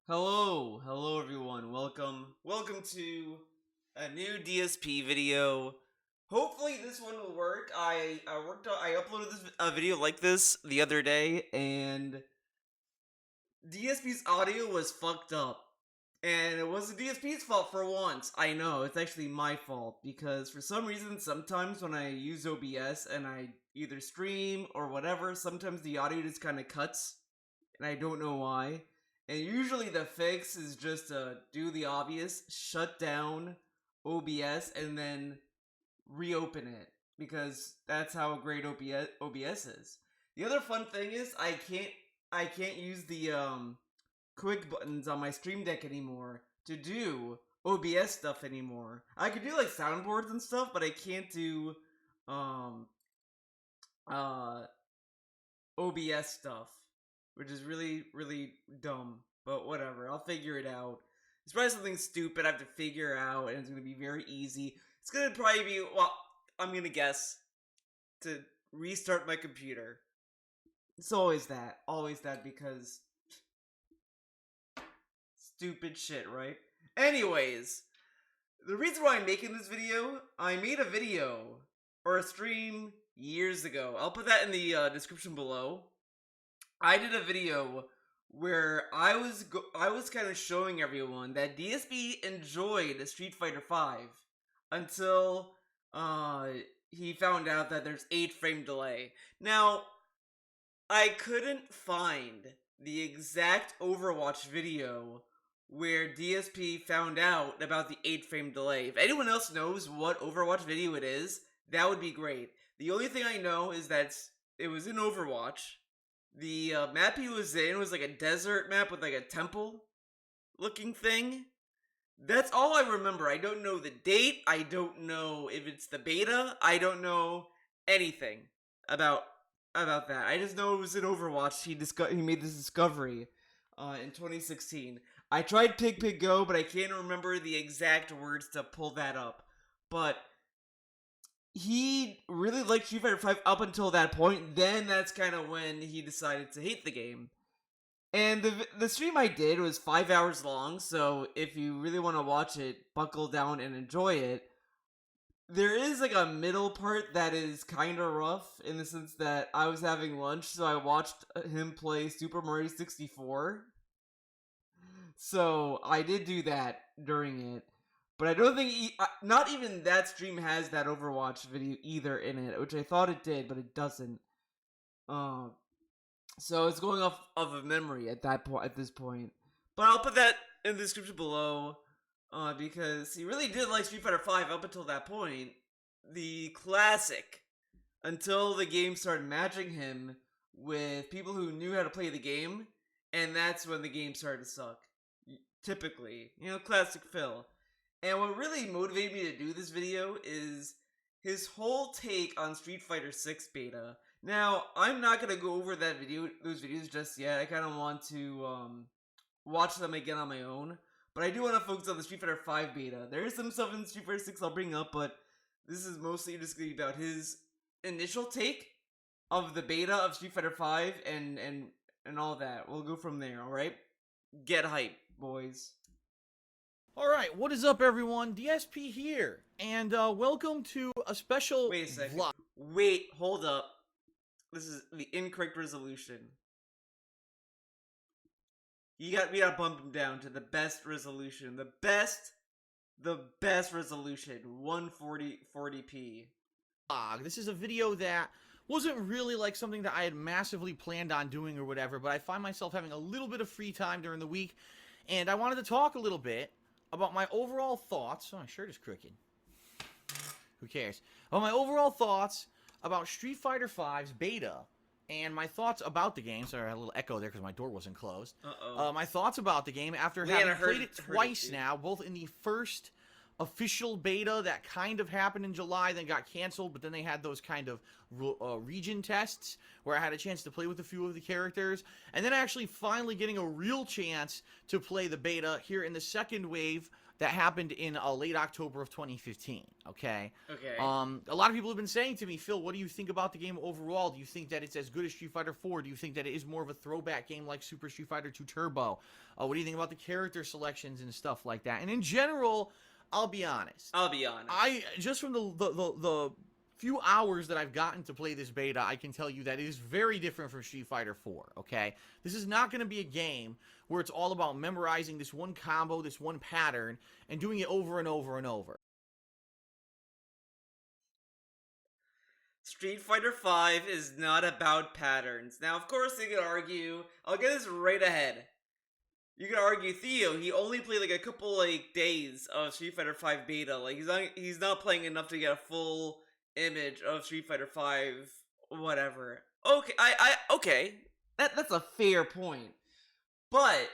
Hello everyone. Welcome to a new DSP video. Hopefully this one will work. I uploaded a video like this the other day, and DSP's audio was fucked up. And it wasn't DSP's fault for once. I know, it's actually my fault because for some reason sometimes when I use OBS and I either stream or whatever, sometimes the audio just kind of cuts and I don't know why. And usually the fix is just to do the obvious, shut down OBS and then reopen it because that's how great OBS is. The other fun thing is I can't use the quick buttons on my Stream Deck anymore to do OBS stuff anymore. I could do like soundboards and stuff, but I can't do um OBS stuff, which is really dumb. But whatever, I'll figure it out. It's probably something stupid I have to figure out, and it's gonna be very easy. It's gonna probably be, well, I'm gonna guess, to restart my computer. It's always that because stupid shit, right? Anyways, the reason why I'm making this video, I made a video or a stream years ago. I'll put that in the description below. I did a video where I was kind of showing everyone that DSP enjoyed Street Fighter V until he found out that there's 8-frame delay. Now, I couldn't find the exact Overwatch video where DSP found out about the 8-frame delay. If anyone else knows what Overwatch video it is, that would be great. The only thing I know is that it was in Overwatch. The map he was in was like a desert map with like a temple looking thing. That's all I remember. I don't know the date. I don't know if it's the beta. I don't know anything about that. I just know it was in Overwatch. He made this discovery in 2016. I tried Pig Go, but I can't remember the exact words to pull that up. But he really liked Street Fighter V up until that point. Then that's kind of when he decided to hate the game. And the stream I did was 5 hours long, so if you really want to watch it, buckle down and enjoy it. There is like a middle part that is kind of rough in the sense that I was having lunch, so I watched him play Super Mario 64. So I did do that during it. But I don't think not even that stream has that Overwatch video either in it, which I thought it did, but it doesn't. So it's going off of memory at this point. But I'll put that in the description below, because he really did like Street Fighter V up until that point, the classic. Until the game started matching him with people who knew how to play the game, and that's when the game started to suck. Typically, classic Phil. And what really motivated me to do this video is his whole take on Street Fighter 6 beta. Now, I'm not gonna go over those videos just yet. I kind of want to watch them again on my own. But I do want to focus on the Street Fighter 5 beta. There is some stuff in Street Fighter 6 I'll bring up, but this is mostly just gonna be about his initial take of the beta of Street Fighter 5 and all that. We'll go from there. All right, get hype, boys. Alright, what is up everyone? DSP here, and welcome to a special Wait a second. vlog. Wait, hold up. This is the incorrect resolution. We gotta bump him down to the best resolution. The best resolution. 140p. This is a video that wasn't really like something that I had massively planned on doing or whatever, but I find myself having a little bit of free time during the week, and I wanted to talk a little bit about my overall thoughts. Oh, my shirt is crooked. Who cares? About my overall thoughts about Street Fighter V's beta and my thoughts about the game. Sorry, I had a little echo there because my door wasn't closed. My thoughts about the game after having played it twice now, both in the first official beta that kind of happened in July, then got canceled, but then they had those kind of region tests where I had a chance to play with a few of the characters, and then actually finally getting a real chance to play the beta here in the second wave that happened in late October of 2015. Okay. Okay. A lot of people have been saying to me, Phil, what do you think about the game overall? Do you think that it's as good as Street Fighter 4? Do you think that it is more of a throwback game like Super Street Fighter 2 Turbo? What do you think about the character selections and stuff like that? And in general, I'll be honest. I just from the few hours that I've gotten to play this beta, I can tell you that it is very different from Street Fighter 4, okay? This is not going to be a game where it's all about memorizing this one combo, this one pattern, and doing it over and over and over. Street Fighter V is not about patterns. Now, of course, you could argue, I'll get this right ahead. You could argue Theo, he only played like a couple like days of Street Fighter V beta. Like he's not playing enough to get a full image of Street Fighter V, whatever. Okay, okay. That's a fair point. But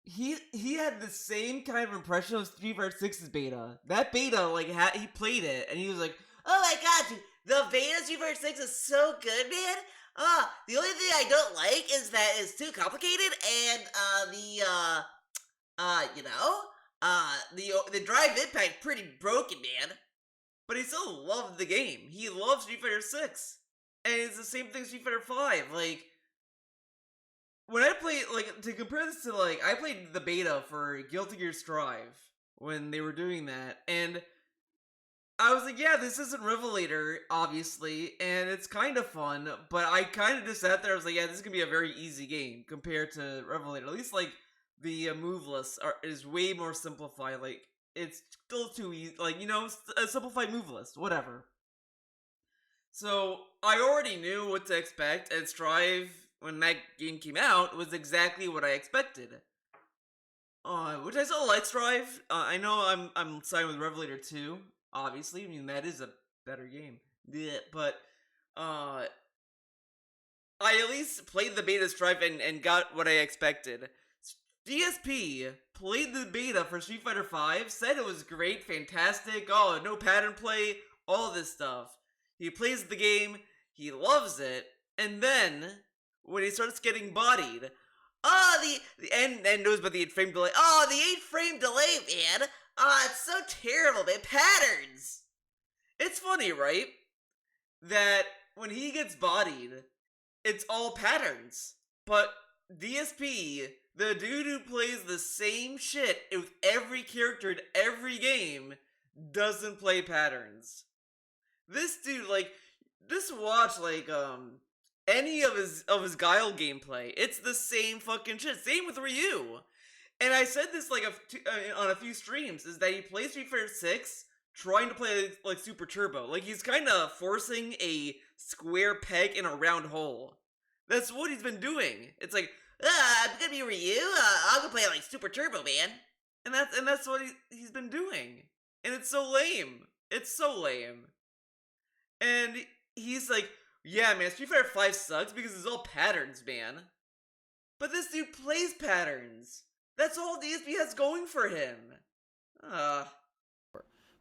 he had the same kind of impression of Street Fighter 6's beta. That beta, like, he played it, and he was like, "Oh my god, dude, the beta of Street Fighter 6 is so good, man. The only thing I don't like is that it's too complicated, and the drive impact pretty broken, man." But he still loved the game. He loved Street Fighter 6. And it's the same thing with Street Fighter 5. Like, when I played, like, to compare this to, like, I played the beta for Guilty Gear Strive when they were doing that, and I was like, yeah, this isn't Revelator, obviously, and it's kind of fun, but I kind of just sat there, I was like, yeah, this is going to be a very easy game compared to Revelator. At least, like, the move list is way more simplified. Like, it's still too easy, like, you know, a simplified move list, whatever. So, I already knew what to expect, and Strive, when that game came out, was exactly what I expected. Which I still like Strive. I know I'm siding with Revelator 2. Obviously, I mean, that is a better game. Yeah, but, I at least played the beta Strive and got what I expected. DSP played the beta for Street Fighter V, said it was great, fantastic, oh, no pattern play, all this stuff. He plays the game, he loves it, and then, when he starts getting bodied, and knows about the 8-frame delay. Oh, the 8-frame delay, man! It's so terrible, man. Patterns! It's funny, right? That when he gets bodied, it's all patterns. But DSP, the dude who plays the same shit with every character in every game, doesn't play patterns. This dude, like, just watch, like, any of his Guile gameplay. It's the same fucking shit. Same with Ryu. And I said this like on a few streams, is that he plays Street Fighter 6 trying to play like Super Turbo. Like he's kind of forcing a square peg in a round hole. That's what he's been doing. It's like, I'm gonna be Ryu. I'm gonna play like Super Turbo, man. And that's what he's been doing. And it's so lame. It's so lame. And he's like, yeah, man, Street Fighter 5 sucks because it's all patterns, man. But this dude plays patterns. That's all DSP has going for him.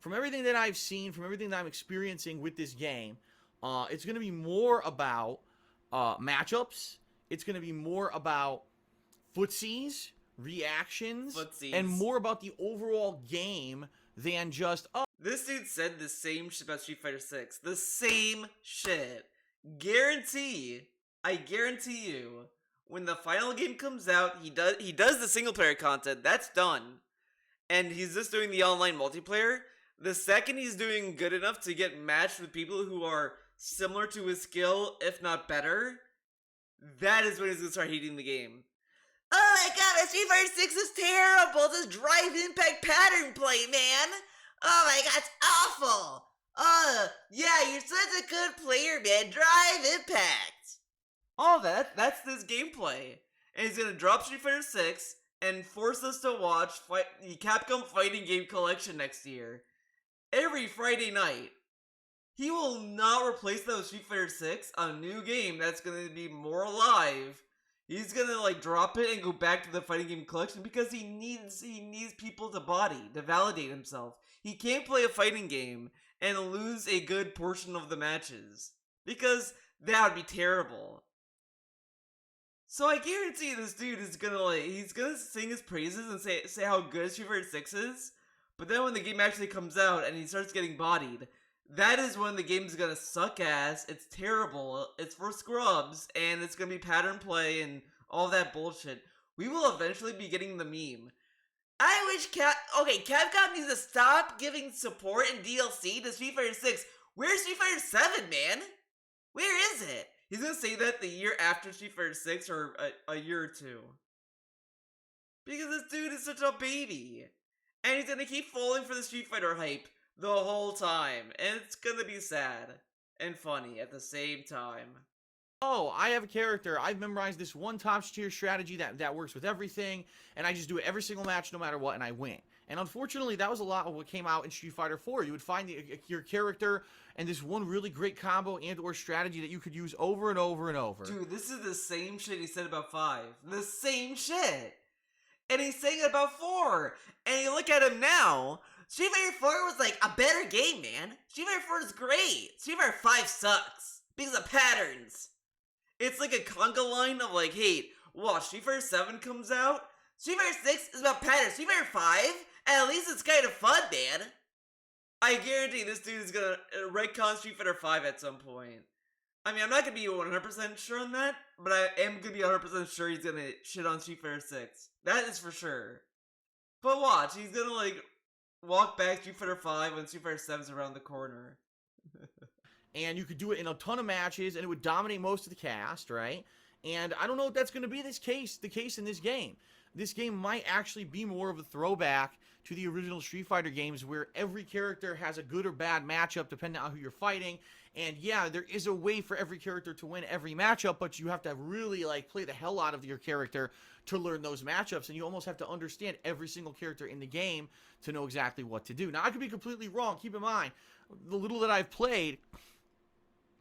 From everything that I've seen, from everything that I'm experiencing with this game, it's going to be more about matchups. It's going to be more about footsies, reactions, and more about the overall game than just, oh. This dude said the same shit about Street Fighter 6. The same shit. I guarantee you, when the final game comes out, he does the single player content. That's done. And he's just doing the online multiplayer. The second he's doing good enough to get matched with people who are similar to his skill, if not better, that is when he's gonna start hating the game. Oh my god, Street Fighter 6 is terrible! This drive impact pattern play, man! Oh my god, it's awful! Yeah, you're such a good player, man. Drive impact! All that's this gameplay. And he's gonna drop Street Fighter 6 and force us to watch the Capcom Fighting Game Collection next year. Every Friday night. He will not replace that with Street Fighter 6, a new game that's gonna be more alive. He's gonna like drop it and go back to the Fighting Game Collection because he needs people to body, to validate himself. He can't play a fighting game and lose a good portion of the matches. Because that would be terrible. So I guarantee this dude is gonna he's gonna sing his praises and say how good Street Fighter 6 is, but then when the game actually comes out and he starts getting bodied, that is when the game's gonna suck ass. It's terrible. It's for scrubs, and it's gonna be pattern play and all that bullshit. We will eventually be getting the meme. I wish Capcom needs to stop giving support and DLC to Street Fighter 6. Where's Street Fighter 7, man? Where is it? He's gonna say that the year after Street Fighter 6 or a year or two. Because this dude is such a baby. And he's gonna keep falling for the Street Fighter hype the whole time. And it's gonna be sad and funny at the same time. Oh, I have a character. I've memorized this one top tier strategy that works with everything, and I just do it every single match no matter what, and I win. And unfortunately, that was a lot of what came out in Street Fighter 4. You would find your character and this one really great combo and or strategy that you could use over and over and over. Dude, this is the same shit he said about 5. The same shit. And he's saying it about 4. And you look at him now, Street Fighter 4 was like a better game, man. Street Fighter 4 is great. Street Fighter 5 sucks because of patterns. It's like a conga line of like, hey, watch, Street Fighter 7 comes out. Street Fighter 6 is about patterns. Street Fighter 5, at least it's kind of fun, man. I guarantee this dude is gonna retcon Street Fighter 5 at some point. I mean, I'm not gonna be 100% sure on that, but I am gonna be 100% sure he's gonna shit on Street Fighter 6. That is for sure. But watch, he's gonna like walk back Street Fighter 5 when Street Fighter 7's around the corner. And you could do it in a ton of matches, and it would dominate most of the cast, right? And I don't know if that's going to be the case in this game. This game might actually be more of a throwback to the original Street Fighter games, where every character has a good or bad matchup depending on who you're fighting. And yeah, there is a way for every character to win every matchup, but you have to really like play the hell out of your character to learn those matchups, and you almost have to understand every single character in the game to know exactly what to do. Now, I could be completely wrong. Keep in mind, the little that I've played,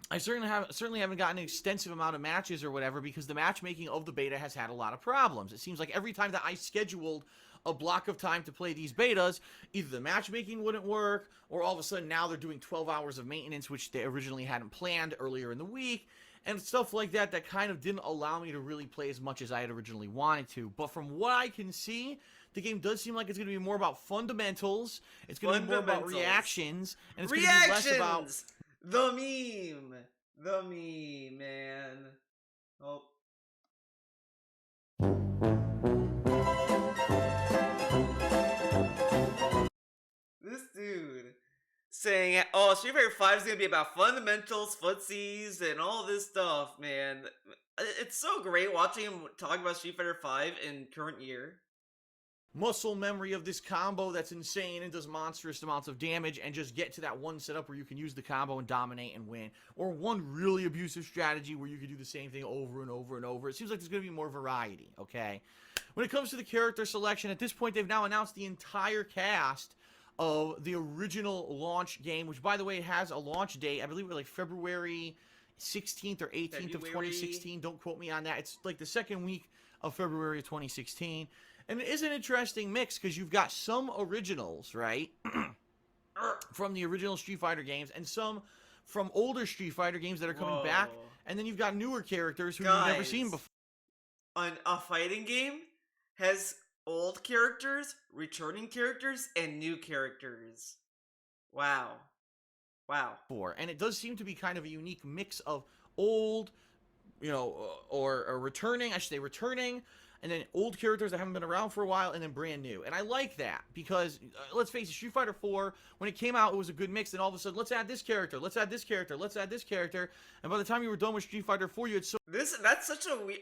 I certainly haven't gotten an extensive amount of matches or whatever, because the matchmaking of the beta has had a lot of problems. It seems like every time that I scheduled a block of time to play these betas, either the matchmaking wouldn't work, or all of a sudden now they're doing 12 hours of maintenance, which they originally hadn't planned earlier in the week, and stuff like that that kind of didn't allow me to really play as much as I had originally wanted to. But from what I can see, the game does seem like it's going to be more about fundamentals, it's going to be more about reactions, and it's going to be less about... The meme, man. Oh. This dude saying, oh, Street Fighter 5 is going to be about fundamentals, footsies, and all this stuff, man. It's so great watching him talk about Street Fighter 5 in current year. Muscle memory of this combo that's insane and does monstrous amounts of damage, and just get to that one setup where you can use the combo and dominate and win, or one really abusive strategy where you can do the same thing over and over and over. It seems like there's going to be more variety, okay? When it comes to the character selection, at this point they've now announced the entire cast of the original launch game, which by the way has a launch date, I believe it was like February 16th or 18th of 2016. Don't quote me on that. It's like the second week of February of 2016. And it is an interesting mix, because you've got some originals, right, from the original Street Fighter games, and some from older Street Fighter games that are coming back, and then you've got newer characters who you've never seen before. A fighting game has old characters, returning characters, and new characters. Wow. And it does seem to be kind of a unique mix of old, you know, or returning, I should say returning, and then old characters that haven't been around for a while, and then brand new. And I like that, because, let's face it, Street Fighter 4, when it came out, it was a good mix, and all of a sudden, let's add this character, let's add this character, let's add this character, and by the time you were done with Street Fighter 4, you had so... That's such a weird...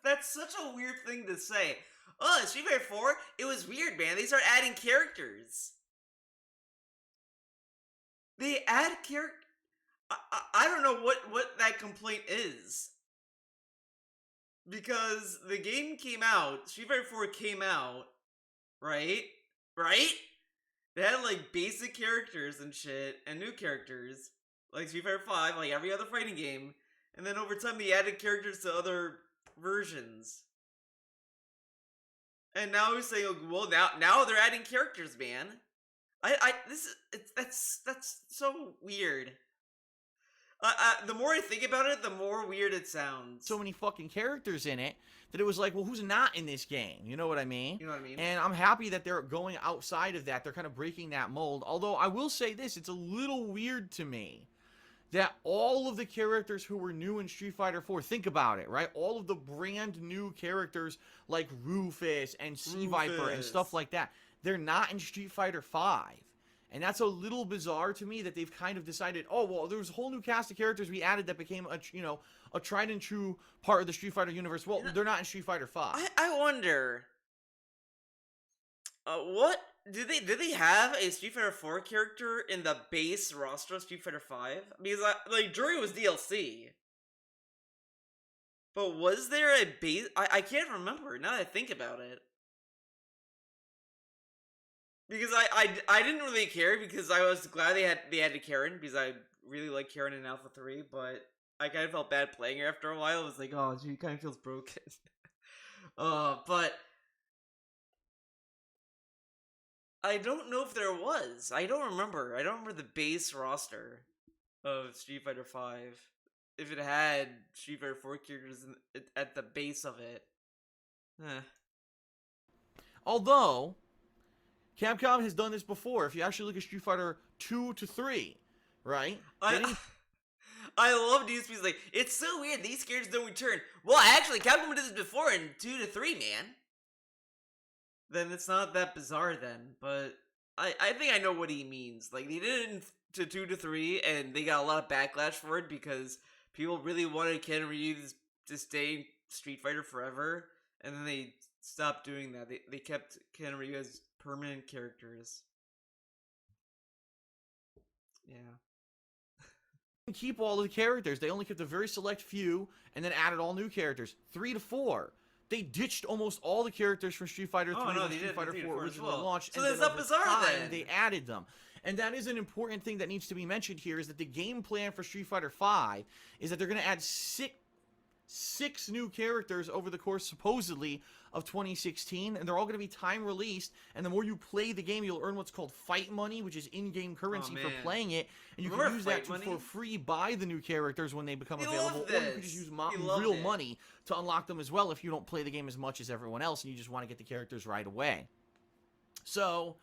that's such a weird thing to say. Oh, Street Fighter 4, it was weird, man. They start adding characters. They add character... I don't know what that complaint is. Because the game came out, Street Fighter 4 came out, right? They had like basic characters and shit, and new characters, like Street Fighter 5, like every other fighting game, and then over time they added characters to other versions. And now we're saying, well, now they're adding characters, man. That's so weird. The more I think about it, the more weird it sounds. So many fucking characters in it that it was like, well, who's not in this game? You know what I mean? You know what I mean? And I'm happy that they're going outside of that. They're kind of breaking that mold. Although I will say this, it's a little weird to me that all of the characters who were new in Street Fighter 4, think about it, right? All of the brand new characters like Rufus and Sea Viper and stuff like that, they're not in Street Fighter 5. And that's a little bizarre to me that they've kind of decided, oh, well, there's a whole new cast of characters we added that became a tried and true part of the Street Fighter universe. Well, they're not in Street Fighter 5. I wonder, what did they have a Street Fighter 4 character in the base roster of Street Fighter 5? Because like Jury was DLC, but was there a base? I can't remember now that I think about it. Because I didn't really care because I was glad they added Karen because I really like Karen in Alpha 3, but I kind of felt bad playing her after a while. It was like, oh, she kind of feels broken. But I don't know if there was. I don't remember. I don't remember the base roster of Street Fighter 5. If it had Street Fighter 4 characters at the base of it. Although Capcom has done this before. If you actually look at Street Fighter 2 to 3, right? I love DSP's like, it's so weird, these characters don't return. Well, actually, Capcom did this before in 2 to 3, man. Then it's not that bizarre then, but I think I know what he means. Like, they did it to 2 to 3, and they got a lot of backlash for it because people really wanted Ken Ryu to stay in Street Fighter forever, and then they stopped doing that. They kept Ken Ryu as permanent characters. Yeah. Keep all of the characters. They only kept a very select few and then added all new characters. 3 to 4. They ditched almost all the characters from Street Fighter 3 when Street Fighter 4 originally launched. So that's not bizarre then. They added them. And that is an important thing that needs to be mentioned here is that the game plan for Street Fighter 5 is that they're going to add six new characters over the course, supposedly, of 2016, and they're all going to be time released, and the more you play the game, you'll earn what's called fight money, which is in-game currency for playing it, and you can use that to, for free, buy the new characters when they become available, or you can just use real money to unlock them as well if you don't play the game as much as everyone else, and you just want to get the characters right away. So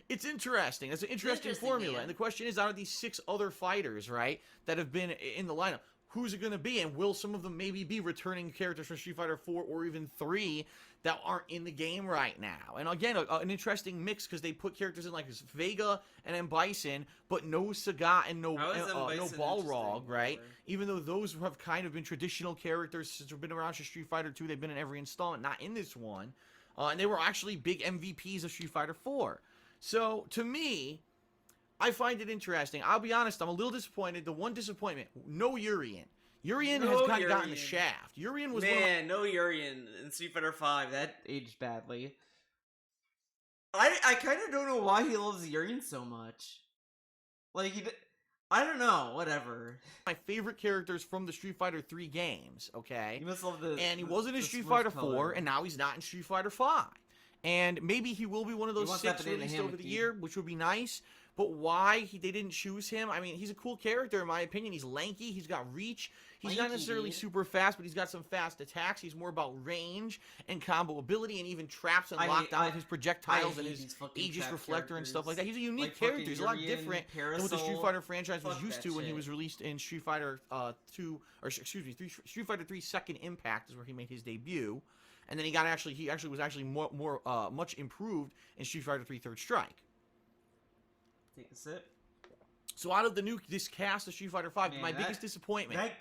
it's interesting. It's an interesting formula, and the question is, out of these 6 other fighters, right, that have been in the lineup, who's it going to be, and will some of them maybe be returning characters from Street Fighter 4 or even 3 that aren't in the game right now? And again, an interesting mix because they put characters in like Vega and M. Bison, but no Sagat and no Balrog, right? Even though those have kind of been traditional characters since they've been around for Street Fighter 2, they've been in every installment, not in this one. And they were actually big MVPs of Street Fighter 4. So, to me, I find it interesting. I'll be honest, I'm a little disappointed. The one disappointment, no Urien. Urien has kind of gotten the shaft. Urien was no Urien in Street Fighter 5. That aged badly. I kind of don't know why he loves Urien so much. Like, I don't know, whatever. My favorite characters from the Street Fighter 3 games, okay? You must love and he wasn't in Street Fighter 4, and now he's not in Street Fighter 5. And maybe he will be one of those 6 released over the year, which would be nice. But why they didn't choose him? I mean, he's a cool character in my opinion. He's lanky. He's got reach. He's not necessarily super fast, but he's got some fast attacks. He's more about range and combo ability and even traps and lockdown with his projectiles and his Aegis Reflector and stuff like that. He's a unique character. He's a lot different than what the Street Fighter franchise was used to when he was released in Street Fighter 2, or excuse me, Street Fighter 3 Second Impact is where he made his debut. And then he was much improved in Street Fighter 3 Third Strike. Take a sip. So out of this cast of Street Fighter 5, my biggest disappointment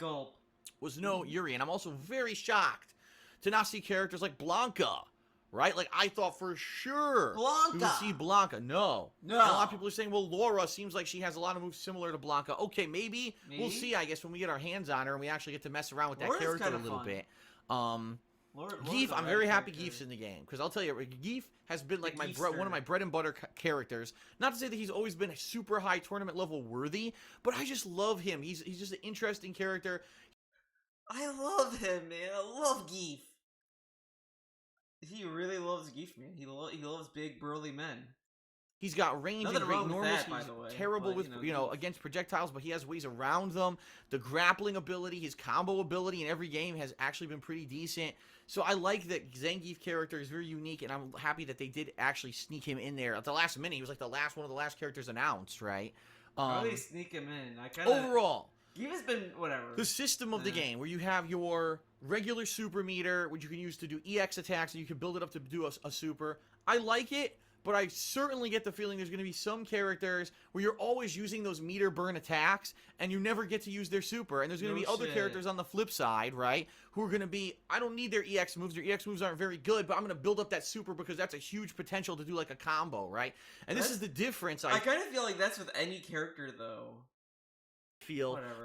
was no Urien. I'm also very shocked to not see characters like Blanca, right? Like, I thought for sure we would see Blanca. No. And a lot of people are saying, well, Laura seems like she has a lot of moves similar to Blanca. Okay, maybe. We'll see, I guess, when we get our hands on her and we actually get to mess around with that character a little bit. Geef, I'm very happy Geef's in the game, because I'll tell you, Geef has been like one of my bread and butter characters. Not to say that he's always been super high tournament level worthy, but I just love him. He's just an interesting character. I love him, man. I love Geef. He really loves Geef, man. He loves big burly men. He's got range Nothing and great wrong with normals. that, by He's the way, terrible but, with, against projectiles, but he has ways around them. The grappling ability, his combo ability in every game has actually been pretty decent. So I like that Zangief character is very unique, and I'm happy that they did actually sneak him in there. At the last minute, he was like one of the last characters announced, right? How do they sneak him in? I kind of... Overall, He has been whatever. the system of the game, where you have your regular super meter, which you can use to do EX attacks, and you can build it up to do a super. I like it, but I certainly get the feeling there's going to be some characters where you're always using those meter burn attacks, and you never get to use their super. And there's going to be other characters on the flip side, right, who are going to be, I don't need their EX moves. Their EX moves aren't very good, but I'm going to build up that super because that's a huge potential to do like a combo, right? And this is the difference. I kind of feel like that's with any character, though.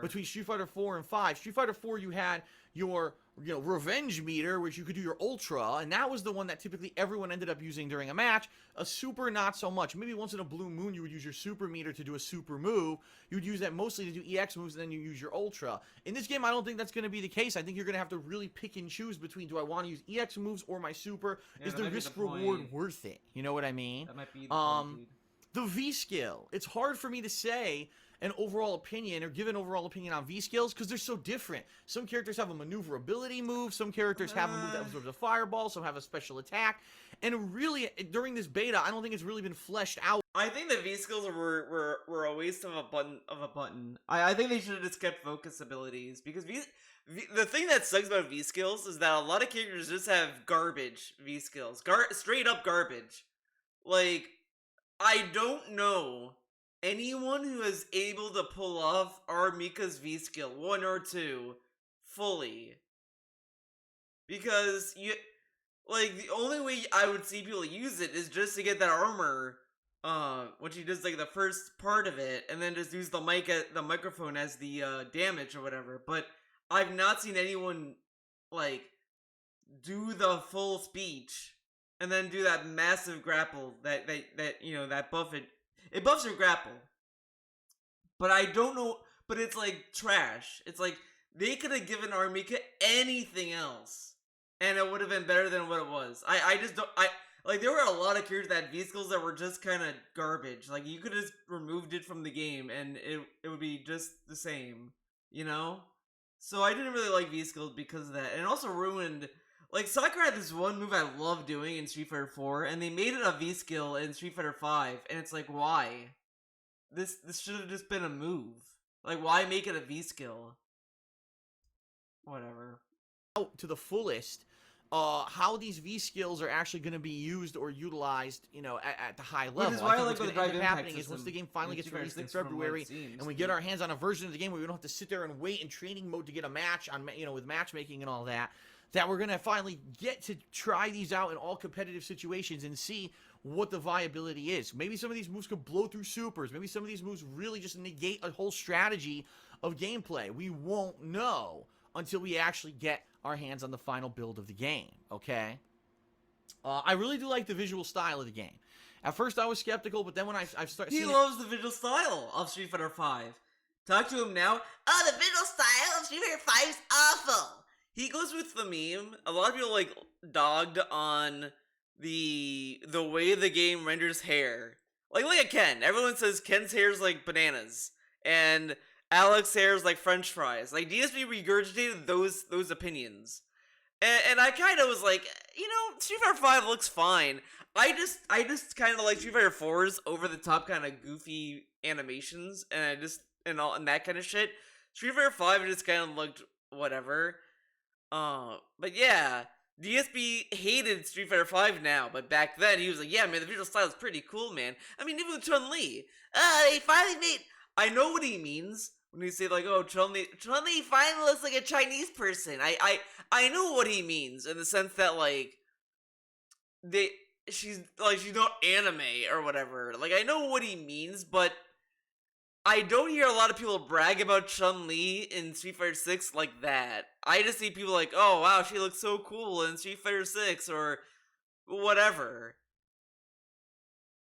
Between Street Fighter 4 and 5. Street Fighter 4, you had your revenge meter, which you could do your ultra, and that was the one that typically everyone ended up using during a match. A super, not so much. Maybe once in a blue moon you would use your super meter to do a super move. You would use that mostly to do EX moves, and then you use your ultra. In this game, I don't think that's going to be the case. I think you're going to have to really pick and choose between, do I want to use EX moves or my super? Is the risk reward worth it? You know what I mean? That might be the point, the V skill. It's hard for me to say an overall opinion or give an overall opinion on V skills because they're so different. Some characters have a maneuverability move, some characters have a move that absorbs a fireball, some have a special attack, and really, during this beta, I don't think it's really been fleshed out. I think the V skills were a waste of a button. I think they should have just kept focus abilities, because the thing that sucks about V skills is that a lot of characters just have garbage V skills. Straight up garbage. Like, I don't know anyone who is able to pull off Mika's V skill 1 or 2 fully, because the only way I would see people use it is just to get that armor, which he does like the first part of it, and then just use the microphone as the damage or whatever. But I've not seen anyone like do the full speech and then do that massive grapple that buff it. It buffs your grapple. But I don't know, but it's like trash. It's like they could have given Armika anything else, and it would have been better than what it was. I just don't, there were a lot of characters that had V-skills that were just kind of garbage. Like, you could have just removed it from the game, and it would be just the same, you know? So I didn't really like V-skills because of that, and it also ruined... Like, Sakura had this one move I love doing in Street Fighter 4, and they made it a V-skill in Street Fighter 5, and it's like, why? This should have just been a move. Like, why make it a V-skill? Whatever. To the fullest, how these V-skills are actually going to be used or utilized, at the high level. Which is why I like what's the going to Drive end up Impact happening is once the game finally gets released in Seems, February, and we get our hands on a version of the game where we don't have to sit there and wait in training mode to get a match on, with matchmaking and all that, that we're going to finally get to try these out in all competitive situations and see what the viability is. Maybe some of these moves could blow through supers. Maybe some of these moves really just negate a whole strategy of gameplay. We won't know until we actually get our hands on the final build of the game, okay? I really do like the visual style of the game. At first I was skeptical, but then when I've started He loves the visual style of Street Fighter 5. Talk to him now. Oh, the visual style of Street Fighter 5 is awful. He goes with the meme. A lot of people dogged on the way the game renders hair. Like, look at Ken. Everyone says Ken's hair is like bananas, and Alex's hair is like French fries. Like, DSP regurgitated those opinions, and I kind of was like, Street Fighter 5 looks fine. I just kind of like Street Fighter 4's over the top kind of goofy animations, and and that kind of shit. Street Fighter 5 just kind of looked whatever. But yeah, DSP hated Street Fighter 5 now, but back then he was like, yeah, man, the visual style is pretty cool, man. I mean, even with Chun-Li, they finally made... I know what he means when he say, like, oh, Chun-Li finally looks like a Chinese person. I know what he means in the sense that, like, she's not anime or whatever. Like, I know what he means, but I don't hear a lot of people brag about Chun-Li in Street Fighter 6 like that. I just see people like, oh wow, she looks so cool in Street Fighter 6 or whatever.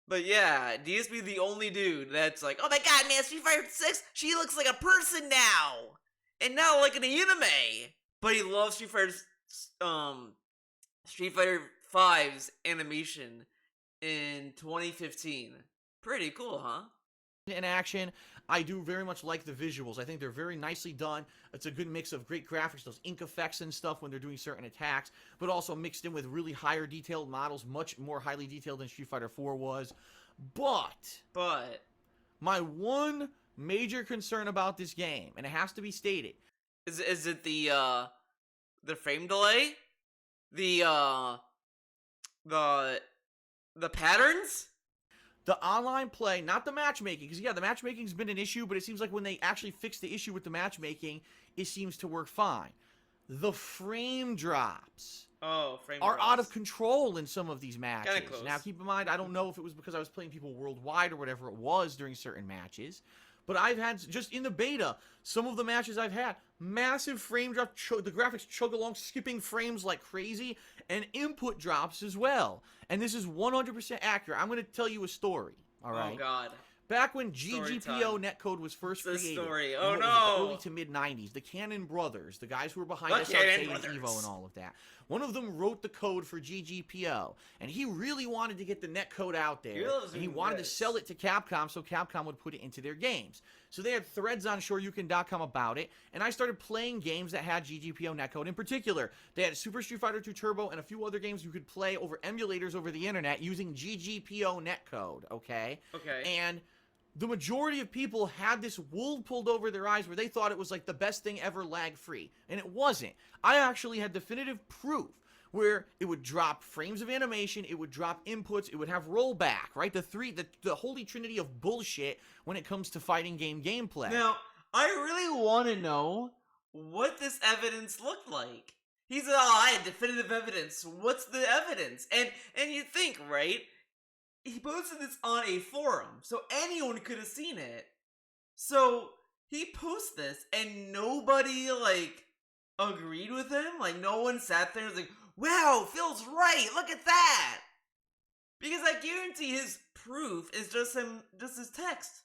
But yeah, DSP the only dude that's like, oh my god, man, Street Fighter 6, she looks like a person now! And now like an anime! But he loves Street Fighter 5's animation in 2015. Pretty cool, huh? In action. I do very much like the visuals. I think they're very nicely done. It's a good mix of great graphics, those ink effects and stuff when they're doing certain attacks, but also mixed in with really higher detailed models, much more highly detailed than Street Fighter IV was. But my one major concern about this game, and it has to be stated, is it the frame delay? The patterns? the online play, not the matchmaking, because yeah, the matchmaking's been an issue, but it seems like when they actually fix the issue with the matchmaking, it seems to work fine. The frame drops are out of control in some of these matches. Kinda close. Now, keep in mind, I don't know if it was because I was playing people worldwide or whatever it was during certain matches, but I've had, just in the beta, some of the matches I've had, massive frame drop, the graphics chug along, skipping frames like crazy, and input drops as well. And this is 100% accurate. I'm going to tell you a story, all right? Oh, God. Back when GGPO netcode was first It's created, a story. in Oh, what was it, no. the early to mid 90s, the Cannon brothers, the guys who were behind The SRK Cannon and brothers. Evo and all of that, one of them wrote the code for GGPO, and he really wanted to get the netcode out there, and he wanted to sell it to Capcom so Capcom would put it into their games. So they had threads on shoryuken.com about it, and I started playing games that had GGPO netcode. In particular, they had Super Street Fighter 2 Turbo and a few other games you could play over emulators over the internet using GGPO netcode, okay? Okay. And the majority of people had this wool pulled over their eyes where they thought it was like the best thing ever lag-free. And it wasn't. I actually had definitive proof where it would drop frames of animation, it would drop inputs, it would have rollback, right? The holy trinity of bullshit when it comes to fighting game gameplay. Now, I really want to know what this evidence looked like. He said, "Oh, I had definitive evidence. What's the evidence?" And you think, right? He posted this on a forum, so anyone could have seen it. So he posts this, and nobody agreed with him. Like no one sat there and was like, "Wow, Phil's right. Look at that." Because I guarantee his proof is just his text.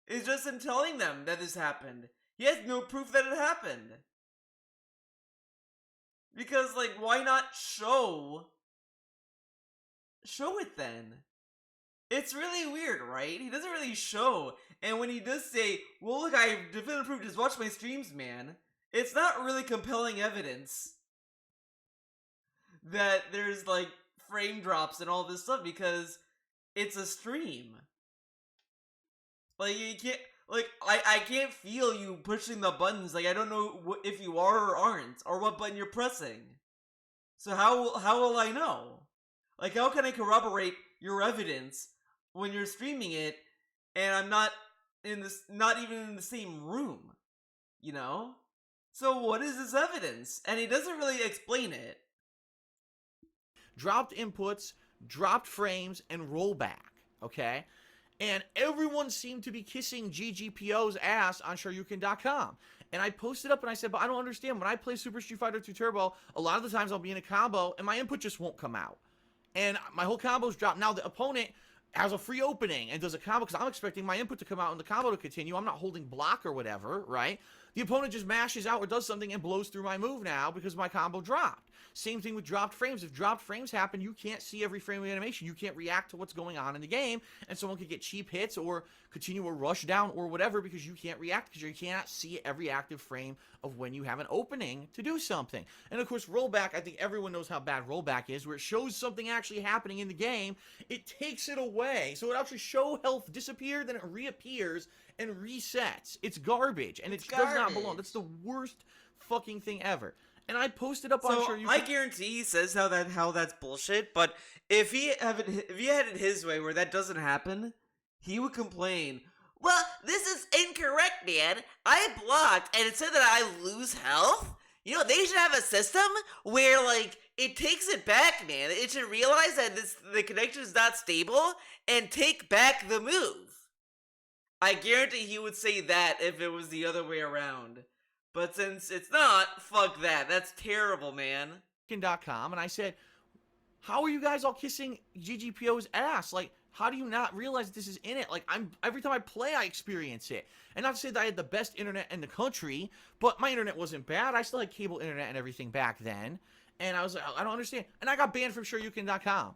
It's just him telling them that this happened. He has no proof that it happened. Because why not show it then? It's really weird, right? He doesn't really show. And when he does say, "Well, look, I have definitive proof, just watch my streams, man," it's not really compelling evidence that there's, frame drops and all this stuff, because it's a stream. You can't, I can't feel you pushing the buttons. I don't know if you are or aren't, or what button you're pressing. So how will I know? How can I corroborate your evidence when you're streaming it and I'm not even in the same room, you know? So what is this evidence? And he doesn't really explain it. Dropped inputs, dropped frames, and rollback, okay? And everyone seemed to be kissing GGPO's ass on shoryuken.com. And I posted up and I said, but I don't understand. When I play Super Street Fighter 2 Turbo, a lot of the times I'll be in a combo and my input just won't come out. And my whole combo's dropped. Now the opponent has a free opening and does a combo because I'm expecting my input to come out and the combo to continue. I'm not holding block or whatever, right? The opponent just mashes out or does something and blows through my move now because my combo dropped. Same thing with dropped frames. If dropped frames happen, you can't see every frame of animation. You can't react to what's going on in the game, and someone could get cheap hits or continue a rush down or whatever because you can't react because you cannot see every active frame of when you have an opening to do something. And of course, rollback, I think everyone knows how bad rollback is, where it shows something actually happening in the game, it takes it away. So it actually show health disappear, then it reappears and resets. It's garbage, and it does not belong. That's the worst fucking thing ever. And I posted up on sure you. I guarantee he says how that's bullshit. But if he had it his way, where that doesn't happen, he would complain. "Well, this is incorrect, man. I blocked, and it said that I lose health. You know, they should have a system where it takes it back, man. It should realize that the connection is not stable and take back the move." I guarantee he would say that if it was the other way around. But since it's not, fuck that. That's terrible, man. .com, and I said, how are you guys all kissing GGPO's ass? How do you not realize this is in it? Every time I play, I experience it. And not to say that I had the best internet in the country, but my internet wasn't bad. I still had cable internet and everything back then. And I was like, I don't understand. And I got banned from shoryuken.com.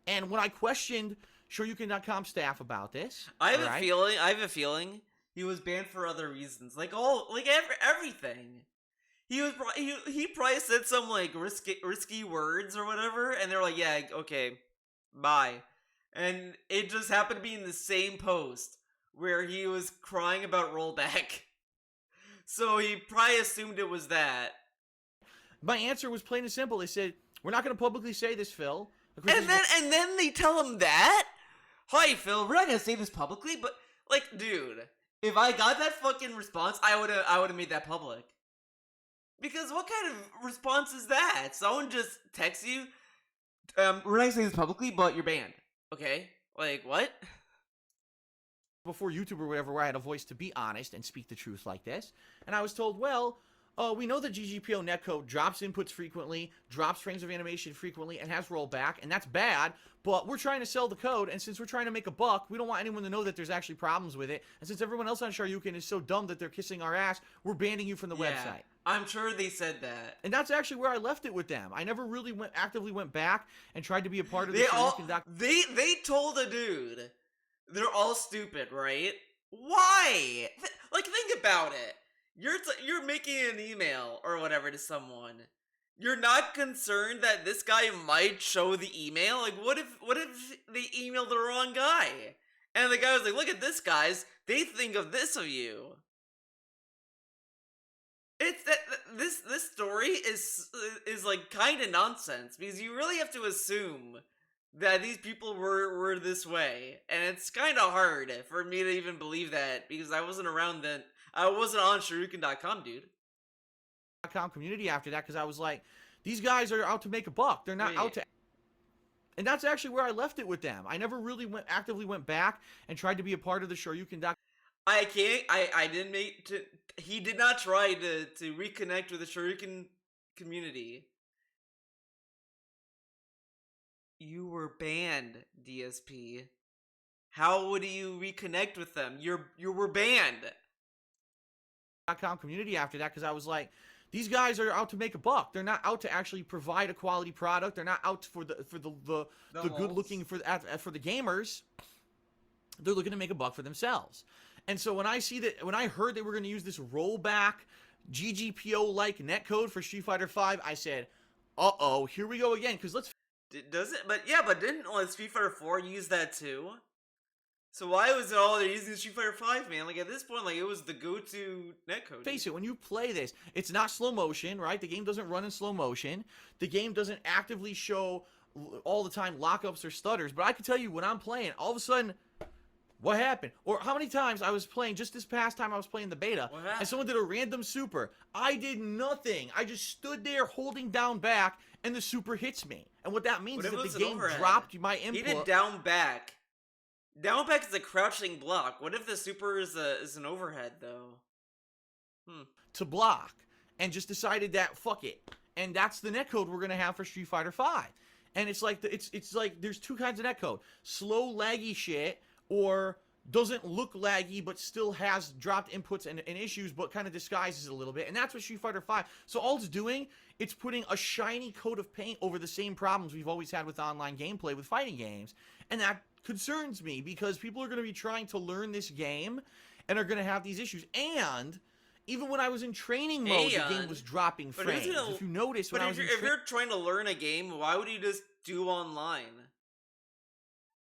And when I questioned Shoryuken.com staff about this. I have all a right? feeling. I have a feeling he was banned for other reasons, like everything. He probably said some like risky words or whatever, and they're like, yeah, okay, bye. And it just happened to be in the same post where he was crying about rollback. So he probably assumed it was that. My answer was plain and simple. They said, we're not going to publicly say this, Phil. And then they tell him that? Hi, Phil, we're not gonna say this publicly, but, like, dude, if I got that fucking response, I would've made that public. Because what kind of response is that? Someone just texts you, we're not gonna say this publicly, but you're banned. Okay? Like, what? Before YouTube or whatever, where I had a voice to be honest and speak the truth like this. And I was told, well, we know that GGPO netcode drops inputs frequently, drops frames of animation frequently, and has rollback, and that's bad, but we're trying to sell the code, and since we're trying to make a buck, we don't want anyone to know that there's actually problems with it, and since everyone else on Shoryuken is so dumb that they're kissing our ass, we're banning you from the website. I'm sure they said that. And that's actually where I left it with them. I never really actively went back and tried to be a part of the Shoryuken. They told a dude, they're all stupid, right? Why? Like, think about it. You're making an email or whatever to someone. You're not concerned that this guy might show the email? Like, what if they emailed the wrong guy? And the guy was like, look at this, guys. They think of this of you. It's that this story is like kind of nonsense, because you really have to assume that these people were this way, and it's kind of hard for me to even believe that, because I wasn't around then. I wasn't on Shoryuken.com, dude. Community after that, because I was like, these guys are out to make a buck. They're not out to. And that's actually where I left it with them. I never really actively went back and tried to be a part of the Shoryuken. I can't. I didn't make. He did not try to reconnect with the Shoryuken community. You were banned, DSP. How would you reconnect with them? You were banned. Community after that, because I was like, these guys are out to make a buck. They're not out to actually provide a quality product. They're not out for the good looking for the gamers. They're looking to make a buck for themselves. And so when I heard they were going to use this rollback GGPO like netcode for Street Fighter V, I said, uh-oh, here we go again. Because does it? But yeah, but didn't Street Fighter 4 use that too? So why was it all they're using Street Fighter 5, man? Like, at this point, like, it was the go-to netcode. Face it, when you play this, it's not slow motion, right? The game doesn't run in slow motion. The game doesn't actively show all the time lockups or stutters. But I can tell you, when I'm playing, all of a sudden, what happened? Or how many times I was playing, just this past time I was playing the beta, and someone did a random super. I did nothing. I just stood there holding down back, and the super hits me. And what that means is that the game dropped my input. He did down back. Down back is a crouching block. What if the super is an overhead, though? To block. And just decided that, fuck it. And that's the netcode we're going to have for Street Fighter V. And it's like, it's like there's two kinds of netcode. Slow, laggy shit, or doesn't look laggy, but still has dropped inputs and issues, but kind of disguises it a little bit. And that's what Street Fighter V. So all it's doing, it's putting a shiny coat of paint over the same problems we've always had with online gameplay with fighting games. And that concerns me, because people are going to be trying to learn this game and are going to have these issues. And even when I was in training mode, the game was dropping frames. If you notice, when I was if you're trying to learn a game, why would you just do online?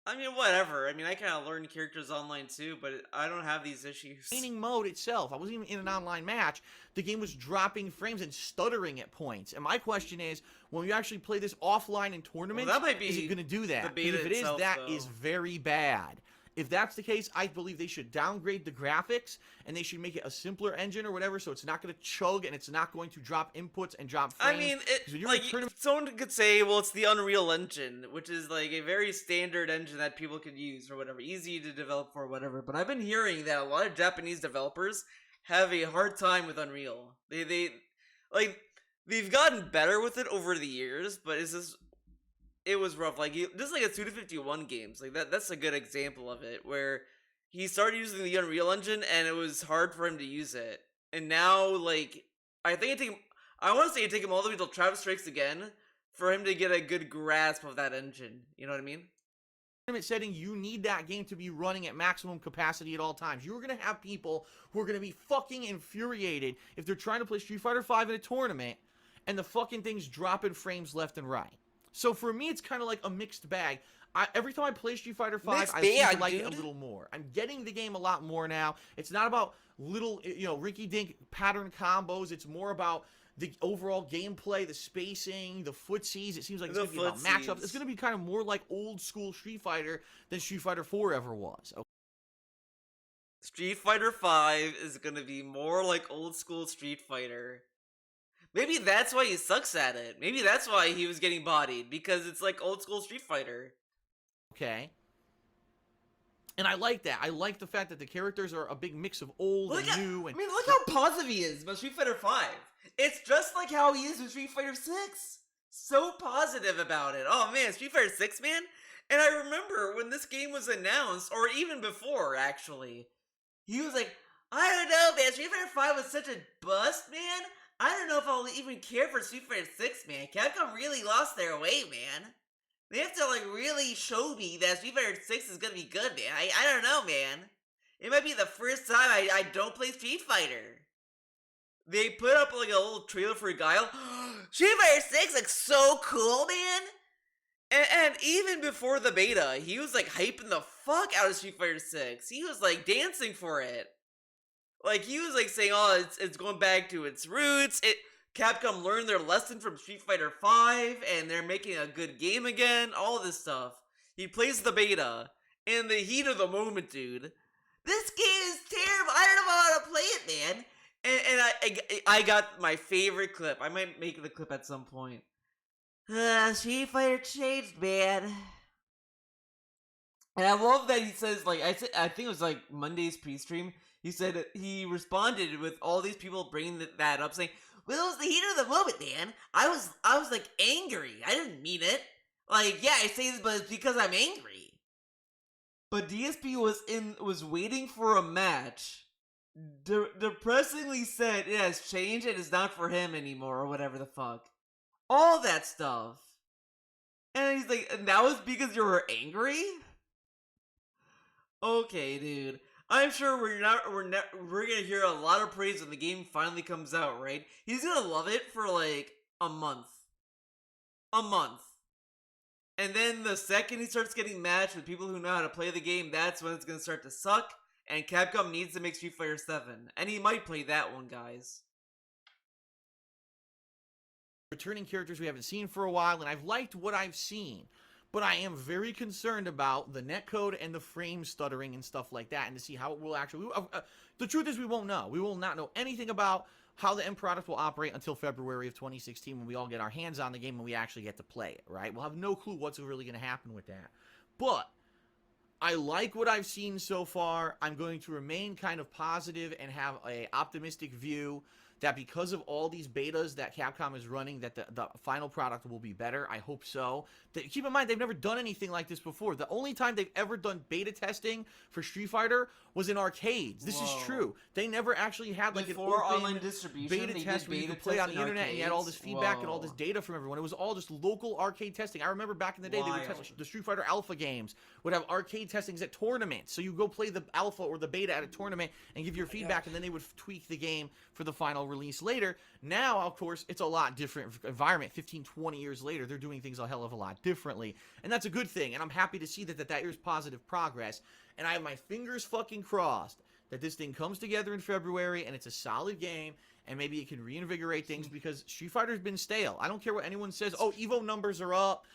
I mean, whatever. I mean, I kind of learn characters online too, but I don't have these issues. Training mode itself, I wasn't even in an online match. The game was dropping frames and stuttering at points. And my question is, when you actually play this offline in tournaments, is it going to do that? If it is, that is very bad. If that's the case, I believe they should downgrade the graphics, and they should make it a simpler engine or whatever, so it's not going to chug and it's not going to drop inputs and drop frames. I mean, someone could say, well, it's the Unreal Engine, which is like a very standard engine that people could use or whatever, easy to develop for whatever. But I've been hearing that a lot of Japanese developers have a hard time with Unreal. They've gotten better with it over the years, but it was rough. Like, just like a Suda51 games, like that's a good example of it, where he started using the Unreal Engine and it was hard for him to use it. And now, like, I want to say it take him all the way till Travis Strikes Again for him to get a good grasp of that engine. You know what I mean? tournament setting, you need that game to be running at maximum capacity at all times. You're going to have people who are going to be fucking infuriated if they're trying to play Street Fighter V in a tournament and the fucking thing's dropping frames left and right. So for me, it's kind of like a mixed bag. Every time I play Street Fighter V, I seem to like it a little more. I'm getting the game a lot more now. It's not about little, rinky-dink pattern combos. It's more about the overall gameplay, the spacing, the footsies. It seems like it's going to be about matchups. It's going to be kind of more like old school Street Fighter than Street Fighter 4 ever was. Okay. Street Fighter 5 is going to be more like old school Street Fighter. Maybe that's why he sucks at it. Maybe that's why he was getting bodied, because it's like old school Street Fighter. Okay. And I like that. I like the fact that the characters are a big mix of old and new. And look how positive he is about Street Fighter 5. It's just like how he is with Street Fighter 6. So positive about it. Oh man, Street Fighter 6, man. And I remember when this game was announced, or even before, actually, he was like, I don't know, man, Street Fighter 5 was such a bust, man. I don't know if I'll even care for Street Fighter 6, man. Capcom really lost their way, man. They have to, really show me that Street Fighter 6 is gonna be good, man. I don't know, man. It might be the first time I don't play Street Fighter. They put up, a little trailer for Guile. Street Fighter 6 looks so cool, man! And even before the beta, he was, hyping the fuck out of Street Fighter 6. He was, dancing for it. He was, saying, oh, it's going back to its roots. Capcom learned their lesson from Street Fighter V, and they're making a good game again, all this stuff. He plays the beta, in the heat of the moment, dude. This game is terrible, I don't know how to play it, man. And I got my favorite clip. I might make the clip at some point. Street Fighter changed, man. And I love that he says, I think it was, Monday's pre-stream, he said he responded with all these people bringing that up, saying, well, it was the heat of the moment, man. I was angry. I didn't mean it. Yeah, I say this, but it's because I'm angry. But DSP was waiting for a match. Depressingly said it has changed. It is not for him anymore, or whatever the fuck. All that stuff. And he's like, and that was because you were angry? Okay, dude. I'm sure we're gonna hear a lot of praise when the game finally comes out, right? He's gonna love it for a month. A month. And then the second he starts getting matched with people who know how to play the game, that's when it's gonna start to suck, and Capcom needs to make Street Fighter 7. And he might play that one, guys. Returning characters we haven't seen for a while, and I've liked what I've seen. But I am very concerned about the netcode and the frame stuttering and stuff like that, and to see how it will actually... the truth is we won't know. We will not know anything about how the end product will operate until February of 2016 when we all get our hands on the game and we actually get to play it, right? We'll have no clue what's really going to happen with that. But I like what I've seen so far. I'm going to remain kind of positive and have an optimistic view that because of all these betas that Capcom is running, that the final product will be better. I hope so. Keep in mind, they've never done anything like this before. The only time they've ever done beta testing for Street Fighter was in arcades. This is true. They never actually had an open online distribution beta test where you could play on the internet and you had all this feedback and all this data from everyone. It was all just local arcade testing. I remember back in the day, they would test the Street Fighter Alpha games, would have arcade testings at tournaments. So you go play the Alpha or the beta at a tournament and give your feedback, and then they would tweak the game for the final release later. Now, of course, it's a lot different environment. 15, 20 years later, they're doing things a hell of a lot differently. And that's a good thing. And I'm happy to see that is positive progress. And I have my fingers fucking crossed that this thing comes together in February and it's a solid game, and maybe it can reinvigorate things, because Street Fighter's been stale. I don't care what anyone says. Oh, Evo numbers are up.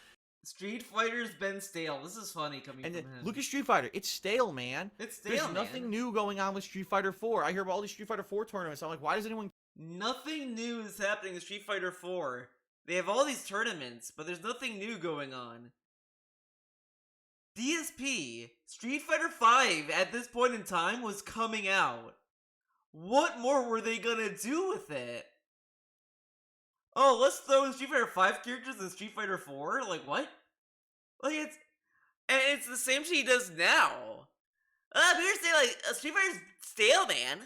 Street Fighter's been stale. This is funny coming from him. Look at Street Fighter. It's stale, man. It's stale, There's nothing new going on with Street Fighter 4. I hear about all these Street Fighter 4 tournaments. I'm like, why does anyone... Nothing new is happening in Street Fighter 4. They have all these tournaments, but there's nothing new going on. DSP, Street Fighter 5 at this point in time was coming out. What more were they gonna do with it? Oh, let's throw in Street Fighter 5 characters in Street Fighter 4? What? It's the same shit he does now. People say, Street Fighter's stale, man.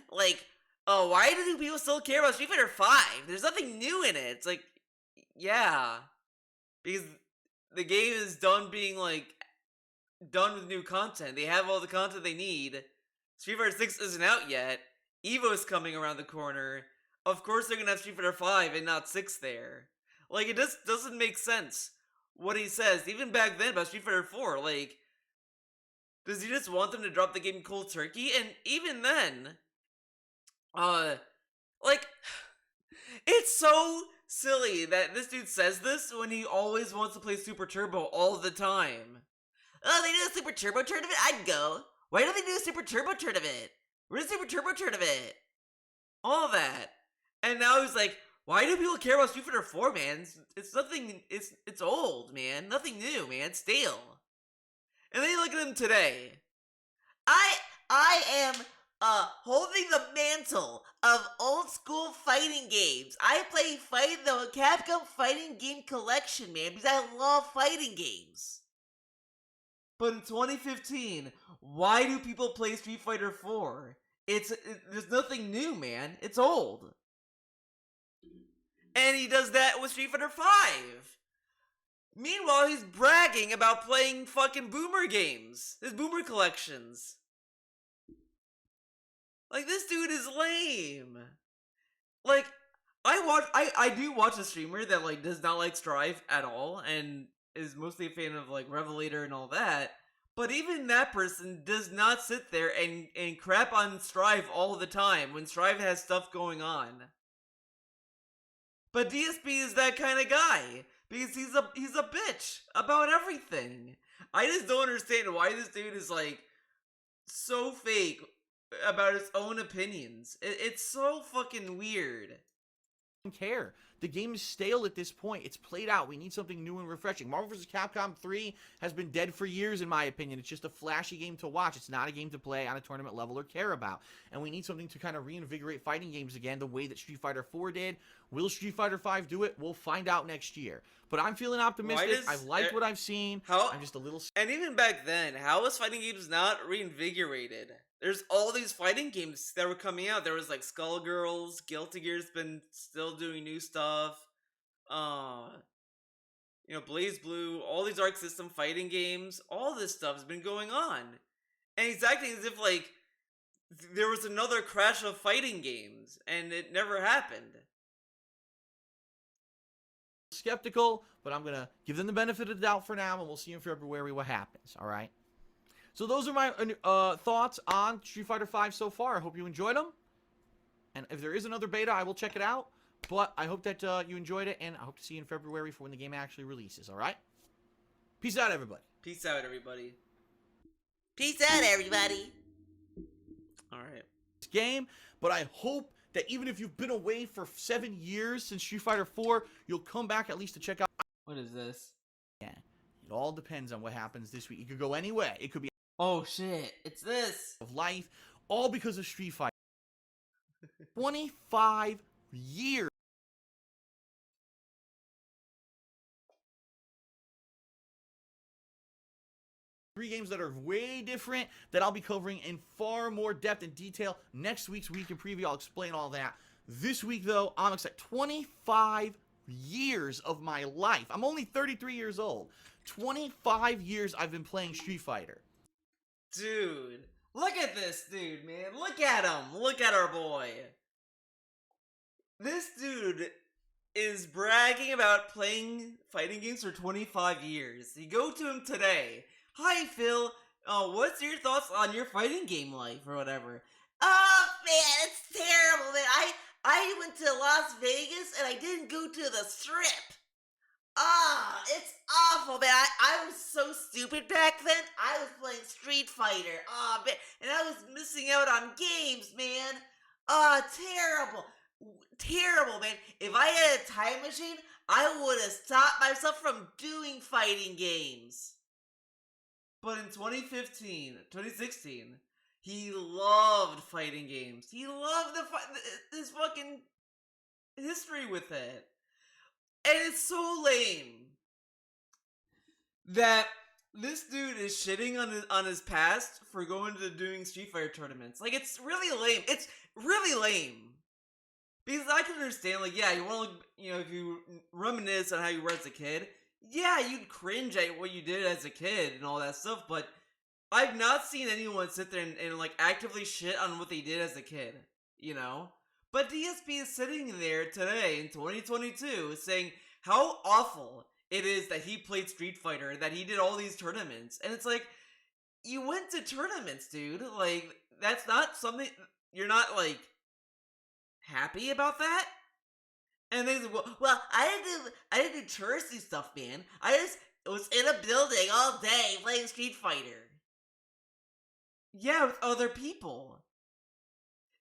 Why do people still care about Street Fighter 5? There's nothing new in it. It's yeah. Because the game is done being, done with new content. They have all the content they need. Street Fighter 6 isn't out yet. Evo's coming around the corner. Of course they're gonna have Street Fighter 5 and not 6 there. Like, it just doesn't make sense what he says. Even back then about Street Fighter 4, like, does he just want them to drop the game cold turkey? And even then, like, it's so silly that this dude says this when he always wants to play Super Turbo all the time. Oh, they do a Super Turbo tournament? I'd go. Why don't they do a Super Turbo tournament? Where's the Super Turbo tournament? All that. And now he's like, why do people care about Street Fighter 4, man? It's nothing, it's old, man. Nothing new, man. It's stale. And then you look at him today. I am holding the mantle of old school fighting games. I play the Capcom Fighting Game Collection, man, because I love fighting games. But in 2015, why do people play Street Fighter 4? There's nothing new, man. It's old. And he does that with Street Fighter 5. Meanwhile, he's bragging about playing fucking Boomer games. His Boomer collections. Like, this dude is lame. Like, I do watch a streamer that, like, does not like Strive at all, and is mostly a fan of, like, Revelator and all that. But even that person does not sit there and crap on Strive all the time when Strive has stuff going on. But DSP is that kind of guy. Because he's a bitch about everything. I just don't understand why this dude is, like, so fake about his own opinions. It's so fucking weird. Care. The game is stale at this point. It's played out. We need something new and refreshing. Marvel vs. Capcom 3 has been dead for years, in my opinion. It's just a flashy game to watch. It's not a game to play on a tournament level or care about. And we need something to kind of reinvigorate fighting games again the way that Street Fighter 4 did. Will Street Fighter 5 do it? We'll find out next year. But I'm feeling optimistic. I've liked what I've seen. I'm just a little... And even back then, how was fighting games not reinvigorated? There's all these fighting games that were coming out. There was like Skullgirls, Guilty Gear's been still doing new stuff. Blaze Blue, all these Arc System fighting games, all this stuff has been going on. And he's acting as if like there was another crash of fighting games and it never happened. Skeptical, but I'm gonna give them the benefit of the doubt for now, and we'll see in February what happens. All right. So those are my thoughts on Street Fighter V so far. I hope you enjoyed them. And if there is another beta, I will check it out. But I hope that you enjoyed it, and I hope to see you in February for when the game actually releases. All right. Peace out, everybody. Peace out, everybody. Peace out, everybody. All right. This game, but I hope that even if you've been away for 7 years since Street Fighter 4, you'll come back at least to check out. What is this? Yeah, it all depends on what happens this week. It could go any way. It could be oh shit! It's this of life, all because of Street Fighter. 25 years. Three games that are way different that I'll be covering in far more depth and detail next week's Week in Preview. I'll explain all that. This week, though, I'm excited. 25 years of my life. I'm only 33 years old. 25 years I've been playing Street Fighter. Dude, look at this dude, man. Look at him. Look at our boy. This dude is bragging about playing fighting games for 25 years. You go to him today. Hi, Phil. What's your thoughts on your fighting game life or whatever? Oh, man, it's terrible, man. I went to Las Vegas and I didn't go to the Strip. It's awful, man. I was so stupid back then. I was playing Street Fighter. Man, and I was missing out on games, man. Terrible. Terrible, man. If I had a time machine, I would have stopped myself from doing fighting games. But in 2016, he loved fighting games. He loved his fucking history with it. And it's so lame that this dude is shitting on his past for going to doing Street Fighter tournaments. Like, it's really lame. It's really lame. Because I can understand, like, yeah, you want to, if you reminisce on how you were as a kid, yeah, you'd cringe at what you did as a kid and all that stuff, but I've not seen anyone sit there and like actively shit on what they did as a kid, you know? But DSP is sitting there today in 2022 saying how awful it is that he played Street Fighter, that he did all these tournaments. And it's like, you went to tournaments, dude. Like, that's not something, you're not like happy about that? And they said, well, I didn't do touristy stuff, man. I just was in a building all day playing Street Fighter. Yeah, with other people.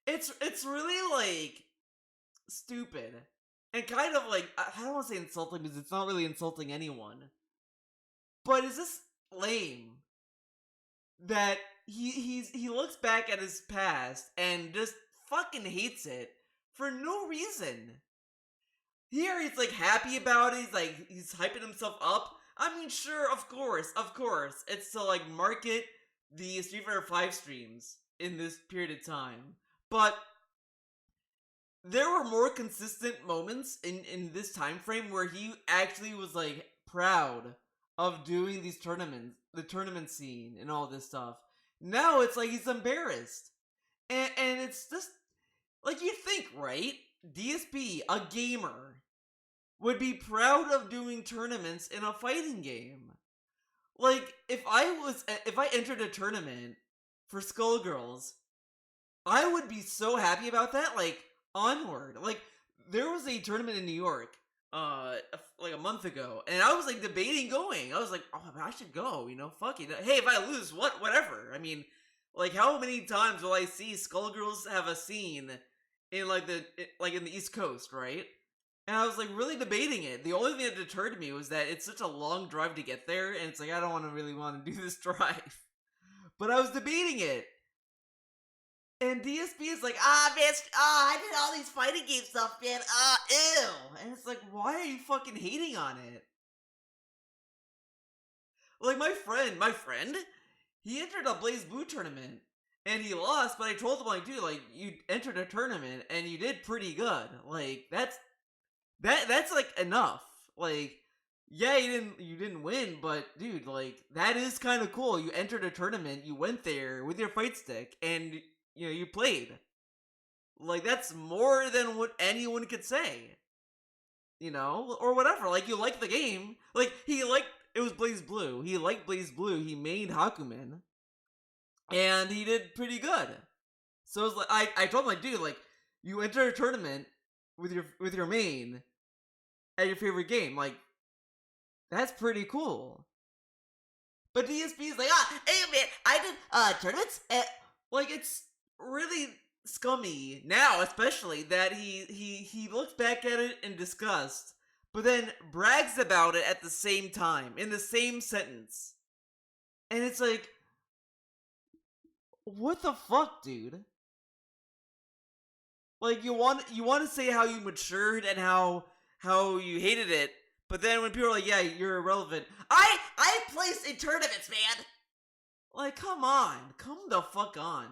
It's really like stupid and kind of like I don't want to say insulting because it's not really insulting anyone. But is this lame that he looks back at his past and just fucking hates it for no reason? Here he's like happy about it. He's hyping himself up. I mean, sure, of course, it's to like market the Street Fighter 5 streams in this period of time. But there were more consistent moments in this time frame where he actually was like proud of doing these tournaments, the tournament scene and all this stuff. Now it's like he's embarrassed. And it's just like you think, right? DSP, a gamer, would be proud of doing tournaments in a fighting game. Like, if I entered a tournament for Skullgirls, I would be so happy about that, like, onward. Like, there was a tournament in New York, like a month ago, and I was, like, debating going. I was like, oh, I should go, you know, fuck it. Hey, if I lose, whatever. I mean, like, how many times will I see Skullgirls have a scene in, like, in the East Coast, right? And I was like really debating it. The only thing that deterred me was that it's such a long drive to get there, and it's like I don't really want to do this drive. But I was debating it. And DSP is like, man, I did all these fighting game stuff, man. Ew. And it's like, why are you fucking hating on it? Like my friend, he entered a Blaze Blue tournament. And he lost, but I told him, like, dude, like, you entered a tournament and you did pretty good. Like, that's like enough. Like, yeah, you didn't win, but dude, like that is kind of cool. You entered a tournament, you went there with your fight stick, and you know you played. Like that's more than what anyone could say. You know, or whatever. Like you liked the game. Like it was Blaze Blue. He liked Blaze Blue. He made Hakumen, and he did pretty good. So it was like I told him like, dude, like you entered a tournament with your main at your favorite game, like that's pretty cool. But DSP is like, hey man, I did tournaments. Like it's really scummy now, especially that he looks back at it in disgust, but then brags about it at the same time in the same sentence, and it's like, what the fuck, dude? Like you want to say how you matured and how you hated it, but then when people are like, yeah, you're irrelevant. I placed in tournaments, man. Like, come the fuck on.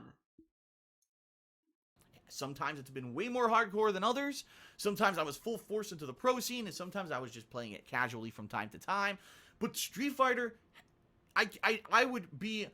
Sometimes it's been way more hardcore than others. Sometimes I was full force into the pro scene, and sometimes I was just playing it casually from time to time. But Street Fighter, I would be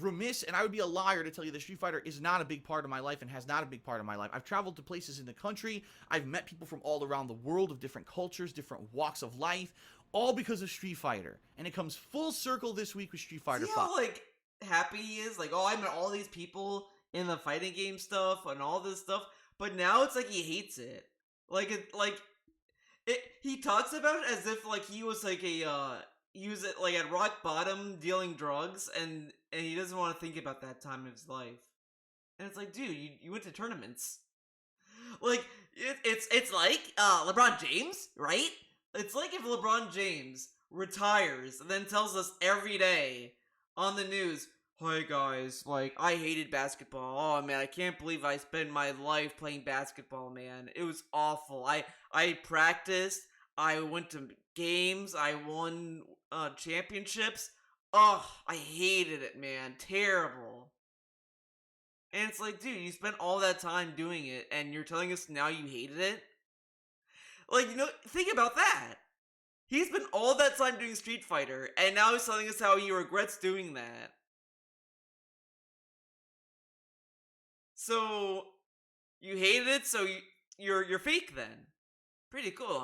remiss and I would be a liar to tell you that Street Fighter is not a big part of my life and has not a big part of my life. I've traveled to places in the country. I've met people from all around the world of different cultures, different walks of life, all because of Street Fighter. And it comes full circle this week with Street Fighter 5. How, like, happy he is? Like, oh, I met all these people in the fighting game stuff and all this stuff, but now it's like he hates it. He talks about it as if, like, he was, like, he was like at rock bottom dealing drugs and he doesn't want to think about that time of his life. And it's like, dude, you went to tournaments. Like it's like LeBron James, right? It's like if LeBron James retires and then tells us every day on the news, "Hi guys, like I hated basketball. Oh man, I can't believe I spent my life playing basketball, man. It was awful. I practiced, I went to games, I won championships. Oh, I hated it, man. Terrible." And it's like, dude, you spent all that time doing it, and you're telling us now you hated it? Like, you know, think about that. He spent all that time doing Street Fighter, and now he's telling us how he regrets doing that. So, you hated it, so you're fake then. Pretty cool,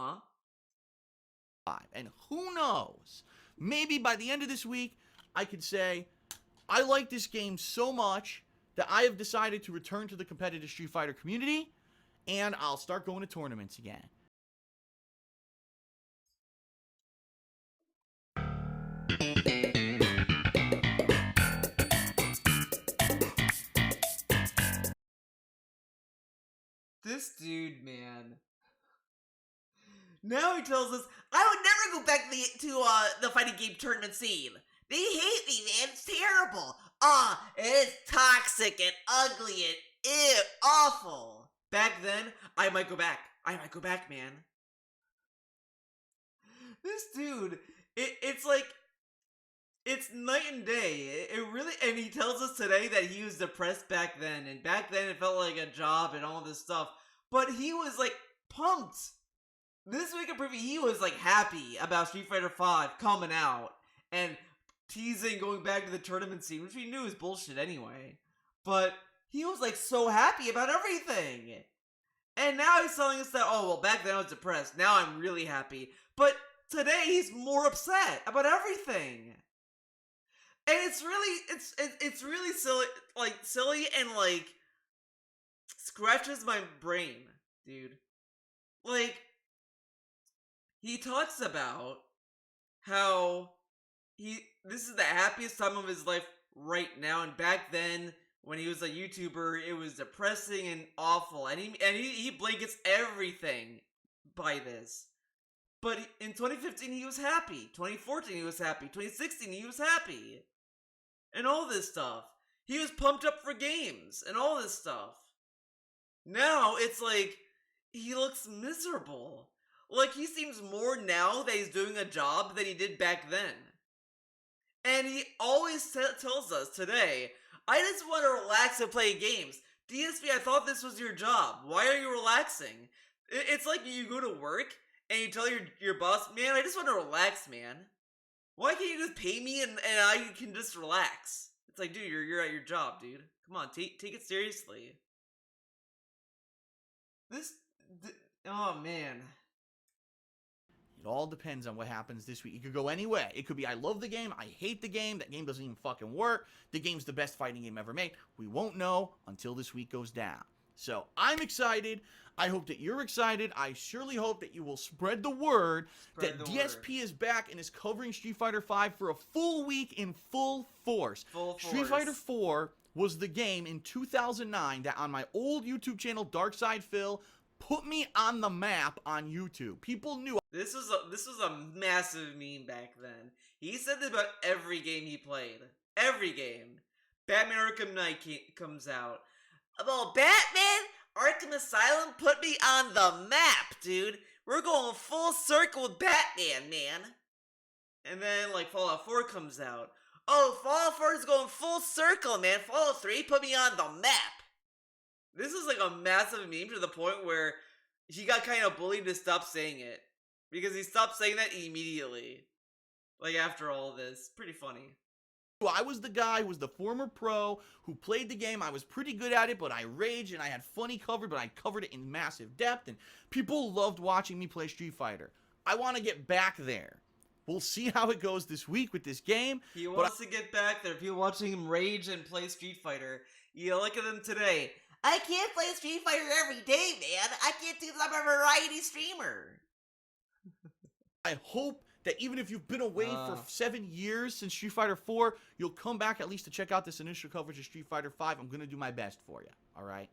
huh? And who knows? Maybe by the end of this week, I could say, I like this game so much that I have decided to return to the competitive Street Fighter community, and I'll start going to tournaments again. This dude, man. Now he tells us, I would never go back to the fighting game tournament scene. They hate me, man. It's terrible. It is toxic and ugly and ew, awful. back then, I might go back. I might go back, man. This dude, it's like, it's night and day. It really, and he tells us today that he was depressed back then, and back then it felt like a job and all this stuff. But he was like pumped. This week in preview, he was like happy about Street Fighter V coming out and teasing going back to the tournament scene, which we knew was bullshit anyway. But he was like so happy about everything. And now he's telling us that, oh, well, back then I was depressed. Now I'm really happy. But today he's more upset about everything. And it's really silly and like scratches my brain, dude. Like, he talks about how this is the happiest time of his life right now, and back then when he was a YouTuber, it was depressing and awful, and he blankets everything by this. But in 2015 he was happy, 2014 he was happy, 2016 he was happy, and all this stuff. He was pumped up for games and all this stuff. Now it's like he looks miserable. Like, he seems more now that he's doing a job than he did back then. And he always tells us today, I just want to relax and play games. DSP, I thought this was your job. Why are you relaxing? It's like you go to work and you tell your boss, man, I just want to relax, man. Why can't you just pay me and I can just relax? It's like, dude, you're at your job, dude. Come on, take it seriously. Oh, man. It all depends on what happens this week. It could go any way. It could be, I love the game, I hate the game, that game doesn't even fucking work, the game's the best fighting game ever made. We won't know until this week goes down. So, I'm excited. I hope that you're excited. I surely hope that you will spread the word that DSP is back and is covering Street Fighter V for a full week in full force. Street Fighter 4 was the game in 2009 that on my old YouTube channel, Darkside Phil, put me on the map on YouTube. People knew. This was a massive meme back then. He said this about every game he played. Every game. Batman Arkham Knight comes out. Well, Batman Arkham Asylum put me on the map, dude. We're going full circle with Batman, man. And then, like, Fallout 4 comes out. Oh, Fallout 4 is going full circle, man. Fallout 3 put me on the map. This is like a massive meme to the point where he got kind of bullied to stop saying it. Because he stopped saying that immediately. Like, after all this. Pretty funny. I was the guy who was the former pro who played the game. I was pretty good at it, but I raged and I had funny coverage, but I covered it in massive depth, and people loved watching me play Street Fighter. I want to get back there. We'll see how it goes this week with this game. He wants to get back there. People watching him rage and play Street Fighter. You look at him today. I can't play Street Fighter every day, man. I can't do this. I'm a variety streamer. I hope that even if you've been away for 7 years since Street Fighter 4, you'll come back at least to check out this initial coverage of Street Fighter 5. I'm going to do my best for you, alright?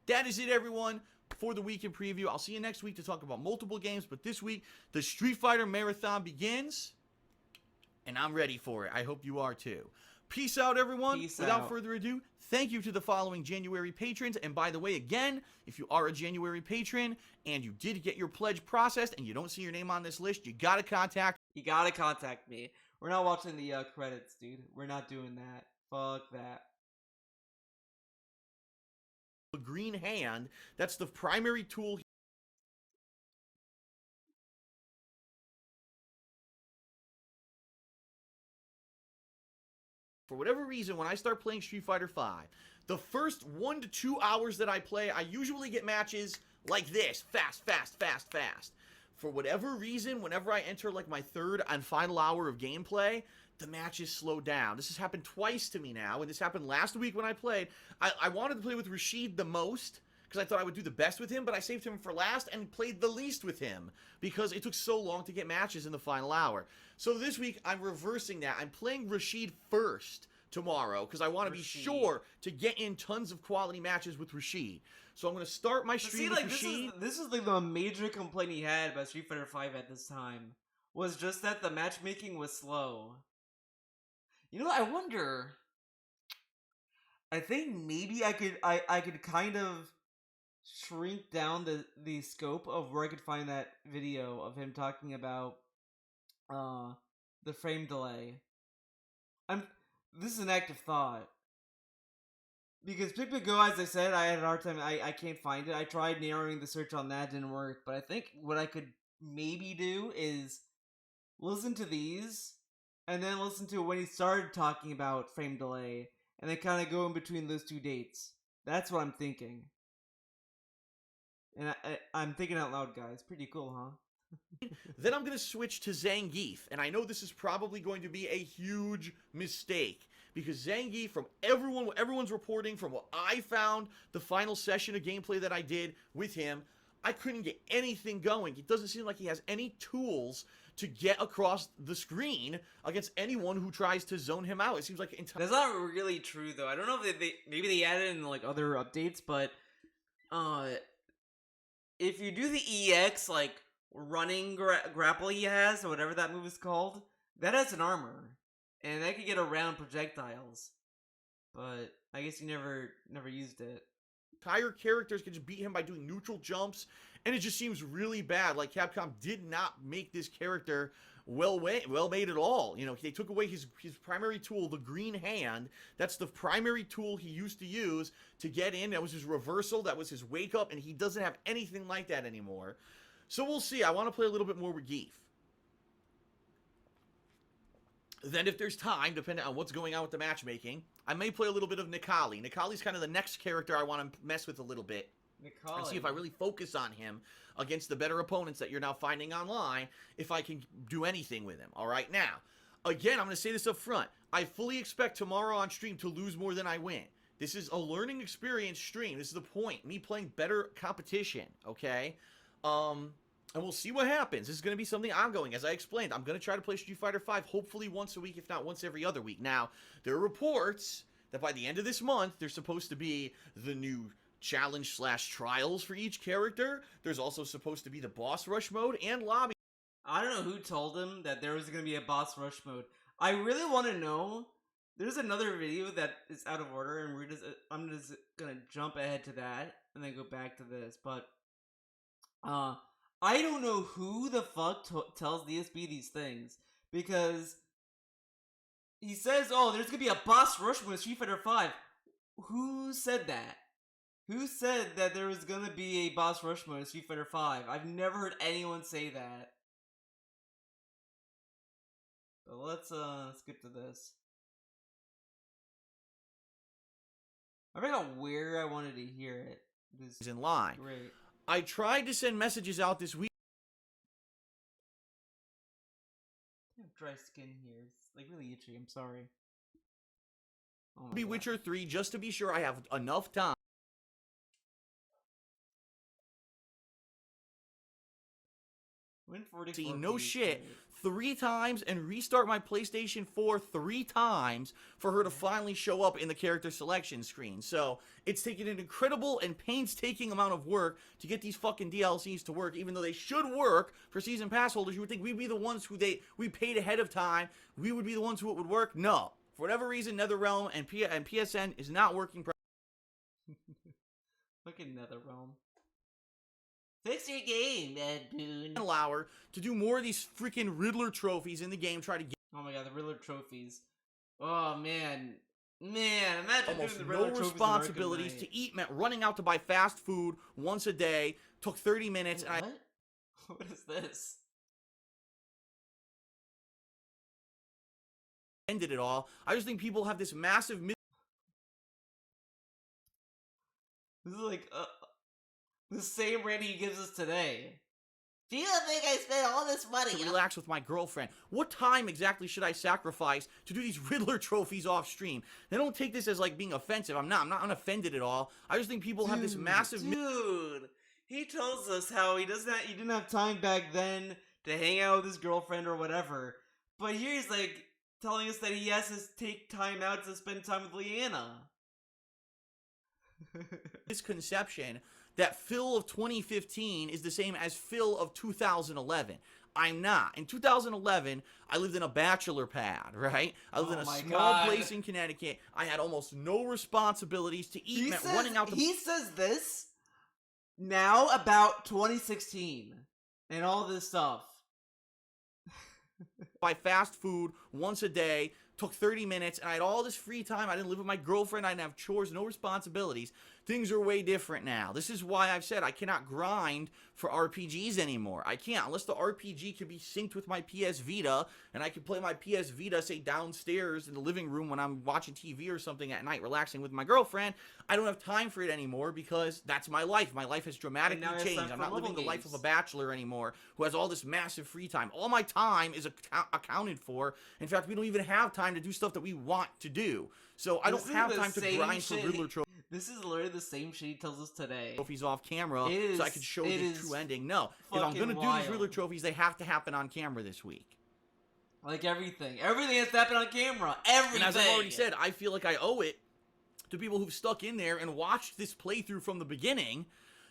That is it, everyone, for the weekend preview. I'll see you next week to talk about multiple games, but this week, the Street Fighter Marathon begins, and I'm ready for it. I hope you are too. Peace out, everyone. Without further ado, thank you to the following January patrons. And by the way, again, if you are a January patron and you did get your pledge processed and you don't see your name on this list, you gotta contact me. We're not watching the credits, dude. We're not doing that. Fuck that. the green hand. That's the primary tool For whatever reason, when I start playing Street Fighter V, the first 1 to 2 hours that I play, I usually get matches like this. Fast, fast, fast, fast. For whatever reason, whenever I enter like my third and final hour of gameplay, the matches slow down. This has happened twice to me now, and this happened last week when I played. I wanted to play with Rashid the most, because I thought I would do the best with him, but I saved him for last and played the least with him, because it took so long to get matches in the final hour. So this week, I'm reversing that. I'm playing Rashid first tomorrow, because I want to be sure to get in tons of quality matches with Rashid. So I'm going to start my stream with Rashid. This is like the major complaint he had about Street Fighter V at this time, was just that the matchmaking was slow. You know, I wonder. I think maybe I could kind of shrink down the scope of where I could find that video of him talking about the frame delay. This is an active thought. Because Pick Pick Go, as I said, I had a hard time. I can't find it. I tried narrowing the search on that, didn't work. But I think what I could maybe do is listen to these, and then listen to when he started talking about frame delay, and then kind of go in between those two dates. That's what I'm thinking. And I'm thinking out loud, guys. Pretty cool, huh? Then I'm going to switch to Zangief, and I know this is probably going to be a huge mistake, because Zangief, from everyone's reporting, from what I found, the final session of gameplay that I did with him, I couldn't get anything going. It doesn't seem like he has any tools to get across the screen against anyone who tries to zone him out. It seems like that's not really true, though. I don't know if maybe they added in like other updates, but if you do the EX like running grapple he has, or whatever that move is called, that has an armor, and that could get around projectiles. But I guess you never used it. Entire characters can just beat him by doing neutral jumps, and it just seems really bad. Like, Capcom did not make this character well made at all. You know, they took away his primary tool, the green hand. That's the primary tool he used to use to get in. That was his reversal. That was his wake up, and he doesn't have anything like that anymore. So we'll see. I want to play a little bit more with Geef. Then if there's time, depending on what's going on with the matchmaking, I may play a little bit of Nikali. Nikali's kind of the next character I want to mess with a little bit. Nikali. And see if I really focus on him against the better opponents that you're now finding online, if I can do anything with him. All right, now, again, I'm going to say this up front. I fully expect tomorrow on stream to lose more than I win. This is a learning experience stream. This is the point. Me playing better competition, okay? And we'll see what happens. This is going to be something ongoing. As I explained, I'm going to try to play Street Fighter V hopefully once a week, if not once every other week. Now, there are reports that by the end of this month, there's supposed to be the new challenge/trials for each character. There's also supposed to be the boss rush mode and lobby. I don't know who told him that there was going to be a boss rush mode. I really want to know. There's another video that is out of order, and I'm just going to jump ahead to that and then go back to this. But, I don't know who the fuck tells DSP these things, because he says, oh, there's gonna be a boss rush with Street Fighter V. Who said that? Who said that there was gonna be a boss rush mode in Street Fighter V? I've never heard anyone say that. But let's skip to this. I forgot where I wanted to hear it. This is in line. Great. I tried to send messages out this week. I have dry skin here. It's like really itchy. I'm sorry. Oh my Be God. Witcher 3 just to be sure I have enough time. Win 44. See, no shit. 3 times and restart my PlayStation 4 3 times for her to finally show up in the character selection screen. So, it's taken an incredible and painstaking amount of work to get these fucking DLCs to work, even though they should work for Season Pass holders. You would think we'd be the ones who we paid ahead of time. We would be the ones who it would work. No. For whatever reason, NetherRealm and PSN is not working. Look at NetherRealm. Fix your game, Ed Boon. Allow her to do more of these freaking Riddler trophies in the game. Try to get Oh my God, the Riddler trophies. Oh man, imagine almost doing the Riddler no trophies responsibilities. in Arkham Knight. To eat meant running out to buy fast food once a day. Took 30 minutes. And What? What is this? ended it all. I just think people have this massive This is like the same rant he gives us today. Do you think I spent all this money to relax with my girlfriend. What time exactly should I sacrifice to do these Riddler trophies off stream? They don't take this as like being offensive. I'm not unoffended at all. I just think people have this massive dude. He tells us how he didn't have time back then to hang out with his girlfriend or whatever. But here he's like telling us that he has to take time out to spend time with Leanna. misconception that Phil of 2015 is the same as Phil of 2011. I'm not. In 2011, I lived in a bachelor pad, right? I lived in a small place in Connecticut. I had almost no responsibilities to eat. He says this now about 2016 and all this stuff. Buy fast food once a day, took 30 minutes, and I had all this free time. I didn't live with my girlfriend. I didn't have chores, no responsibilities. Things are way different now. This is why I've said I cannot grind for RPGs anymore. I can't, unless the RPG can be synced with my PS Vita, and I can play my PS Vita, say, downstairs in the living room when I'm watching TV or something at night, relaxing with my girlfriend. I don't have time for it anymore because that's my life. My life has dramatically changed. I'm not living the life of a bachelor anymore who has all this massive free time. All my time is accounted for. In fact, we don't even have time to do stuff that we want to do. So I don't have time to grind for Riddler trophies. This is literally the same shit he tells us today. Trophies off camera so I could show the true ending. No, if I'm gonna do these Riddler trophies, they have to happen on camera this week. Like everything has to happen on camera. Everything. And as I've already said, I feel like I owe it to people who've stuck in there and watched this playthrough from the beginning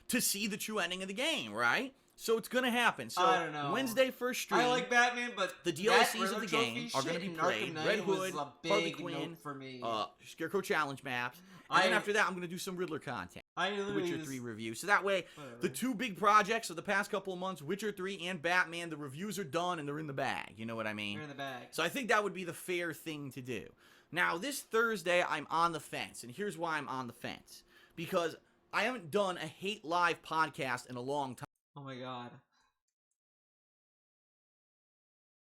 to see the true ending of the game, right? So it's gonna happen. So I don't know. Wednesday first stream. I like Batman, but the DLCs of the game are gonna be played. Red Hood, Harley Quinn, for me. Scarecrow challenge maps. And then after that, I'm gonna do some Riddler content. Witcher 3 review. So that way, the two big projects of the past couple of months, Witcher 3 and Batman, the reviews are done and they're in the bag. You know what I mean? They're in the bag. So I think that would be the fair thing to do. Now, this Thursday, I'm on the fence. And here's why I'm on the fence. Because I haven't done a Hate Live podcast in a long time. Oh my god.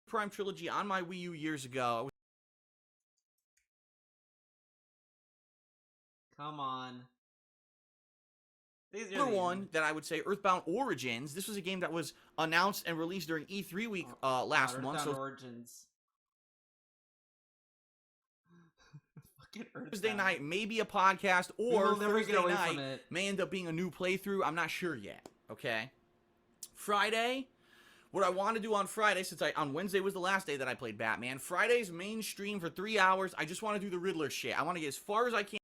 Prime Trilogy on my Wii U years ago. Come on. The other one that I would say, Earthbound Origins. This was a game that was announced and released during E3 week last month. Earthbound Origins. Fucking Earthbound. Thursday night, maybe a podcast, or Thursday night may end up being a new playthrough. I'm not sure yet. Okay. Friday. What I want to do on Friday, since on Wednesday was the last day that I played Batman. Friday's main stream for 3 hours. I just want to do the Riddler shit. I want to get as far as I can.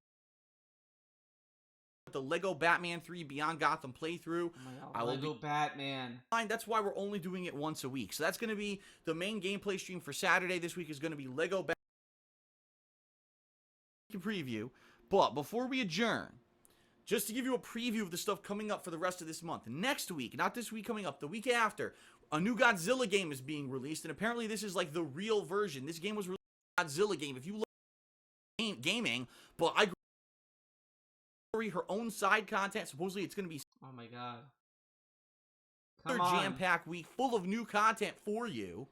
The Lego Batman 3 Beyond Gotham playthrough. Oh my God, Lego Batman. That's why we're only doing it once a week. So that's going to be the main gameplay stream for Saturday. This week is going to be Lego Batman preview. But before we adjourn, just to give you a preview of the stuff coming up for the rest of this month. Next week, not this week coming up, the week after, a new Godzilla game is being released. And apparently this is like the real version. This game was released Godzilla game. If you love gaming, but I her own side content. Supposedly it's going to be oh my god, jam-packed week full of new content for you.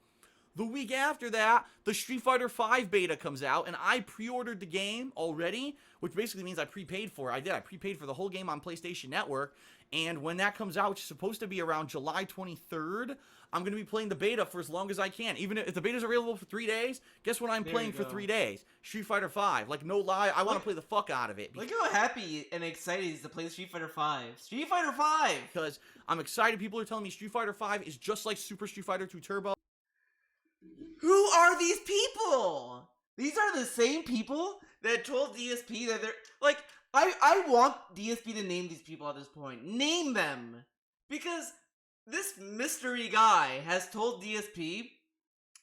The week after that, the Street Fighter V beta comes out, and I pre-ordered the game already, which basically means I prepaid for it. I prepaid for the whole game on PlayStation Network, and when that comes out, which is supposed to be around July 23rd, I'm going to be playing the beta for as long as I can. Even if the beta's available for 3 days, guess what I'm playing for 3 days? Street Fighter V. Like, no lie, I want to play the fuck out of it. Look how happy and excited he is to play Street Fighter V. Street Fighter V! Because I'm excited. People are telling me Street Fighter V is just like Super Street Fighter 2 Turbo. Who are these people? These are the same people that told DSP that they're... Like, I want DSP to name these people at this point. Name them! Because this mystery guy has told DSP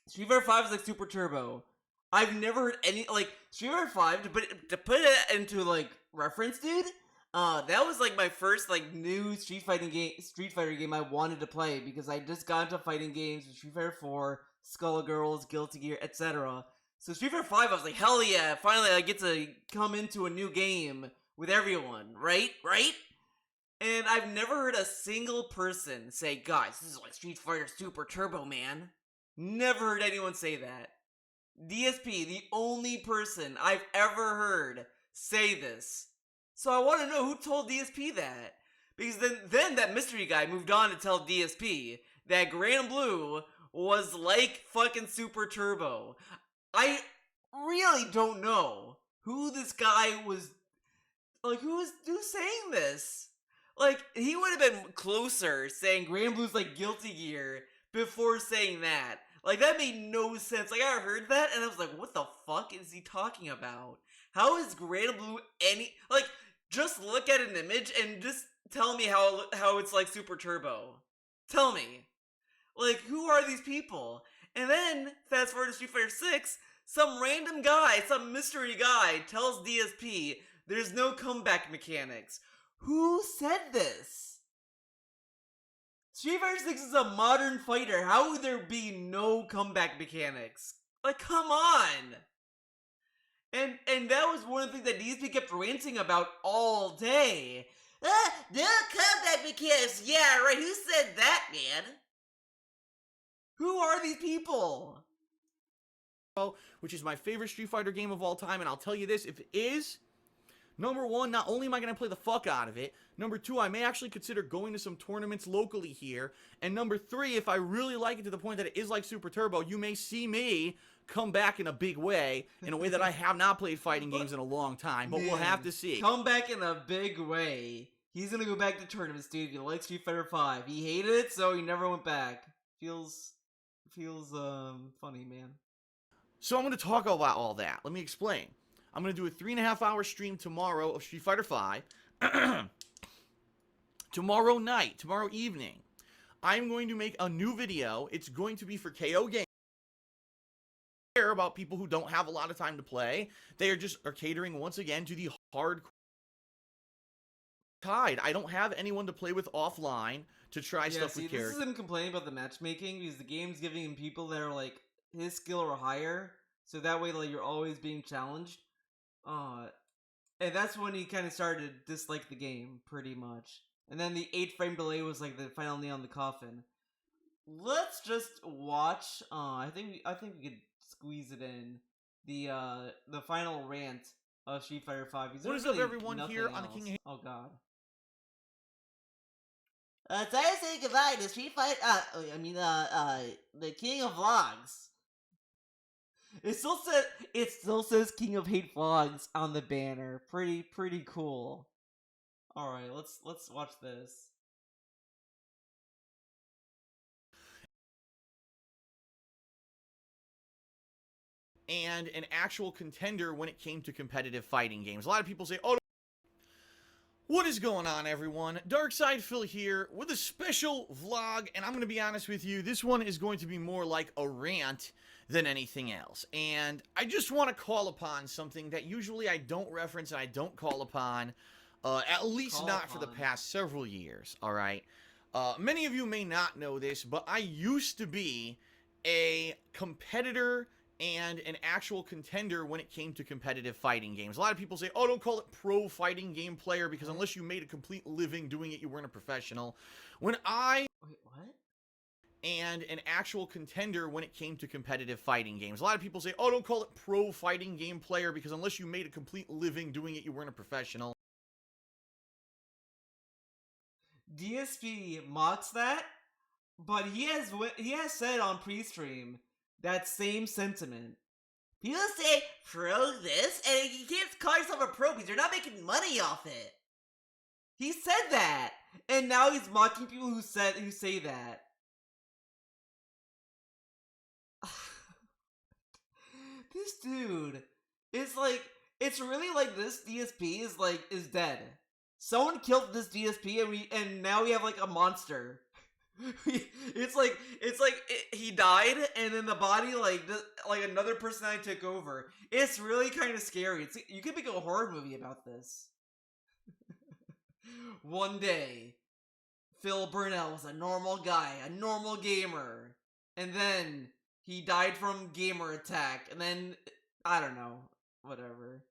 Street Fighter V is like Super Turbo. I've never heard any... Like, Street Fighter V, to put it into, like, reference, dude... that was like my first like new Street Fighter game I wanted to play because I just got into fighting games with Street Fighter 4, Skullgirls, Guilty Gear, etc. So Street Fighter 5, I was like, hell yeah, finally I get to come into a new game with everyone, right? And I've never heard a single person say, guys, this is like Street Fighter Super Turbo, man. Never heard anyone say that. DSP, the only person I've ever heard say this. So I want to know who told DSP that. Because then that mystery guy moved on to tell DSP that Grand Blue was like fucking Super Turbo. I really don't know who this guy was. Like, who's saying this? Like, he would have been closer saying Grand Blue's like Guilty Gear before saying that. Like, that made no sense. Like, I heard that and I was like, what the fuck is he talking about? How is Grand Blue any. Like, just look at an image and just tell me how it's like Super Turbo. Tell me. Like, who are these people? And then, fast forward to Street Fighter 6, some random guy, some mystery guy tells DSP there's no comeback mechanics. Who said this? Street Fighter 6 is a modern fighter. How would there be no comeback mechanics? Like, come on! And that was one of the things that DSP kept ranting about all day. No comeback mechanics. Yeah, right. Who said that, man? Who are these people? Which is my favorite Street Fighter game of all time, and I'll tell you this, if it is, number one, not only am I going to play the fuck out of it, number two, I may actually consider going to some tournaments locally here, and number three, if I really like it to the point that it is like Super Turbo, you may see me come back in a big way, in a way that I have not played fighting games in a long time, but we'll have to see. Come back in a big way. He's going to go back to tournaments, dude, if you like Street Fighter 5. He hated it, so he never went back. Feels funny, man. So I'm going to talk about all that. Let me explain. I'm going to do a 3.5-hour stream tomorrow of Street Fighter 5. Tomorrow night, tomorrow evening, I'm going to make a new video. It's going to be for KO Games. Care about people who don't have a lot of time to play. They are catering once again to the hardcore tide. I don't have anyone to play with offline to try stuff with characters. This is him complaining about the matchmaking because the game's giving him people that are like his skill or higher, so that way like you're always being challenged. And that's when he kind of started to dislike the game pretty much. And then the 8-frame delay was like the final nail in the coffin. Let's just watch. I think we could squeeze it in the final rant of Street Fighter 5. What is up, everyone? Here on the King of... Oh God. Time to say goodbye to Street Fighter. The King of Vlogs. It still says King of Hate Vlogs on the banner. Pretty cool. All right, let's watch this. And an actual contender when it came to competitive fighting games. A lot of people say, "Oh, what is going on, everyone? Darkside Phil here with a special vlog, and I'm going to be honest with you, this one is going to be more like a rant than anything else. And I just want to call upon something that usually I don't reference and I don't call upon, at least not for the past several years, all right? Many of you may not know this, but I used to be a competitor and an actual contender when it came to competitive fighting games. A lot of people say, "Oh, don't call it pro fighting game player, because unless you made a complete living doing it, you weren't a professional." Wait, what? And an actual contender when it came to competitive fighting games. A lot of people say, "Oh, don't call it pro fighting game player, because unless you made a complete living doing it, you weren't a professional." DSP mocks that, but he has said on pre-stream that same sentiment. People say pro this, and you can't call yourself a pro because you're not making money off it. He said that, and now he's mocking people who say that. This dude is like, it's really like this DSP is dead. Someone killed this DSP, and now we have like a monster. It's like he died, and then the body like another personality took over. It's really kind of scary. You could make a horror movie about this. One day, Phil Burnell was a normal guy, a normal gamer, and then he died from gamer attack, and then I don't know, whatever.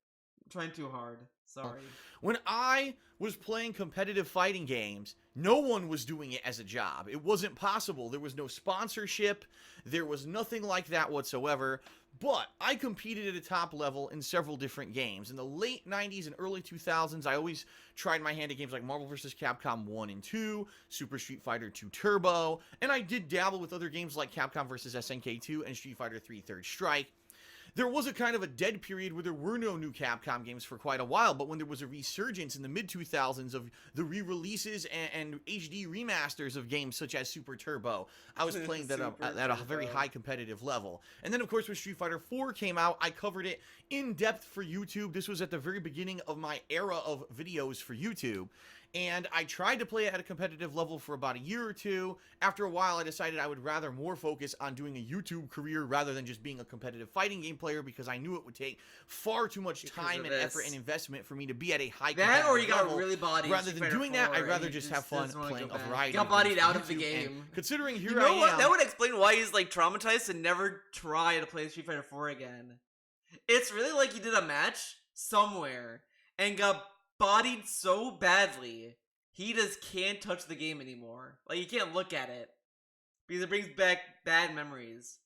I'm trying too hard. Sorry. When I was playing competitive fighting games, no one was doing it as a job. It wasn't possible. There was no sponsorship. There was nothing like that whatsoever. But I competed at a top level in several different games. In the late 90s and early 2000s, I always tried my hand at games like Marvel vs. Capcom 1 and 2, Super Street Fighter 2 Turbo, and I did dabble with other games like Capcom vs. SNK 2 and Street Fighter 3 Third Strike. There was a kind of a dead period where there were no new Capcom games for quite a while, but when there was a resurgence in the mid-2000s of the re-releases and HD remasters of games such as Super Turbo, I was playing that at a very high competitive level. And then, of course, when Street Fighter 4 came out, I covered it in depth for YouTube. This was at the very beginning of my era of videos for YouTube. And I tried to play it at a competitive level for about a year or two. After a while, I decided I would rather more focus on doing a YouTube career rather than just being a competitive fighting game player, because I knew it would take far too much time and effort and investment for me to be at a high competitive That or you got level. really bodied. Rather than doing that, I'd rather just have fun playing a variety got of bodied games out for of the YouTube. game. And considering here You know what? I am, That would explain why he's like traumatized and never try to play Street Fighter 4 again. It's really like he did a match somewhere and got bodied so badly he just can't touch the game anymore. Like, he can't look at it because it brings back bad memories.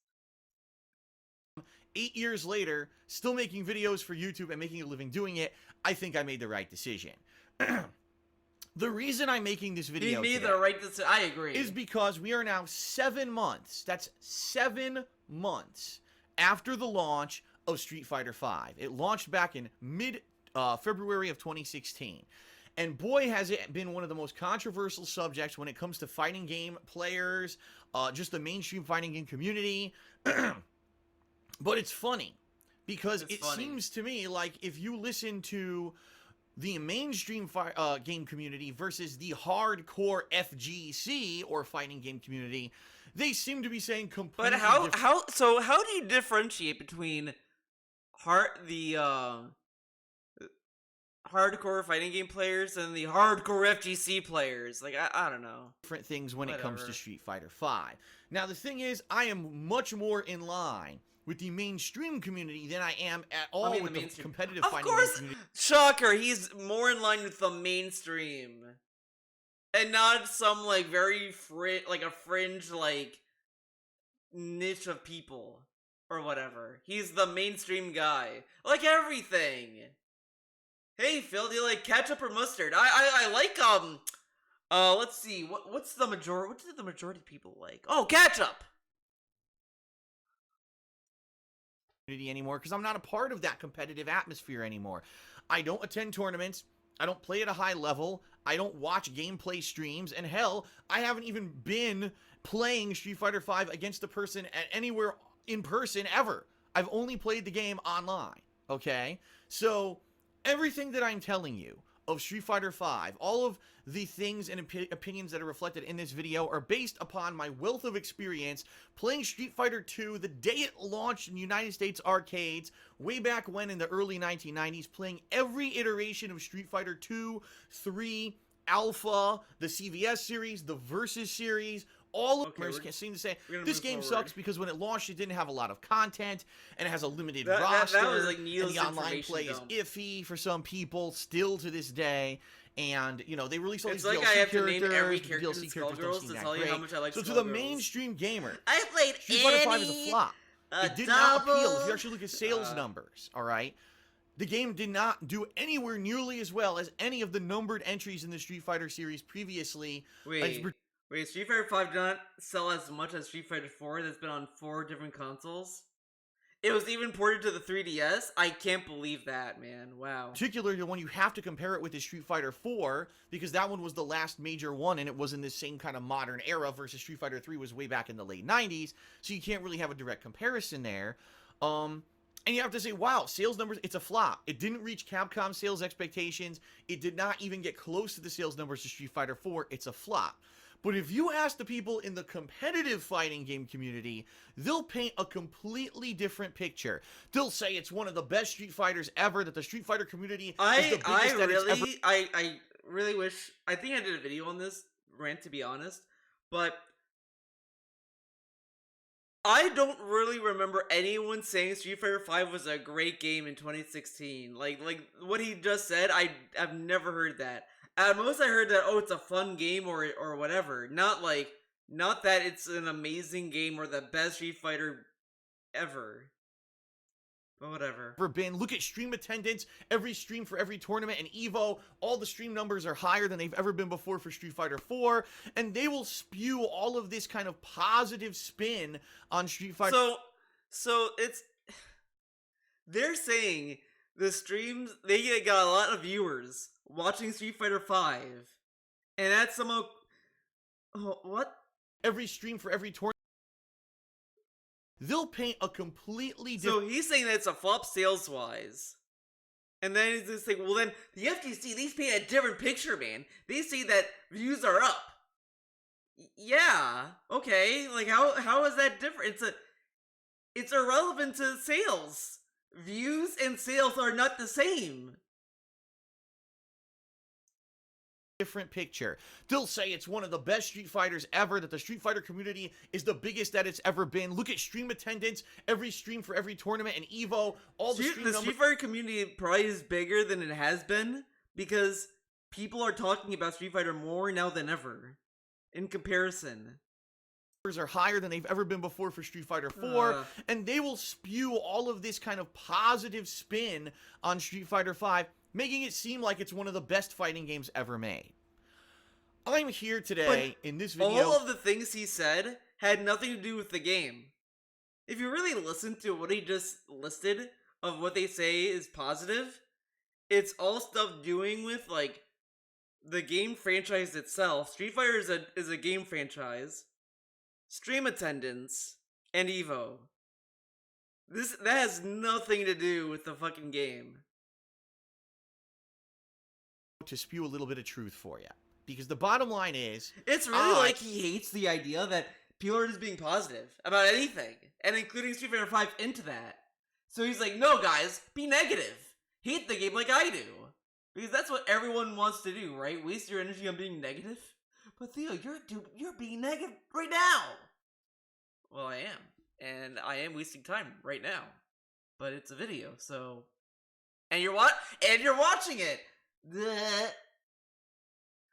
8 years later, still making videos for YouTube and making a living doing it, I think I made the right decision. The reason I'm making this video He made today the right decision. I agree. is because we are now 7 months, that's 7 months, after the launch of Street Fighter V. It launched back in mid-February of 2016. And boy, has it been one of the most controversial subjects when it comes to fighting game players, just the mainstream fighting game community. But it's funny, because it seems to me like if you listen to the mainstream game community versus the hardcore FGC, or fighting game community, they seem to be saying completely different. But how do you differentiate between hardcore fighting game players and the hardcore FGC players? Like, I don't know. Different things when it comes to Street Fighter V. Now, the thing is, I am much more in line with the mainstream community than I am at all with the competitive fighting game community. Shocker, he's more in line with the mainstream. And not some, like, very fringe, like, niche of people. Or whatever. He's the mainstream guy. Like everything. Hey, Phil, do you like ketchup or mustard? I like, let's see, what do the majority of people like? Oh, ketchup! Anymore, because I'm not a part of that competitive atmosphere anymore. I don't attend tournaments, I don't play at a high level, I don't watch gameplay streams, and hell, I haven't even been playing Street Fighter V against a person at anywhere in person ever. I've only played the game online, okay? So everything that I'm telling you of Street Fighter V, all of the things and opinions that are reflected in this video are based upon my wealth of experience playing Street Fighter 2 the day it launched in United States arcades, way back when in the early 1990s, playing every iteration of Street Fighter 2, 3, Alpha, the CVS series, the Versus series, all of them seem to say this game sucks because when it launched it didn't have a lot of content and it has a limited roster, that was like and the online play is iffy for some people still to this this and you know they release all these DLC I have characters. To name every character DLC characters don't seem to that tell you great. how much I like so to Skullgirls. the mainstream gamer, I played Street Fighter V is a flop. It did not appeal. If you actually look at sales double. numbers, all right. The game did not do anywhere nearly as well as any of the numbered entries in the Street Fighter series previously. Wait, Street Fighter 5 did not sell as much as Street Fighter 4 that's been on 4 different consoles? It was even ported to the 3DS? I can't believe that, man. Wow. Particularly the one you have to compare it with is Street Fighter 4, because that one was the last major one, and it was in this same kind of modern era, versus Street Fighter 3 was way back in the late 90s, so you can't really have a direct comparison there. And you have to say, wow, sales numbers, it's a flop. It didn't reach Capcom sales expectations. It did not even get close to the sales numbers of Street Fighter 4. It's a flop. But if you ask the people in the competitive fighting game community, they'll paint a completely different picture. They'll say it's one of the best Street Fighters ever, that the Street Fighter community is the biggest that it's ever... I really wish... I think I did a video on this rant, to be honest, but I don't really remember anyone saying Street Fighter V was a great game in 2016. Like what he just said, I've never heard that. At most, I heard that, oh, it's a fun game or whatever. Not that it's an amazing game or the best Street Fighter ever. But whatever. ever been. Look at stream attendance, every stream for every tournament and Evo. All the stream numbers are higher than they've ever been before for Street Fighter 4, and they will spew all of this kind of positive spin on Street Fighter. So it's they're saying the streams they got a lot of viewers watching Street Fighter 5, and that's somehow what? Every stream for every tournament. They'll paint a completely different. So he's saying that it's a flop sales wise. And then he's just like, well then, the FTC, they paint a different picture, man. They say that views are up. Yeah, okay. Like, how is that different? It's irrelevant to sales. Views and sales are not the same. Different picture. They'll say it's one of the best Street Fighters ever, that the Street Fighter community is the biggest that it's ever been. Look at stream attendance, every stream for every tournament and Evo. All the Street Fighter community probably is bigger than it has been because people are talking about Street Fighter more now than ever in comparison. Are higher than they've ever been before for Street Fighter 4, and they will spew all of this kind of positive spin on Street Fighter 5, making it seem like it's one of the best fighting games ever made. I'm here today in this video. All of the things he said had nothing to do with the game. If you really listen to what he just listed of what they say is positive, it's all stuff doing with like the game franchise itself. Street Fighter is a game franchise. Stream attendance and Evo. That has nothing to do with the fucking game. To spew a little bit of truth for you, because the bottom line is, it's really like he hates the idea that people are just being positive about anything, and including Street Fighter 5 into that. So he's like, no guys, be negative. Hate the game like I do. Because that's what everyone wants to do, right? Waste your energy on being negative? But Theo, you're being negative right now. Well, I am. And I am wasting time right now. But it's a video, so... And you're watching it! Bleh.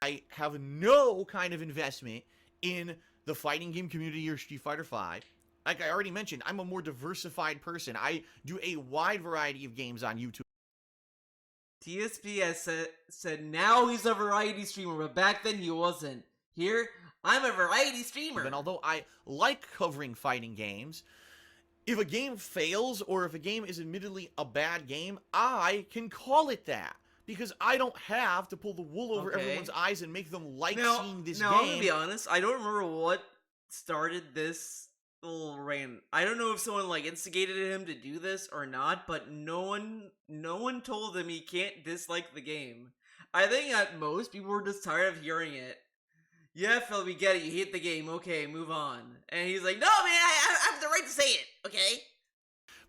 I have no kind of investment in the fighting game community or Street Fighter 5. Like I already mentioned, I'm a more diversified person. I do a wide variety of games on YouTube. DSP has said now he's a variety streamer, but back then he wasn't. Here, I'm a variety streamer. And although I like covering fighting games, if a game fails or if a game is admittedly a bad game, I can call it that. Because I don't have to pull the wool over everyone's eyes and make them like seeing this game. Now, I'm gonna be honest, I don't remember what started this little rant. I don't know if someone like instigated him to do this or not, but no one told him he can't dislike the game. I think at most people were just tired of hearing it. Yeah, Phil, we get it. You hate the game. Okay, move on. And he's like, no, man, I have the right to say it. Okay.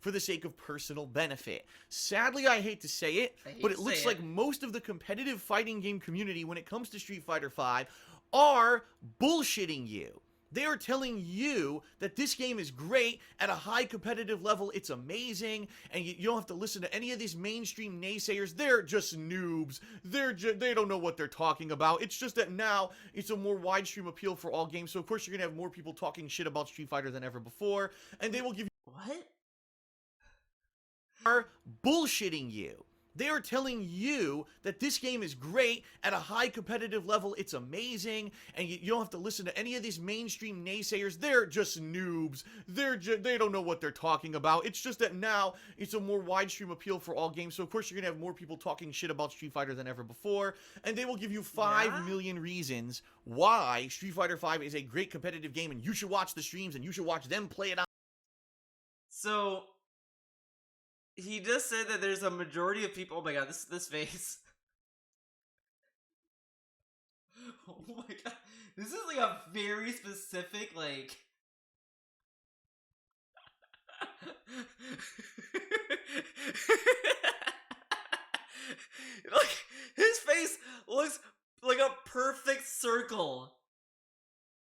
For the sake of personal benefit. Sadly, I hate to say it, but it looks like most of the competitive fighting game community when it comes to Street Fighter 5 are bullshitting you. They are telling you that this game is great at a high competitive level, it's amazing, and you don't have to listen to any of these mainstream naysayers. They're just noobs. They don't know what they're talking about. It's just that now it's a more wide stream appeal for all games, so of course you're going to have more people talking shit about Street Fighter than ever before, and they will give you... What? Are bullshitting you. They are telling you that this game is great at a high competitive level, it's amazing, and you don't have to listen to any of these mainstream naysayers. They're just noobs. They don't know what they're talking about. It's just that now it's a more wide stream appeal for all games, so of course you're gonna have more people talking shit about Street Fighter than ever before, and they will give you 5 million reasons why Street Fighter 5 is a great competitive game, and you should watch the streams, and you should watch them play it out. So... he just said that there's a majority of people. Oh my god, this face. Oh my god, this is like a very specific like. Like his face looks like a perfect circle.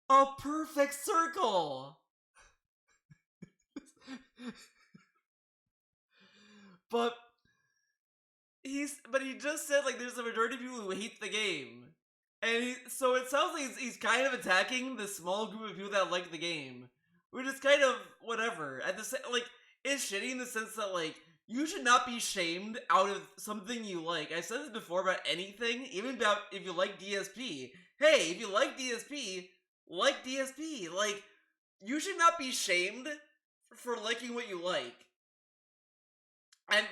A perfect circle. But he just said like there's a majority of people who hate the game, and so it sounds like he's kind of attacking the small group of people that like the game, which is kind of whatever. At the like it's shitty in the sense that like you should not be shamed out of something you like. I said this before about anything, even about if you like DSP. Hey, if you like DSP, like DSP. Like, you should not be shamed for liking what you like.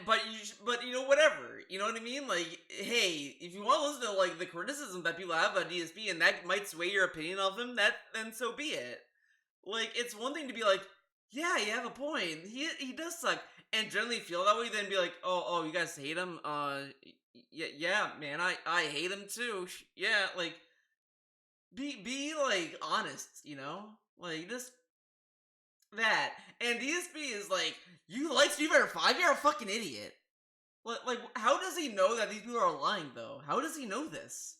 But you know, whatever. You know what I mean? Like, hey, if you want to listen to like the criticism that people have about DSP and that might sway your opinion of him, then so be it. Like, it's one thing to be like, yeah, you have a point. He does suck, and generally feel that way. Then be like, oh, you guys hate him. Yeah, man, I hate him too. Yeah, like, be like honest, you know, like just that. And DSP is like, you like Street Fighter 5? You're a fucking idiot. Like, how does he know that these people are lying though? How does he know this?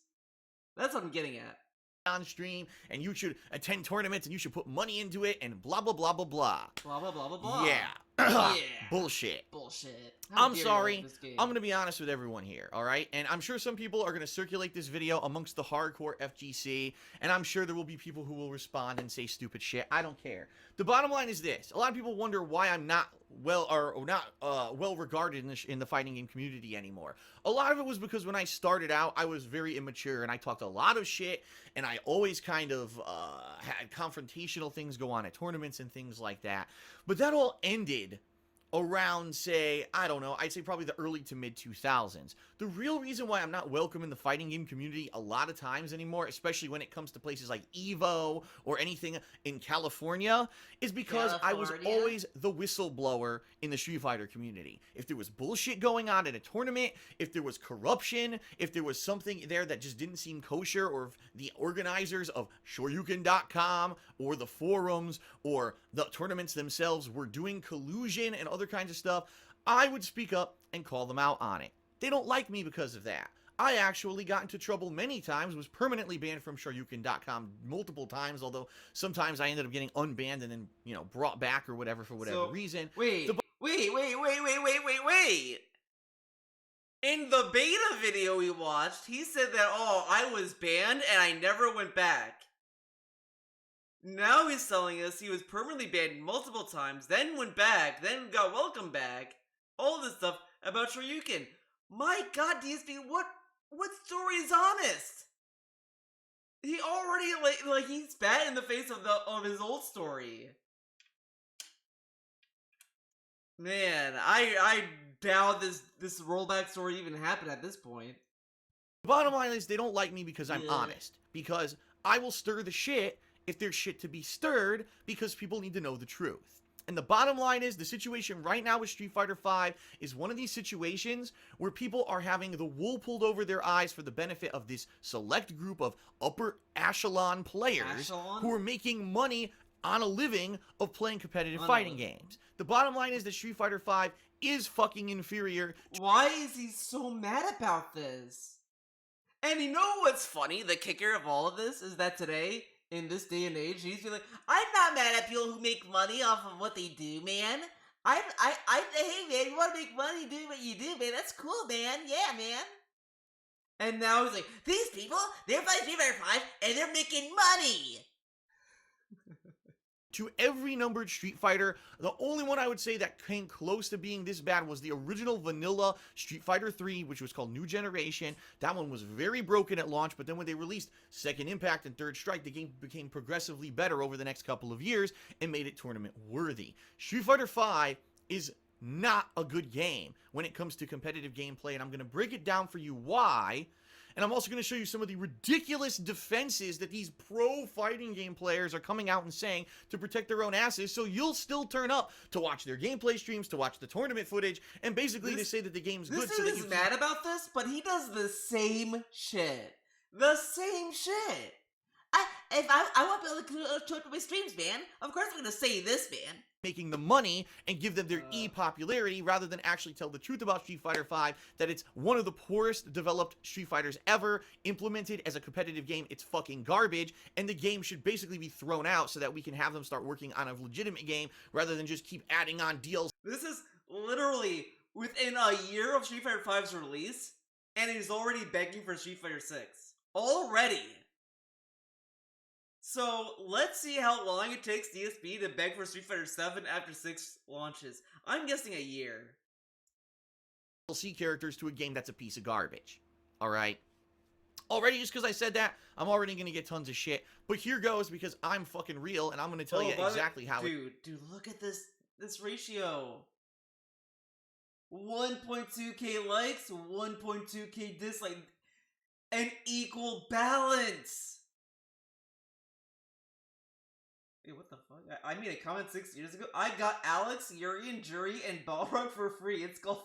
That's what I'm getting at. On stream, and you should attend tournaments, and you should put money into it, and blah blah blah blah blah. Blah blah blah blah blah. Yeah. Yeah. Bullshit. How I'm dare you sorry. like this game? I'm gonna be honest with everyone here, alright? And I'm sure some people are gonna circulate this video amongst the hardcore FGC, and I'm sure there will be people who will respond and say stupid shit. I don't care. The bottom line is this. A lot of people wonder why I'm not well regarded in the fighting game community anymore. A lot of it was because when I started out, I was very immature, and I talked a lot of shit, and I always kind of had confrontational things go on at tournaments and things like that. But that all ended around, say, I don't know, I'd say probably the early to mid 2000s. The real reason why I'm not welcome in the fighting game community a lot of times anymore, especially when it comes to places like Evo or anything in California, is because I was always the whistleblower in the Street Fighter community. If there was bullshit going on at a tournament, if there was corruption, if there was something there that just didn't seem kosher, or if the organizers of Shoryuken.com or the forums or the tournaments themselves were doing collusion and other kinds of stuff, I would speak up and call them out on it. They don't like me because of that. I actually got into trouble many times, was permanently banned from Shoryuken.com multiple times, although sometimes I ended up getting unbanned and then, you know, brought back or whatever for whatever reason. Wait. In the beta video we watched, he said that, oh, I was banned and I never went back. Now he's telling us he was permanently banned multiple times, then went back, then got welcomed back. All this stuff about Shoryuken. My god, DSP, what story is honest? He already, like he's spat in the face of his old story. Man, I doubt this rollback story even happened at this point. The bottom line is they don't like me because I'm honest. Because I will stir the shit if there's shit to be stirred, because people need to know the truth. And the bottom line is, the situation right now with Street Fighter V is one of these situations where people are having the wool pulled over their eyes for the benefit of this select group of upper echelon players who are making money on a living of playing competitive fighting games. The bottom line is that Street Fighter V is fucking inferior. Why is he so mad about this? And you know what's funny? The kicker of all of this is that today, in this day and age, he's like, I'm not mad at people who make money off of what they do, man. Hey man, you want to make money, do what you do, man. That's cool, man. Yeah, man. And now he's like, these people, they're playing Street Fighter 5 and they're making money. To every numbered Street Fighter, the only one I would say that came close to being this bad was the original vanilla Street Fighter 3, which was called New Generation. That one was very broken at launch, but then when they released Second Impact and Third Strike, the game became progressively better over the next couple of years and made it tournament worthy. Street Fighter 5 is not a good game when it comes to competitive gameplay, and I'm going to break it down for you why. And I'm also going to show you some of the ridiculous defenses that these pro fighting game players are coming out and saying to protect their own asses, so you'll still turn up to watch their gameplay streams, to watch the tournament footage, and basically to say that the game's good. This so dude that is you mad about this, but he does the same shit. The same shit. If I want to be able to talk to my streams, man, of course I'm going to say this, man. Making the money and give them their e-popularity rather than actually tell the truth about Street Fighter V, that it's one of the poorest developed Street Fighters ever. Implemented as a competitive game, it's fucking garbage, and the game should basically be thrown out so that we can have them start working on a legitimate game rather than just keep adding on DLC. This is literally within a year of Street Fighter V's release, and he's already begging for Street Fighter 6. Already! So, let's see how long it takes DSP to beg for Street Fighter 7 after 6 launches. I'm guessing a year. DLC characters to a game that's a piece of garbage. All right. Already, just because I said that, I'm already going to get tons of shit. But here goes, because I'm fucking real, and I'm going to tell you exactly how Dude, look at this ratio. 1.2k likes, 1.2k dislikes. An equal balance. Hey, what the fuck? I made a comment 6 years ago. I got Alex, Yuri, and Jury, and Balrog for free. It's called...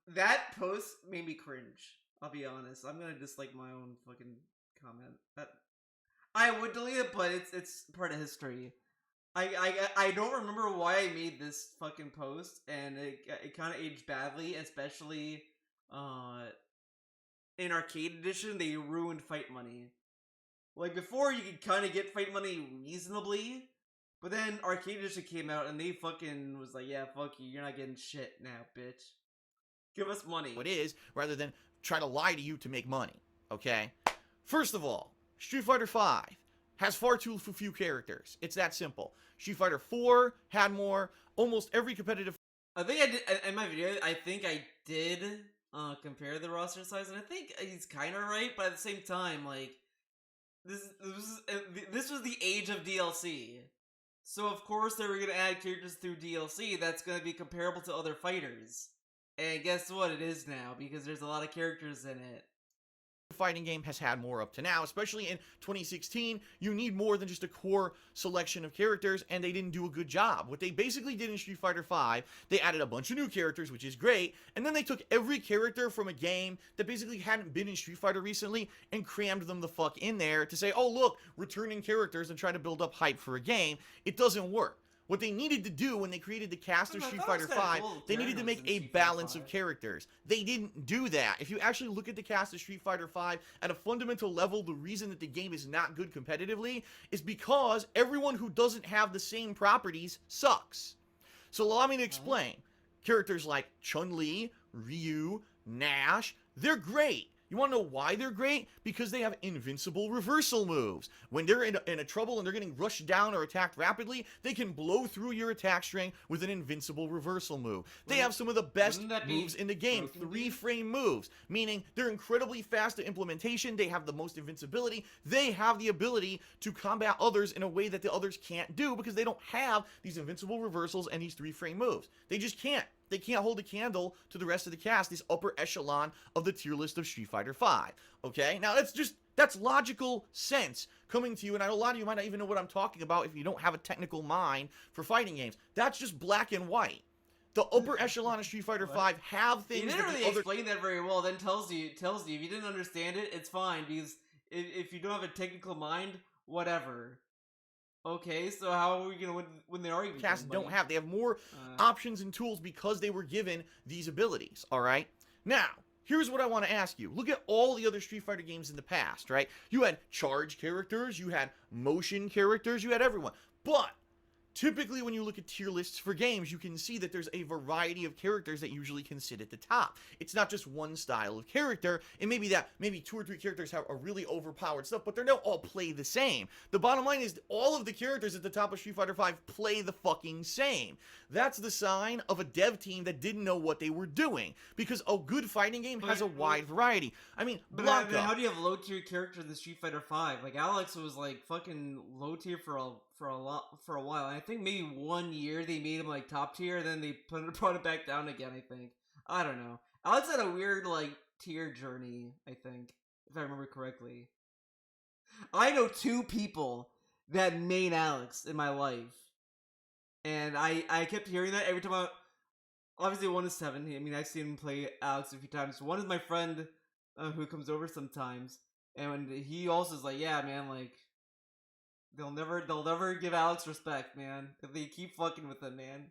that post made me cringe. I'll be honest. I'm gonna dislike my own fucking comment. That I would delete it, but it's part of history. I don't remember why I made this fucking post, and it kind of aged badly, especially in Arcade Edition. They ruined Fight Money. Like before, you could kind of get Fight Money reasonably, but then Arcade Edition came out, and they fucking was like, yeah, fuck you, you're not getting shit now, bitch. Give us money. it is, rather than try to lie to you to make money, okay? First of all, Street Fighter V has far too few characters. It's that simple. Street Fighter 4 had more. Almost every competitive... I think I did, in my video, I think I did compare the roster size, and I think he's kind of right, but at the same time, like, this was the age of DLC. So of course they were going to add characters through DLC that's going to be comparable to other fighters. And guess what? It is now, because there's a lot of characters in it. Fighting game has had more up to now, especially in 2016. You need more than just a core selection of characters, and they didn't do a good job. What they basically did in Street Fighter V, they added a bunch of new characters, which is great, and then they took every character from a game that basically hadn't been in Street Fighter recently and crammed them the fuck in there to say, oh look, returning characters, and try to build up hype for a game. It doesn't work. What they needed to do when they created the cast of Street Fighter V, they needed to make a balance of characters. They didn't do that. If you actually look at the cast of Street Fighter V, at a fundamental level, the reason that the game is not good competitively is because everyone who doesn't have the same properties sucks. So allow me to explain. Characters like Chun-Li, Ryu, Nash, they're great. You want to know why they're great? Because they have invincible reversal moves. When they're in a trouble and they're getting rushed down or attacked rapidly, they can blow through your attack string with an invincible reversal move. They have some of the best moves in the game, 3-frame moves, meaning they're incredibly fast to implementation, they have the most invincibility, they have the ability to combat others in a way that the others can't do because they don't have these invincible reversals and these 3-frame moves. They just can't. They can't hold a candle to the rest of the cast, this upper echelon of the tier list of Street Fighter V. Okay? Now, that's logical sense coming to you, and I know a lot of you might not even know what I'm talking about if you don't have a technical mind for fighting games. That's just black and white. The upper echelon of Street Fighter V have things You didn't that really the other... explain that very well, then tells you if you didn't understand it, it's fine, because if you don't have a technical mind, whatever. Okay, so how are we gonna win when they are even Casts don't have? They have more options and tools because they were given these abilities, alright? Now, here's what I want to ask you. Look at all the other Street Fighter games in the past, right? You had charge characters, you had motion characters, you had everyone. But typically when you look at tier lists for games, you can see that there's a variety of characters that usually can sit at the top. It's not just one style of character. It may be that maybe 2 or 3 characters have a really overpowered stuff, but they don't all play the same. The bottom line is all of the characters at the top of Street Fighter V play the fucking same. That's the sign of a dev team that didn't know what they were doing, because a good fighting game has a wide variety. I mean, Blanca. But how do you have low tier characters in Street Fighter V? Like Alex was like fucking low tier for a while. I think maybe 1 year they made him like top tier, then they brought it back down again. I think, I don't know. Alex had a weird like tier journey. I think, if I remember correctly. I know 2 people that made Alex in my life, and I kept hearing that every time. Obviously, one is 7. I mean, I've seen him play Alex a few times. One is my friend who comes over sometimes, and when he also is like, yeah, man, like. They'll never give Alex respect, man. If they keep fucking with him, man.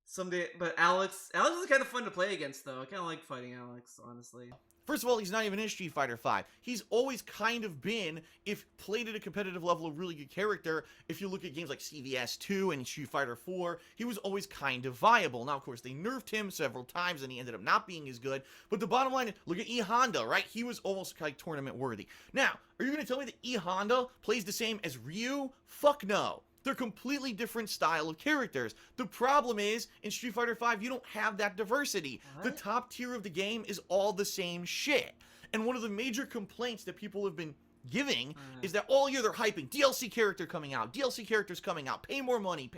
Someday, but Alex is kind of fun to play against, though. I kind of like fighting Alex, honestly. First of all, he's not even in Street Fighter V. He's always kind of been, if played at a competitive level, a really good character. If you look at games like CVS 2 and Street Fighter 4, he was always kind of viable. Now, of course, they nerfed him several times and he ended up not being as good. But the bottom line is, look at E Honda, right? He was almost like tournament worthy. Now, are you going to tell me that E Honda plays the same as Ryu? Fuck no. They're completely different style of characters. The problem is, in Street Fighter V, you don't have that diversity. The What? top tier of the game is all the same shit. And one of the major complaints that people have been giving is that all year they're hyping DLC character coming out, DLC characters coming out, pay more money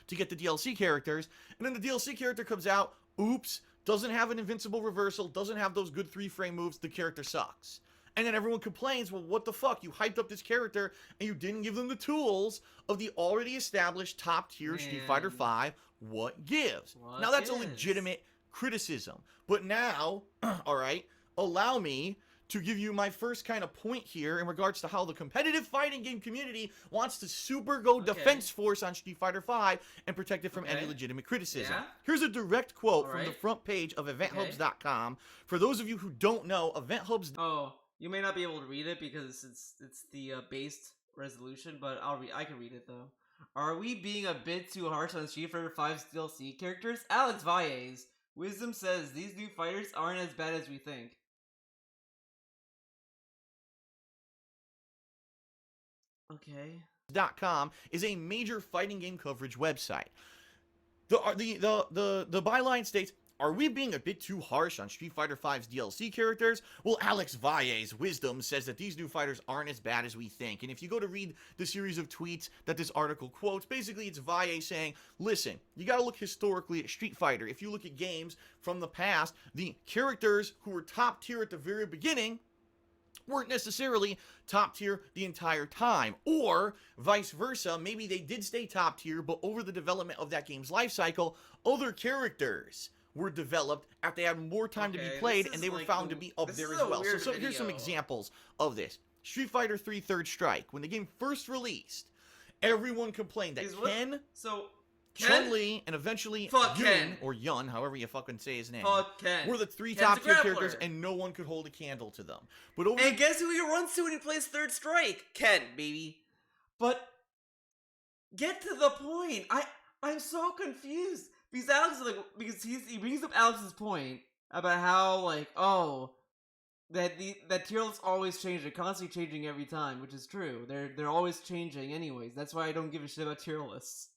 to get the DLC characters, and then the DLC character comes out, oops, doesn't have an invincible reversal, doesn't have those good 3-frame moves, the character sucks. And then everyone complains, well, what the fuck, you hyped up this character and you didn't give them the tools of the already established top tier Street Fighter V, what gives? What now that's gives? a legitimate criticism, but now, alright, allow me to give you my first kind of point here in regards to how the competitive fighting game community wants to super go defense force on Street Fighter V and protect it from any legitimate criticism. Yeah? Here's a direct quote from the Alright. front page of EventHubs.com. For those of you who don't know, EventHubs. Oh, you may not be able to read it because it's the based resolution, but I can read it though. Are we being a bit too harsh on Street Fighter V's DLC characters? Alex Valles. Wisdom says these new fighters aren't as bad as we think. Okay. .com is a major fighting game coverage website. The byline states, are we being a bit too harsh on Street Fighter V's DLC characters? Well, Alex Valles, Wisdom, says that these new fighters aren't as bad as we think. And if you go to read the series of tweets that this article quotes, basically it's Valles saying, listen, you gotta look historically at Street Fighter. If you look at games from the past, the characters who were top tier at the very beginning weren't necessarily top tier the entire time, or vice versa. Maybe they did stay top tier, but over the development of that game's life cycle, other characters were developed after they had more time to be played, and they were found to be up there as well. So here's some examples of this. Street Fighter 3 Third Strike. When the game first released, everyone complained that Ken, Chun-Li, and eventually Yun, or Yun, however you fucking say his name, were the three top tier characters, and no one could hold a candle to them. But over and guess who he runs to when he plays Third Strike? Ken, baby. But get to the point. I'm so confused because Alex is because he brings up Alex's point about how that tier lists always change. They're constantly changing every time, which is true. They're always changing anyways. That's why I don't give a shit about tier lists.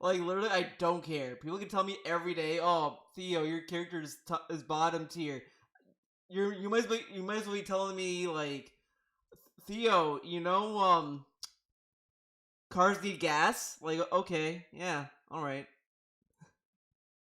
Like, literally, I don't care. People can tell me every day, oh, Theo, your character is bottom tier. You might as well be telling me, like, Theo, cars need gas? Like, okay, yeah, alright.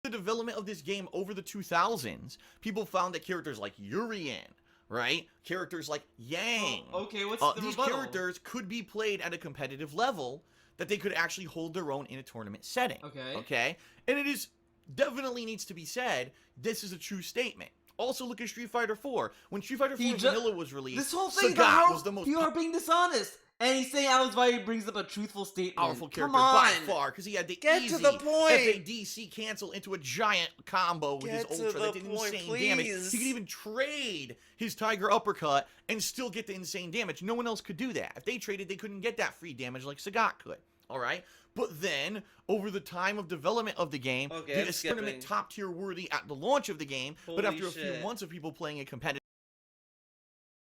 the development of this game over the 2000s, people found that characters like Urien, right? Characters like Yang. Oh, okay, what's the these rebuttal? characters could be played at a competitive level that they could actually hold their own in a tournament setting. Okay? And it is definitely needs to be said, this is a true statement. Also, look at Street Fighter 4. When Street Fighter 4 Vanilla was released, this whole thing Sagat was the most people are being dishonest. And he's saying Alex Valles brings up a truthful statement. powerful character Come on. by far, because he had the Get easy to the point. FADC cancel into a giant combo with Get his to ultra the that did point, insane damage. please. He could even trade his Tiger Uppercut and still get the insane damage. No one else could do that. If they traded, they couldn't get that free damage like Sagat could. Alright? But then, over the time of development of the game, Okay, the tournament top tier worthy at the launch of the game, but after a few months of people playing a competitive,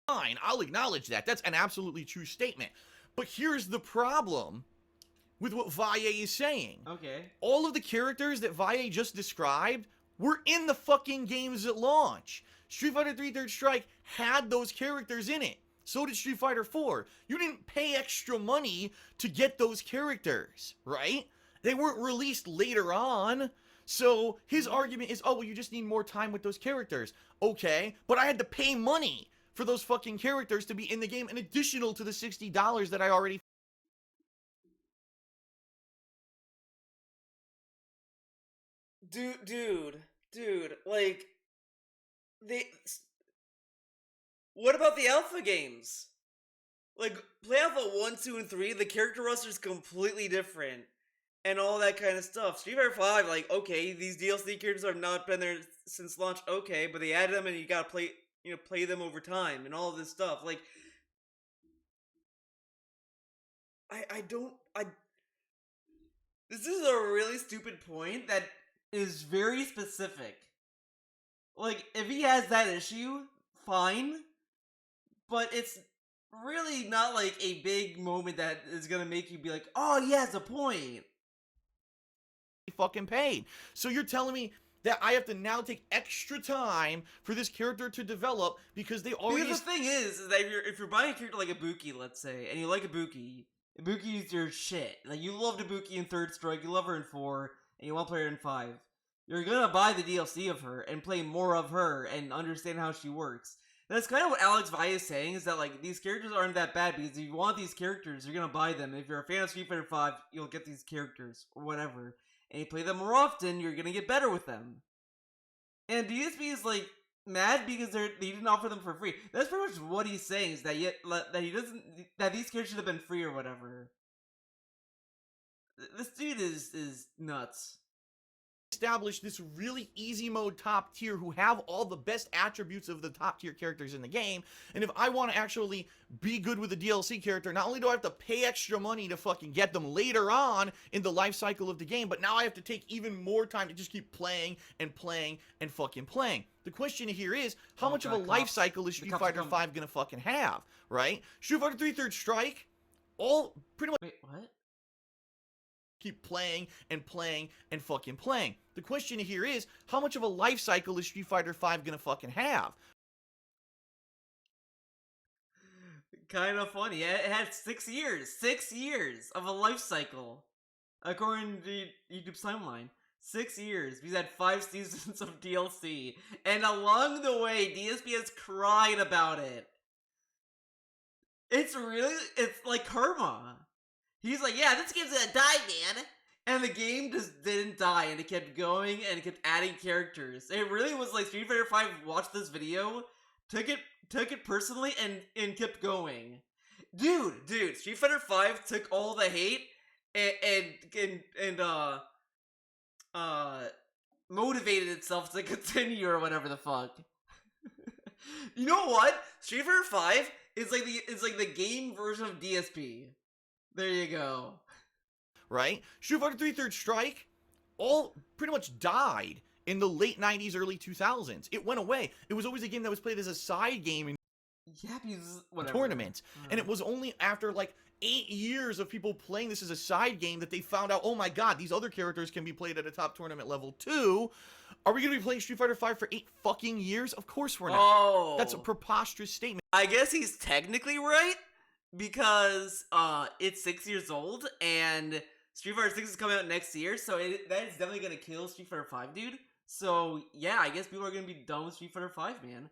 fine, I'll acknowledge that. That's an absolutely true statement. But here's the problem with what Valle is saying. Okay. All of the characters that Valle just described were in the fucking games at launch. Street Fighter 3 Third Strike had those characters in it. So did Street Fighter 4. You didn't pay extra money to get those characters, right? They weren't released later on. So his argument is, oh, well, you just need more time with those characters. Okay, but I had to pay money for those fucking characters to be in the game, in additional to the $60 that I already... Dude, like, what about the alpha games? Like, play Alpha 1, 2, and 3, the character roster is completely different. And all that kind of stuff. Street Fighter 5, like, okay, these DLC characters have not been there since launch, okay, but they added them and you gotta play them over time and all of this stuff. Like, this is a really stupid point that is very specific. Like, if he has that issue, fine, but it's really not like a big moment that is gonna make you be like, oh, he has a point. Fucking paid. So you're telling me that I have to now take extra time for this character to develop because they already... Because the thing is that if you're buying a character like Ibuki, let's say, and you like Ibuki is your shit. Like, you loved Ibuki in 3rd Strike, you love her in 4, and you want to play her in 5. You're gonna buy the DLC of her and play more of her and understand how she works. And that's kind of what Alex Valle is saying, is that, like, these characters aren't that bad because if you want these characters, you're gonna buy them. If you're a fan of Street Fighter 5, you'll get these characters, or whatever. And you play them more often, you're gonna get better with them. And DSP is like mad because they didn't offer them for free. That's pretty much what he's saying, is that that these characters should have been free or whatever. This dude is nuts. Establish this really easy mode top tier who have all the best attributes of the top tier characters in the game, and if I want to actually be good with a DLC character, not only do I have to pay extra money to fucking get them later on in the life cycle of the game, but now I have to take even more time to just keep playing and playing and fucking playing. The question here is, how much of a life cycle is Street Fighter 5 gonna fucking have, right? Street Fighter 3 3rd Strike, all pretty much... Wait, what? Keep playing and playing and fucking playing. The question here is, how much of a life cycle is Street Fighter 5 gonna fucking have? Kind of funny. It had 6 years. 6 years of a life cycle. According to YouTube's timeline. 6 years. We've had 5 seasons of DLC. And along the way, DSP has cried about it. It's like karma. He's like, yeah, this game's gonna die, man. And the game just didn't die, and it kept going, and it kept adding characters. It really was like Street Fighter 5 watched this video, took it personally, and kept going. Dude, Street Fighter 5 took all the hate and motivated itself to continue or whatever the fuck. You know what? Street Fighter 5 is like the game version of DSP. There you go. Right? Street Fighter 3 3rd Strike all pretty much died in the late 90s, early 2000s. It went away. It was always a game that was played as a side game in tournaments. And it was only after like 8 years of people playing this as a side game that they found out, oh my god, these other characters can be played at a top tournament level too. Are we going to be playing Street Fighter 5 for 8 fucking years? Of course we're not. Oh. That's a preposterous statement. I guess he's technically right. Because it's 6 years old, and Street Fighter 6 is coming out next year, so that is definitely gonna kill Street Fighter 5, dude. So yeah, I guess people are gonna be done with Street Fighter 5, man.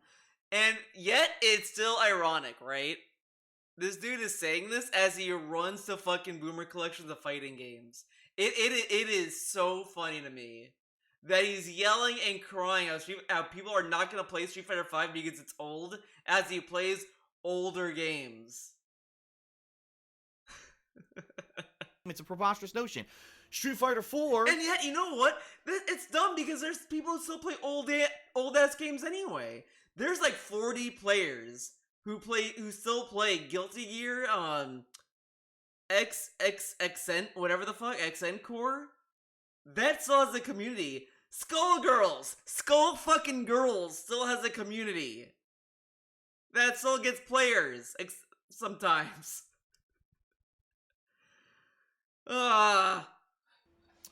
And yet, it's still ironic, right? This dude is saying this as he runs to fucking boomer collections of fighting games. It is so funny to me that he's yelling and crying how people are not gonna play Street Fighter 5 because it's old, as he plays older games. It's a preposterous notion. Street Fighter 4... And yet, you know what? It's dumb because there's people who still play old-ass games anyway. There's like 40 players who still play Guilty Gear, XN, whatever the fuck, XN Core. That still has a community. Skull fucking Girls still has a community. That still gets players, sometimes.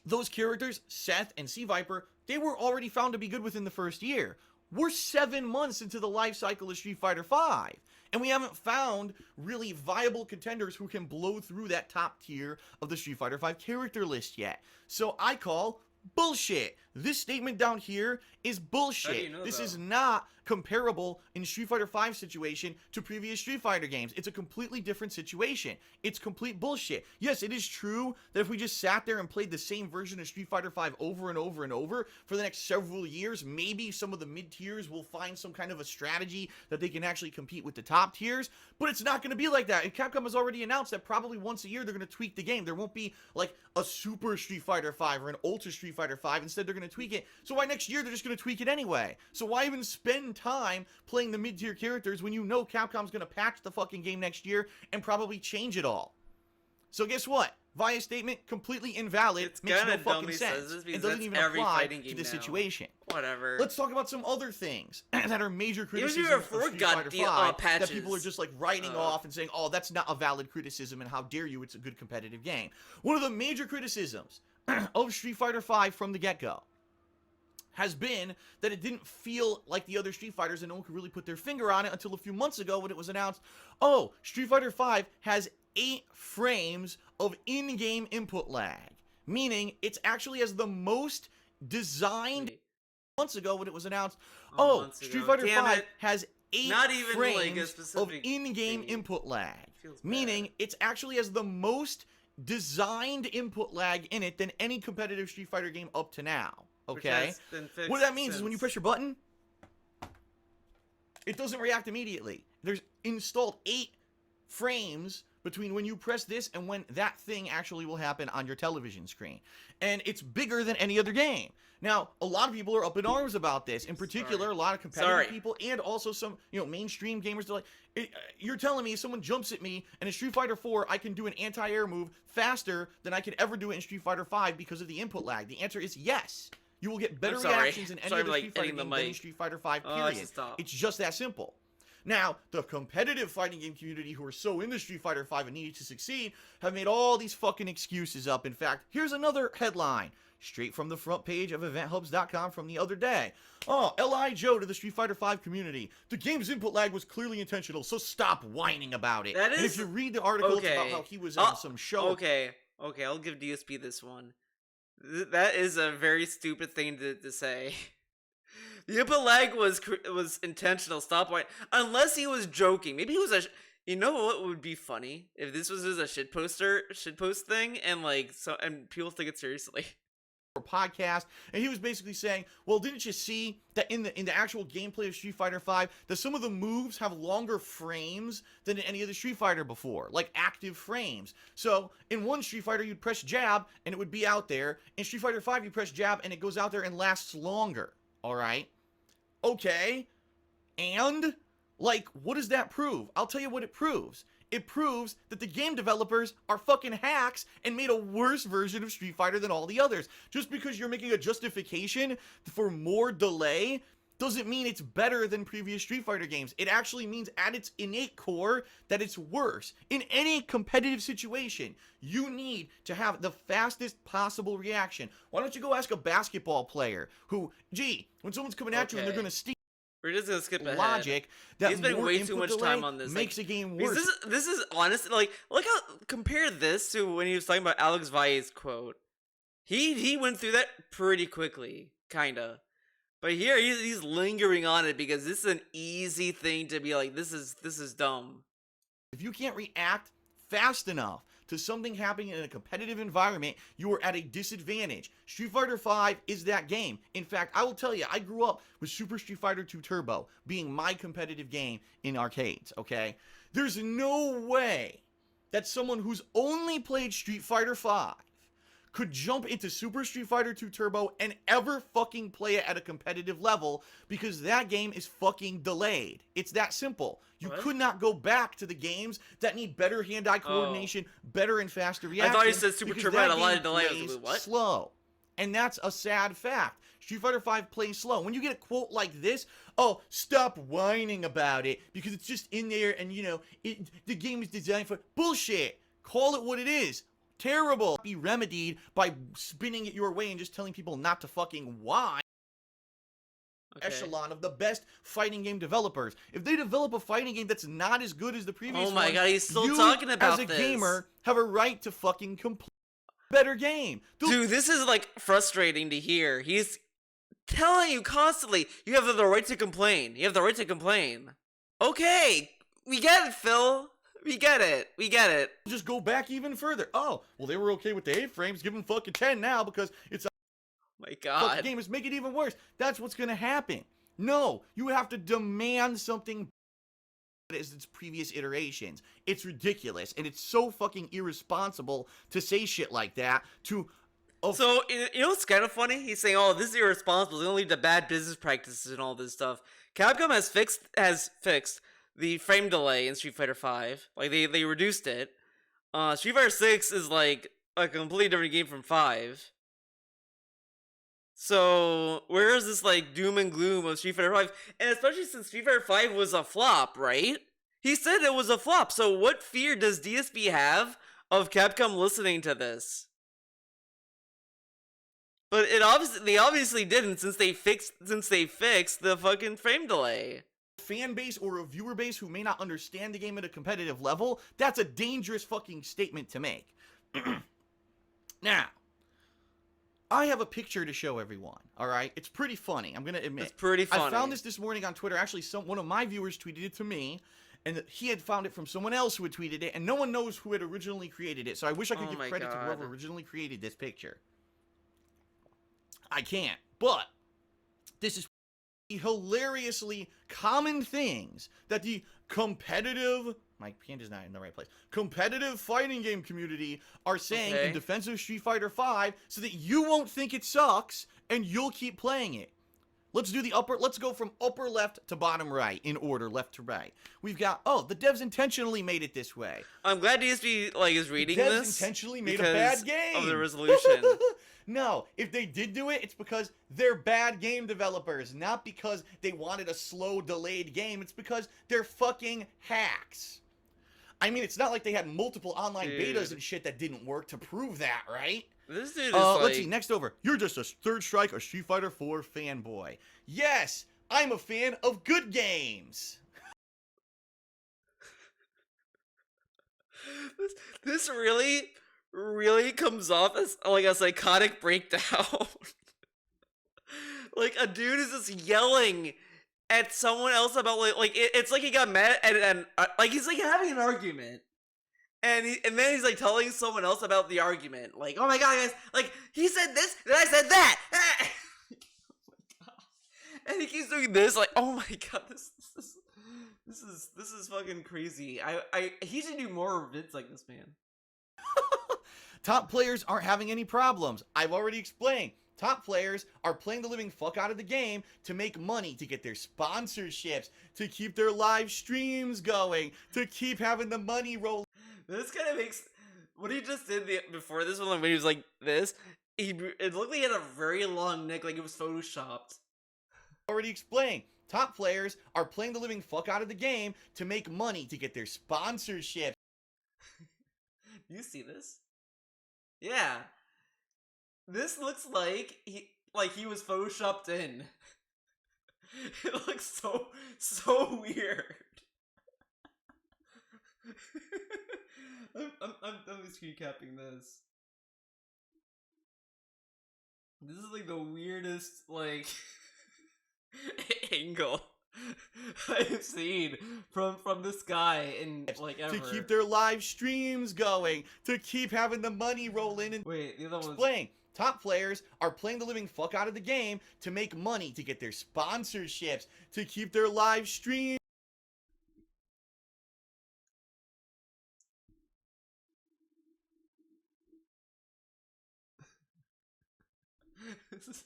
Those characters, Seth and Sea Viper, they were already found to be good within the first year. We're 7 months into the life cycle of Street Fighter 5, and we haven't found really viable contenders who can blow through that top tier of the Street Fighter 5 character list yet. So I call bullshit. This statement down here is bullshit. How do you know this that? is not comparable in Street Fighter 5 situation to previous Street Fighter games. It's a completely different situation. It's complete bullshit. Yes, it is true that if we just sat there and played the same version of Street Fighter 5 over and over and over for the next several years, maybe some of the mid-tiers will find some kind of a strategy that they can actually compete with the top tiers, but it's not going to be like that. And Capcom has already announced that probably once a year they're going to tweak the game. There won't be like a Super Street Fighter 5 or an Ultra Street Fighter 5. Instead, they're going to tweak it. So why next year they're just going to tweak it anyway? So why even spend time playing the mid-tier characters when you know Capcom's going to patch the fucking game next year and probably change it all? So guess what? Vi's statement completely invalid. It's makes kinda no dumb fucking he says sense. this because It doesn't that's even every apply fighting to game this now. situation. Whatever. Let's talk about some other things that are major criticisms your of Street Fighter V that people are just like writing off and saying, oh, that's not a valid criticism and how dare you, it's a good competitive game. One of the major criticisms of Street Fighter V from the get-go has been that it didn't feel like the other Street Fighters and no one could really put their finger on it until a few months ago when it was announced, oh, Street Fighter V has 8 frames of in-game input lag, meaning it's actually has the most designed months ago when it was announced, oh, Street Fighter V has 8 Not even frames like a of specific in-game thing. input lag, Feels meaning bad. it's actually has the most designed input lag in it than any competitive Street Fighter game up to now. Okay? What that means is when you press your button, it doesn't react immediately. There's installed 8 frames between when you press this and when that thing actually will happen on your television screen. And it's bigger than any other game. Now, a lot of people are up in arms about this. In particular, a lot of competitive people and also some, mainstream gamers. They're like, you're telling me if someone jumps at me and in Street Fighter 4, I can do an anti-air move faster than I could ever do it in Street Fighter 5 because of the input lag. The answer is yes. You will get better reactions in any other Street Fighter game than in Street Fighter 5, period. It's just that simple. Now, the competitive fighting game community who are so into Street Fighter 5 and needed to succeed have made all these fucking excuses up. In fact, here's another headline, straight from the front page of EventHubs.com from the other day. Oh, L.I. Joe to the Street Fighter 5 community. The game's input lag was clearly intentional, so stop whining about it. That is... And if you read the article, it's about how he was on some show. Okay, I'll give DSP this one. That is a very stupid thing to say. The input lag was intentional. Stop whining. Unless he was joking. Maybe he was you know what would be funny if this was just a shitpost thing, and and people take it seriously. Podcast, and he was basically saying, well, didn't you see that in the actual gameplay of Street Fighter 5 that some of the moves have longer frames than in any other Street Fighter before, like active frames. So in one Street Fighter you'd press jab and it would be out there. In Street Fighter 5 you press jab and it goes out there and lasts longer. All right, okay, and what does that prove? I'll tell you what it proves. It proves that the game developers are fucking hacks and made a worse version of Street Fighter than all the others. Just because you're making a justification for more delay doesn't mean it's better than previous Street Fighter games. It actually means at its innate core that it's worse. In any competitive situation, you need to have the fastest possible reaction. Why don't you go ask a basketball player who, when someone's coming at you and they're going to steal, we're just gonna skip ahead. Logic that he's spent way too much time on this. Makes a game worse. This is honestly look how compare this to when he was talking about Alex Vaille's quote. He went through that pretty quickly, kinda, but here he's lingering on it because this is an easy thing to be like. This is dumb. If you can't react fast enough to something happening in a competitive environment, you are at a disadvantage. Street Fighter V is that game. In fact, I will tell you, I grew up with Super Street Fighter 2 Turbo being my competitive game in arcades, okay? There's no way that someone who's only played Street Fighter V could jump into Super Street Fighter 2 Turbo and ever fucking play it at a competitive level because that game is fucking delayed. It's that simple. You could not go back to the games that need better hand-eye coordination, better and faster reaction. I thought you said Super Turbo had a lot of delay. I was like, what? Slow. And that's a sad fact. Street Fighter V plays slow. When you get a quote like this, oh, stop whining about it because it's just in there and, the game is designed for bullshit. Call it what it is. Terrible. Be remedied by spinning it your way and just telling people not to fucking whine. Okay. Echelon of the best fighting game developers. If they develop a fighting game that's not as good as the previous one, God, he's still talking about this. As a gamer, have a right to fucking complete a better game. Dude, this is frustrating to hear. He's telling you constantly, you have the right to complain. You have the right to complain. Okay, we get it, Phil. We get it. Just go back even further. Oh, well, they were okay with the 8 frames. Give them fucking 10 now because it's a my God. Game is make it even worse. That's what's going to happen. No, you have to demand something as its previous iterations. It's ridiculous, and it's so fucking irresponsible to say shit like that to... So, you know what's kind of funny? He's saying, oh, this is irresponsible. It's going to lead to bad business practices and all this stuff. Capcom has fixed the frame delay in Street Fighter V. They reduced it. Street Fighter 6 is a completely different game from 5. So where is this like doom and gloom of Street Fighter 5? And especially since Street Fighter 5 was a flop, right? He said it was a flop. So what fear does DSP have of Capcom listening to this? But they obviously didn't, since they fixed the fucking frame delay. Fan base or a viewer base who may not understand the game at a competitive level, that's a dangerous fucking statement to make. Now, I have a picture to show everyone, alright? It's pretty funny, I'm gonna admit. It's pretty funny. I found this morning on Twitter. Actually, one of my viewers tweeted it to me, and he had found it from someone else who had tweeted it, and no one knows who had originally created it, so I wish I could give credit to whoever originally created this picture. I can't, but this is hilariously common things that the competitive, my hand is not in the right place, competitive fighting game community are saying in defense of Street Fighter 5 so that you won't think it sucks and you'll keep playing it. Let's go from upper left to bottom right in order, left to right. We've got, the devs intentionally made it this way. I'm glad DSP is reading this. Devs intentionally made a bad game of the resolution. No, if they did do it, it's because they're bad game developers, not because they wanted a slow, delayed game. It's because they're fucking hacks. I mean, it's not like they had multiple online betas and shit that didn't work to prove that, right? This dude is let's see, next over. You're just a Third Strike, a Street Fighter 4 fanboy. Yes, I'm a fan of good games. This really comes off as like a psychotic breakdown. Like a dude is just yelling at someone else about it's like he got mad and like he's like having an argument. And then he's like telling someone else about the argument. Like, oh my god, guys, like he said this, and I said that. Oh my god. And he keeps doing this, like, oh my god, this is fucking crazy. He should do more vids like this, man. Top players aren't having any problems. I've already explained. Top players are playing the living fuck out of the game to make money, to get their sponsorships, to keep their live streams going, to keep having the money roll. This kind of makes what he just did before this one when he was like this. It looked like he had a very long neck, like it was photoshopped. Already explained. Top players are playing the living fuck out of the game to make money, to get their sponsorships. You see this? Yeah. This looks like he was photoshopped in. It looks so weird. I'm screen capping this. This is like the weirdest angle I've seen from this guy in ever. To keep their live streams going, to keep having the money roll in. And wait, the other one's playing. Top players are playing the living fuck out of the game to make money, to get their sponsorships, to keep their live streams. This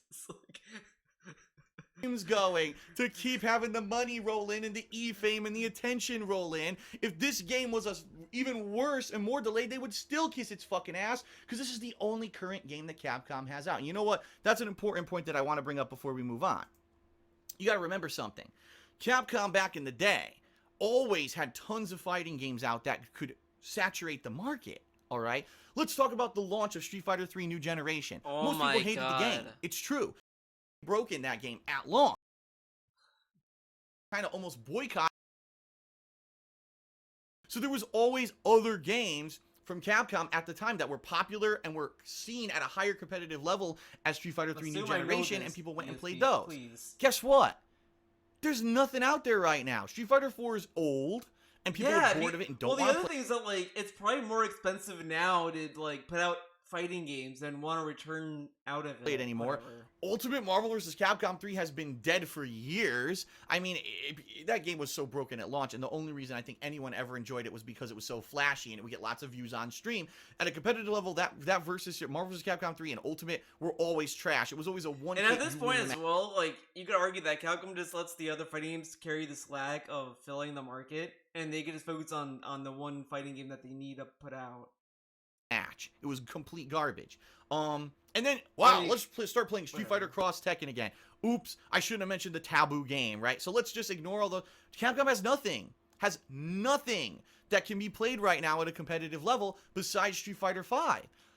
is going, to keep having the money roll in and the e-fame and the attention roll in. If this game was even worse and more delayed, they would still kiss its fucking ass, because this is the only current game that Capcom has out. And you know what? That's an important point that I want to bring up before we move on. You got to remember something. Capcom back in the day always had tons of fighting games out that could saturate the market. All right, let's talk about the launch of Street Fighter 3 New Generation. Oh Most people hated the game. It's true. Broken that game at launch. Kind of almost boycott. So there was always other games from Capcom at the time that were popular and were seen at a higher competitive level as Street Fighter 3 New Generation, and people went and played those. Please. Guess what? There's nothing out there right now. Street Fighter 4 is old. And people are bored of it and don't want to play. Well, the other thing is that, it's probably more expensive now to, put out fighting games and want to return out of it anymore. Whatever. Ultimate Marvel vs. Capcom 3 has been dead for years. I mean, that game was so broken at launch, and the only reason I think anyone ever enjoyed it was because it was so flashy and it would get lots of views on stream. At a competitive level, that versus Marvel vs. Capcom 3 and Ultimate were always trash. It was always a one. And at this point as well, you could argue that Capcom just lets the other fighting games carry the slack of filling the market, and they can just focus on the one fighting game that they need to put out. match. It was complete garbage. And then, wow, let's start playing Street Fighter Cross Tekken again. Oops, I shouldn't have mentioned the taboo game, right? So let's just ignore all the... Capcom has nothing that can be played right now at a competitive level besides Street Fighter V.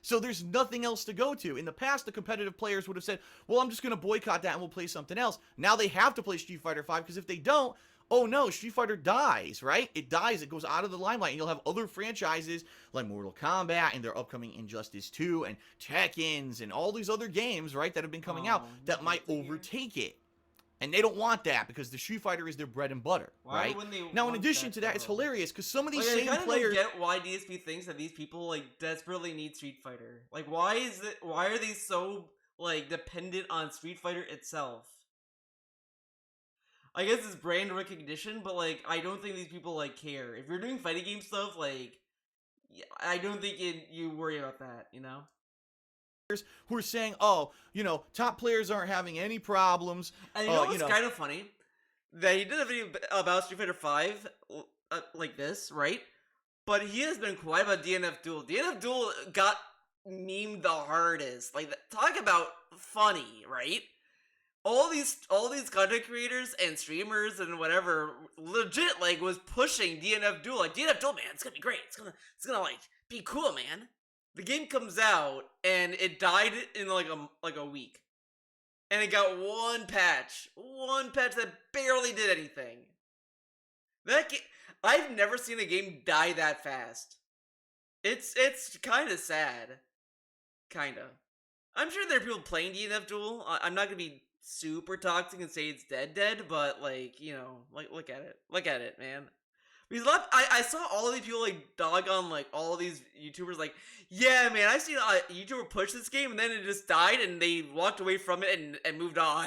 So there's nothing else to go to. In the past, the competitive players would have said, well, I'm just going to boycott that and we'll play something else. Now they have to play Street Fighter V because if they don't, oh no, Street Fighter dies, right? It dies, it goes out of the limelight, and you'll have other franchises like Mortal Kombat and their upcoming Injustice 2 and Tekkens and all these other games, right, that have been coming out that might overtake it. And they don't want that because the Street Fighter is their bread and butter, right? Now, in addition to that, it's hilarious because some of these same players... I don't get why DSP thinks that these people, like, desperately need Street Fighter. Like, why are they so, like, dependent on Street Fighter itself? I guess it's brand recognition, but, like, I don't think these people, like, care. If you're doing fighting game stuff, like, I don't think you worry about that, you know? Who are saying, oh, you know, top players aren't having any problems. And you know what's kind of funny? That he did a video about Street Fighter V, like this, right? But he has been quiet about DNF Duel. DNF Duel got memed the hardest. Like, talk about funny, right? All these content creators and streamers and whatever legit like was pushing DNF Duel. Like, DNF Duel, man, it's gonna be great. It's gonna like be cool, man. The game comes out and it died in like a week, and it got one patch that barely did anything. I've never seen a game die that fast. It's kind of sad, kind of. I'm sure there are people playing DNF Duel. I'm not gonna be super toxic and say it's dead, but like, you know, like look at it, man. Because I saw all of these people like dog on like all these YouTubers like, yeah, man, I've seen a YouTuber push this game and then it just died and they walked away from it and moved on.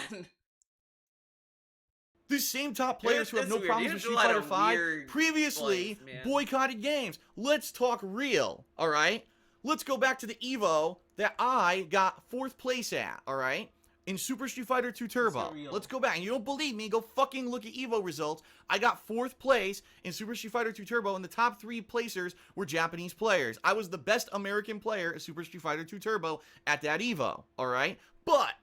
These same top players who have no problems with Street Fighter V previously boycotted games. Let's talk real, all right? Let's go back to the Evo that I got 4th place at, all right? In Super Street Fighter 2 Turbo. Let's go back. And you don't believe me, go fucking look at Evo results. I got 4th place in Super Street Fighter 2 Turbo, and the top 3 placers were Japanese players. I was the best American player at Super Street Fighter 2 Turbo at that Evo, alright? But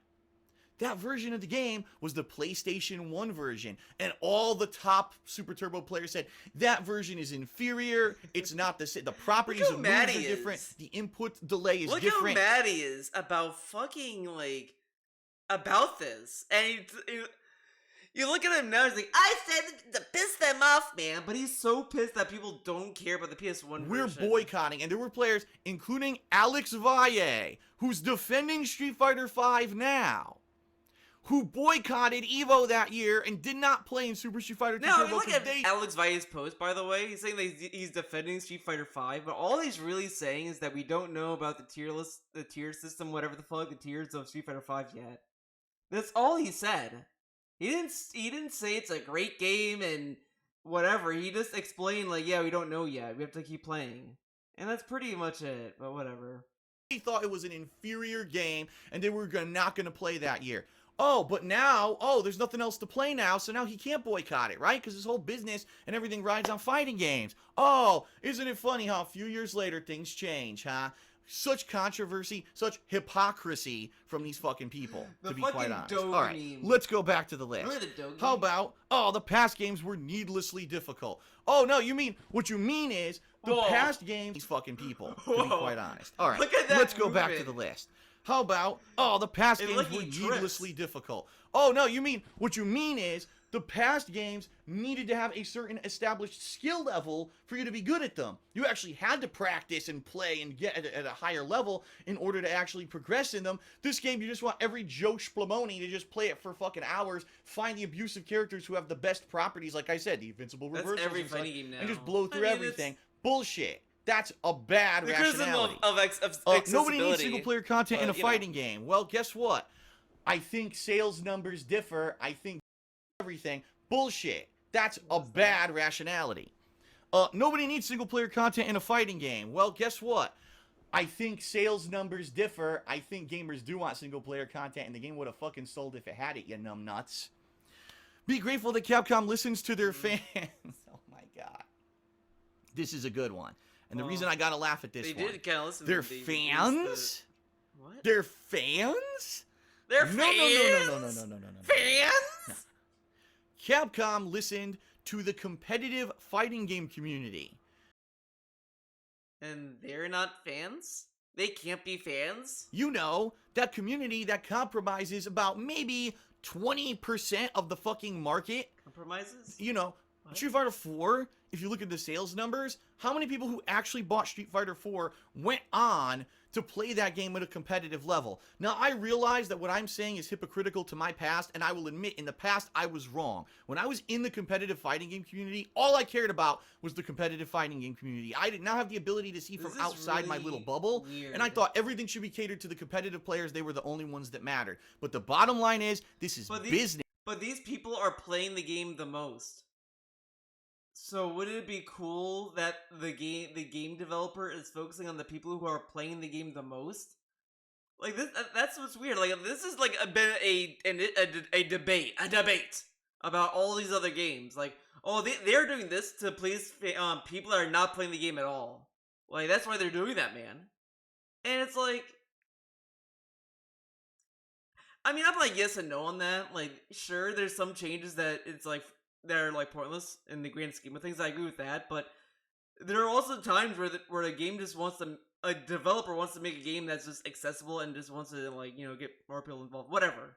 that version of the game was the PlayStation 1 version, and all the top Super Turbo players said, that version is inferior, it's not the same, the properties of moves are different, the input delay is different. Look how mad he is about fucking, like, about this, and you look at him now, he's like, I said to piss them off, man, but he's so pissed that people don't care about the PS1 We're version. boycotting, and there were players, including Alex Valle, who's defending Street Fighter V now, who boycotted Evo that year and did not play in Super Street Fighter 2 Turbo. Now, look at Alex Valle's post, by the way. He's saying that he's defending Street Fighter V, but all he's really saying is that we don't know about the tier system, whatever the fuck, the tiers of Street Fighter V yet. That's all he said. He didn't say it's a great game and whatever. He just explained like, yeah, we don't know yet. We have to keep playing. And that's pretty much it, but whatever. He thought it was an inferior game and they were not going to play that year. Oh, but now, there's nothing else to play now, so now he can't boycott it, right? Because his whole business and everything rides on fighting games. Oh, isn't it funny how a few years later things change, huh? Such controversy, such hypocrisy from these fucking people, to be quite honest. All right, let's go back to the list. How about, the past games were needlessly difficult. Oh, no, what you mean is, the past games, these fucking people, to be quite honest. All right, let's go back to the list. How about, the past games were needlessly difficult. Oh, no, what you mean is, the past games needed to have a certain established skill level for you to be good at them. You actually had to practice and play and get at a higher level in order to actually progress in them. This game, you just want every Joe Splamoni to just play it for fucking hours, find the abusive characters who have the best properties, like I said, the invincible reversals and just blow through everything. Bullshit. That's a bad rationality. Nobody needs single-player content in a fighting game. Well, guess what? I think sales numbers differ. I think everything. Bullshit. That's a bad rationality. Nobody needs single-player content in a fighting game. Well, guess what? I think sales numbers differ. I think gamers do want single-player content, and the game would have fucking sold if it had it, you numbnuts. Be grateful that Capcom listens to their fans. Oh, my God. This is a good one. And the Well, reason I gotta laugh at this They one, did kind of listen. they're They released fans? What? They're fans? They're No, fans. no. Fans. Capcom listened to the competitive fighting game community. And they're not fans. They can't be fans. You know, that community that compromises about maybe 20% of the fucking market. Compromises. You know, What? Street Fighter 4, if you look at the sales numbers, how many people who actually bought Street Fighter 4 went on to play that game at a competitive level? Now, I realize that what I'm saying is hypocritical to my past, and I will admit, in the past, I was wrong. When I was in the competitive fighting game community, all I cared about was the competitive fighting game community. I did not have the ability to see This from is outside my really little bubble, weird. and I thought everything should be catered to the competitive players. They were the only ones that mattered. But the bottom line is, this is business. But these people are playing the game the most. So wouldn't it be cool that the game developer is focusing on the people who are playing the game the most? Like this, that's what's weird. Like this is like been a debate about all these other games. Like, oh, they're doing this to please people that are not playing the game at all. Like that's why they're doing that, man. And it's like, I mean, I'm like yes and no on that. Like, sure, there's some changes that it's like they're like pointless in the grand scheme of things. I agree with that, but there are also times where the game just wants to, a developer wants to make a game that's just accessible and just wants to like get more people involved. Whatever,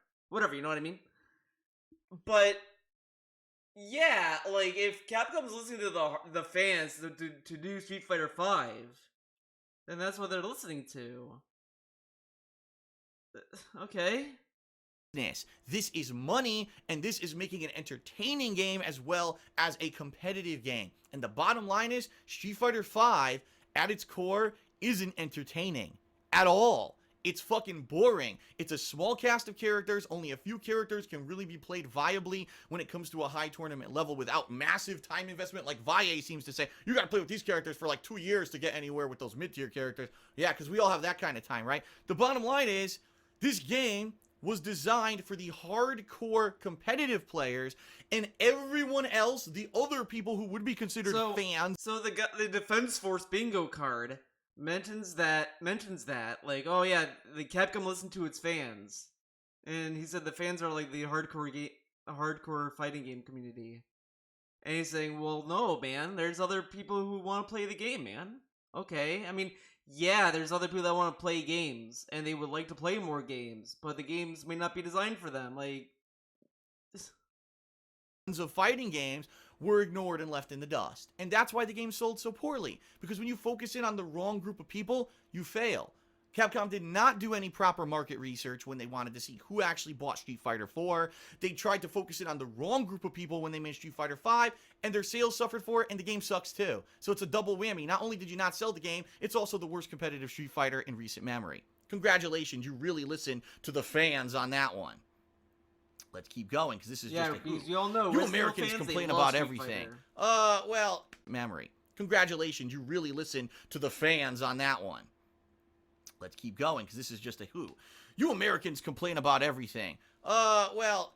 you know what I mean? But yeah, like if Capcom's listening to the fans to do Street Fighter 5, then that's what they're listening to. Okay. This is money, and this is making an entertaining game as well as a competitive game. And the bottom line is, Street Fighter 5, at its core, isn't entertaining at all. It's fucking boring. It's a small cast of characters. Only a few characters can really be played viably when it comes to a high tournament level without massive time investment. Like Valle seems to say, you gotta play with these characters for like 2 years to get anywhere with those mid-tier characters. Yeah, because we all have that kind of time, right? The bottom line is, this game was designed for the hardcore competitive players, and everyone else, the other people who would be considered fans. So the Defense Force bingo card mentions that like, oh yeah, the Capcom listened to its fans, and he said the fans are like the hardcore fighting game community, and he's saying, well, no, man, there's other people who want to play the game, man. Okay, I mean, yeah, there's other people that want to play games, and they would like to play more games, but the games may not be designed for them. Like, of fighting games were ignored and left in the dust. And that's why the game sold so poorly. Because when you focus in on the wrong group of people, you fail. Capcom did not do any proper market research when they wanted to see who actually bought Street Fighter 4. They tried to focus in on the wrong group of people when they made Street Fighter 5, and their sales suffered for it, and the game sucks too. So it's a double whammy. Not only did you not sell the game, it's also the worst competitive Street Fighter in recent memory. Congratulations, you really listened to the fans on that one. Let's keep going, because this is just a because you all know you Americans complain about everything. Well, memory. Congratulations, you really listened to the fans on that one. Let's keep going, because this is just a who. You Americans complain about everything. Well,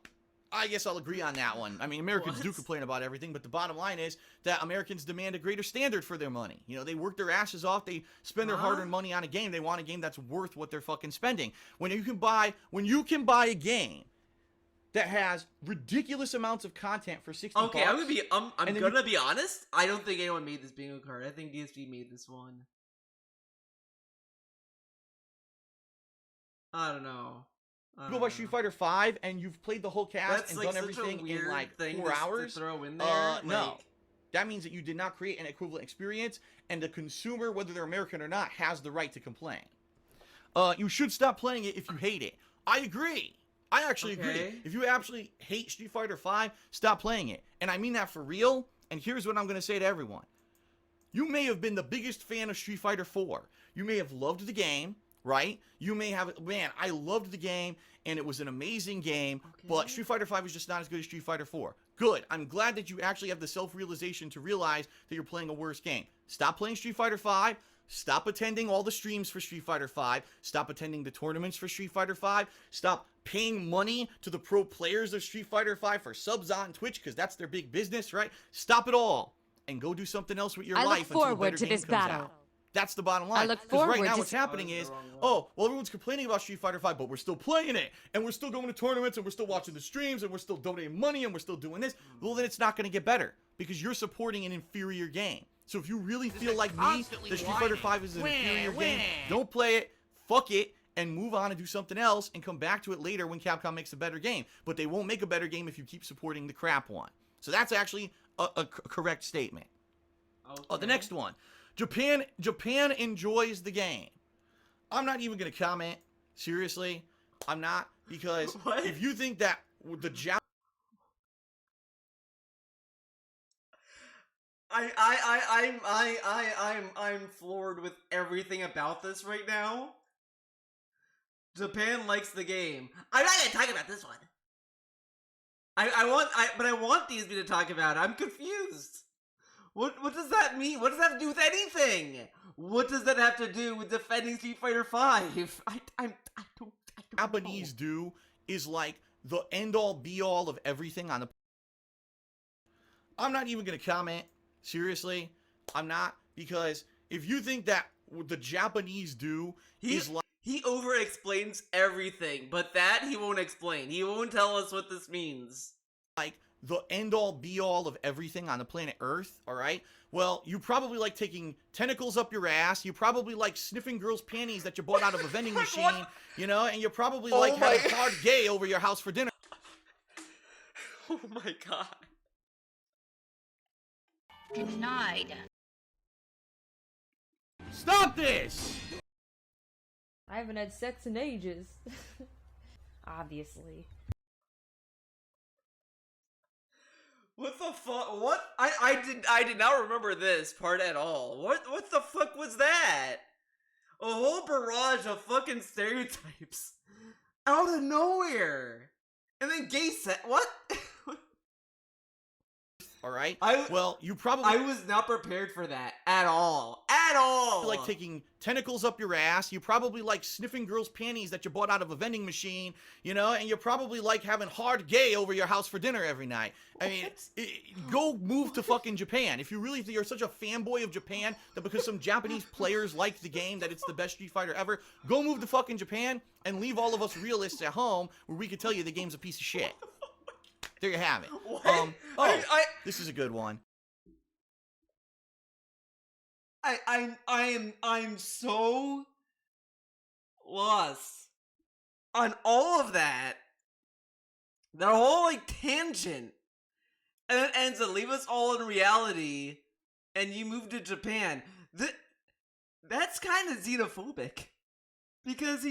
I guess I'll agree on that one. I mean, Americans do complain about everything, but the bottom line is that Americans demand a greater standard for their money. You know, they work their asses off, they spend their hard-earned money on a game, they want a game that's worth what they're fucking spending. When you can buy a game that has ridiculous amounts of content for 60 bucks. Okay, I'm gonna be honest. I don't think anyone made this bingo card. I think DSP made this one. I don't know. You go by Street Fighter 5 and you've played the whole cast and done everything in like 4 hours. To throw in there. No. That means that you did not create an equivalent experience, and the consumer, whether they're American or not, has the right to complain. You should stop playing it if you hate it. I agree. I actually agree. If you absolutely hate Street Fighter 5, stop playing it. And I mean that for real. And here's what I'm going to say to everyone. You may have been the biggest fan of Street Fighter 4. You may have loved the game, right? You may have, man, I loved the game, and it was an amazing game, but Street Fighter 5 was just not as good as Street Fighter 4. Good. I'm glad that you actually have the self-realization to realize that you're playing a worse game. Stop playing Street Fighter 5. Stop attending all the streams for Street Fighter 5. Stop attending the tournaments for Street Fighter 5. Stop paying money to the pro players of Street Fighter 5 for subs on Twitch, because that's their big business, right? Stop it all. and go do something else with your I life look until a forward better to game this comes battle. out. That's the bottom line. I look Because right forward now to what's happening Oh, is, the wrong one. oh, well, everyone's complaining about Street Fighter 5, but we're still playing it, and we're still going to tournaments, and we're still watching the streams, and we're still donating money, and we're still doing this. Well, then it's not going to get better, because you're supporting an inferior game. So if you really feel like me, that Street Fighter 5 is an inferior game, don't play it, fuck it, and move on and do something else, and come back to it later when Capcom makes a better game. But they won't make a better game if you keep supporting the crap one. So that's actually a correct statement. Okay. Oh, the next one. Japan enjoys the game. I'm not even going to comment. Seriously, I'm not, because What? if you think that the I'm floored with everything about this right now. Japan likes the game. I'm not gonna talk about this one. But I want DSP to talk about it. I'm confused. What does that mean? What does that have to do with anything? What does that have to do with defending Street Fighter 5? I don't Japanese know. do is like the end-all be-all of everything on the... I'm not even going to comment. Seriously, I'm not, because if you think that what the Japanese do is like... He over-explains everything, but that he won't explain. He won't tell us what this means. Like the end-all be-all of everything on the planet Earth, all right? Well, you probably like taking tentacles up your ass. You probably like sniffing girls' panties that you bought out of a vending machine, you know? And you probably like having hard gay over your house for dinner. Oh my god. Denied. Stop this! I haven't had sex in ages. Obviously. What the fuck? What? I did not remember this part at all. What the fuck was that? A whole barrage of fucking stereotypes out of nowhere, and then gay set. What? All right? I was not prepared for that at all. At all. Like taking tentacles up your ass. You probably like sniffing girls' panties that you bought out of a vending machine, you know? And you probably like having hard gay over your house for dinner every night. I mean, go move to fucking Japan. If you're such a fanboy of Japan that because some Japanese players like the game that it's the best Street Fighter ever, go move to fucking Japan and leave all of us realists at home where we can tell you the game's a piece of shit. There you have it. What? This is a good one. I'm so lost on all of that. That whole like tangent, and it ends to leave us all in reality, and you move to Japan. That's kind of xenophobic, because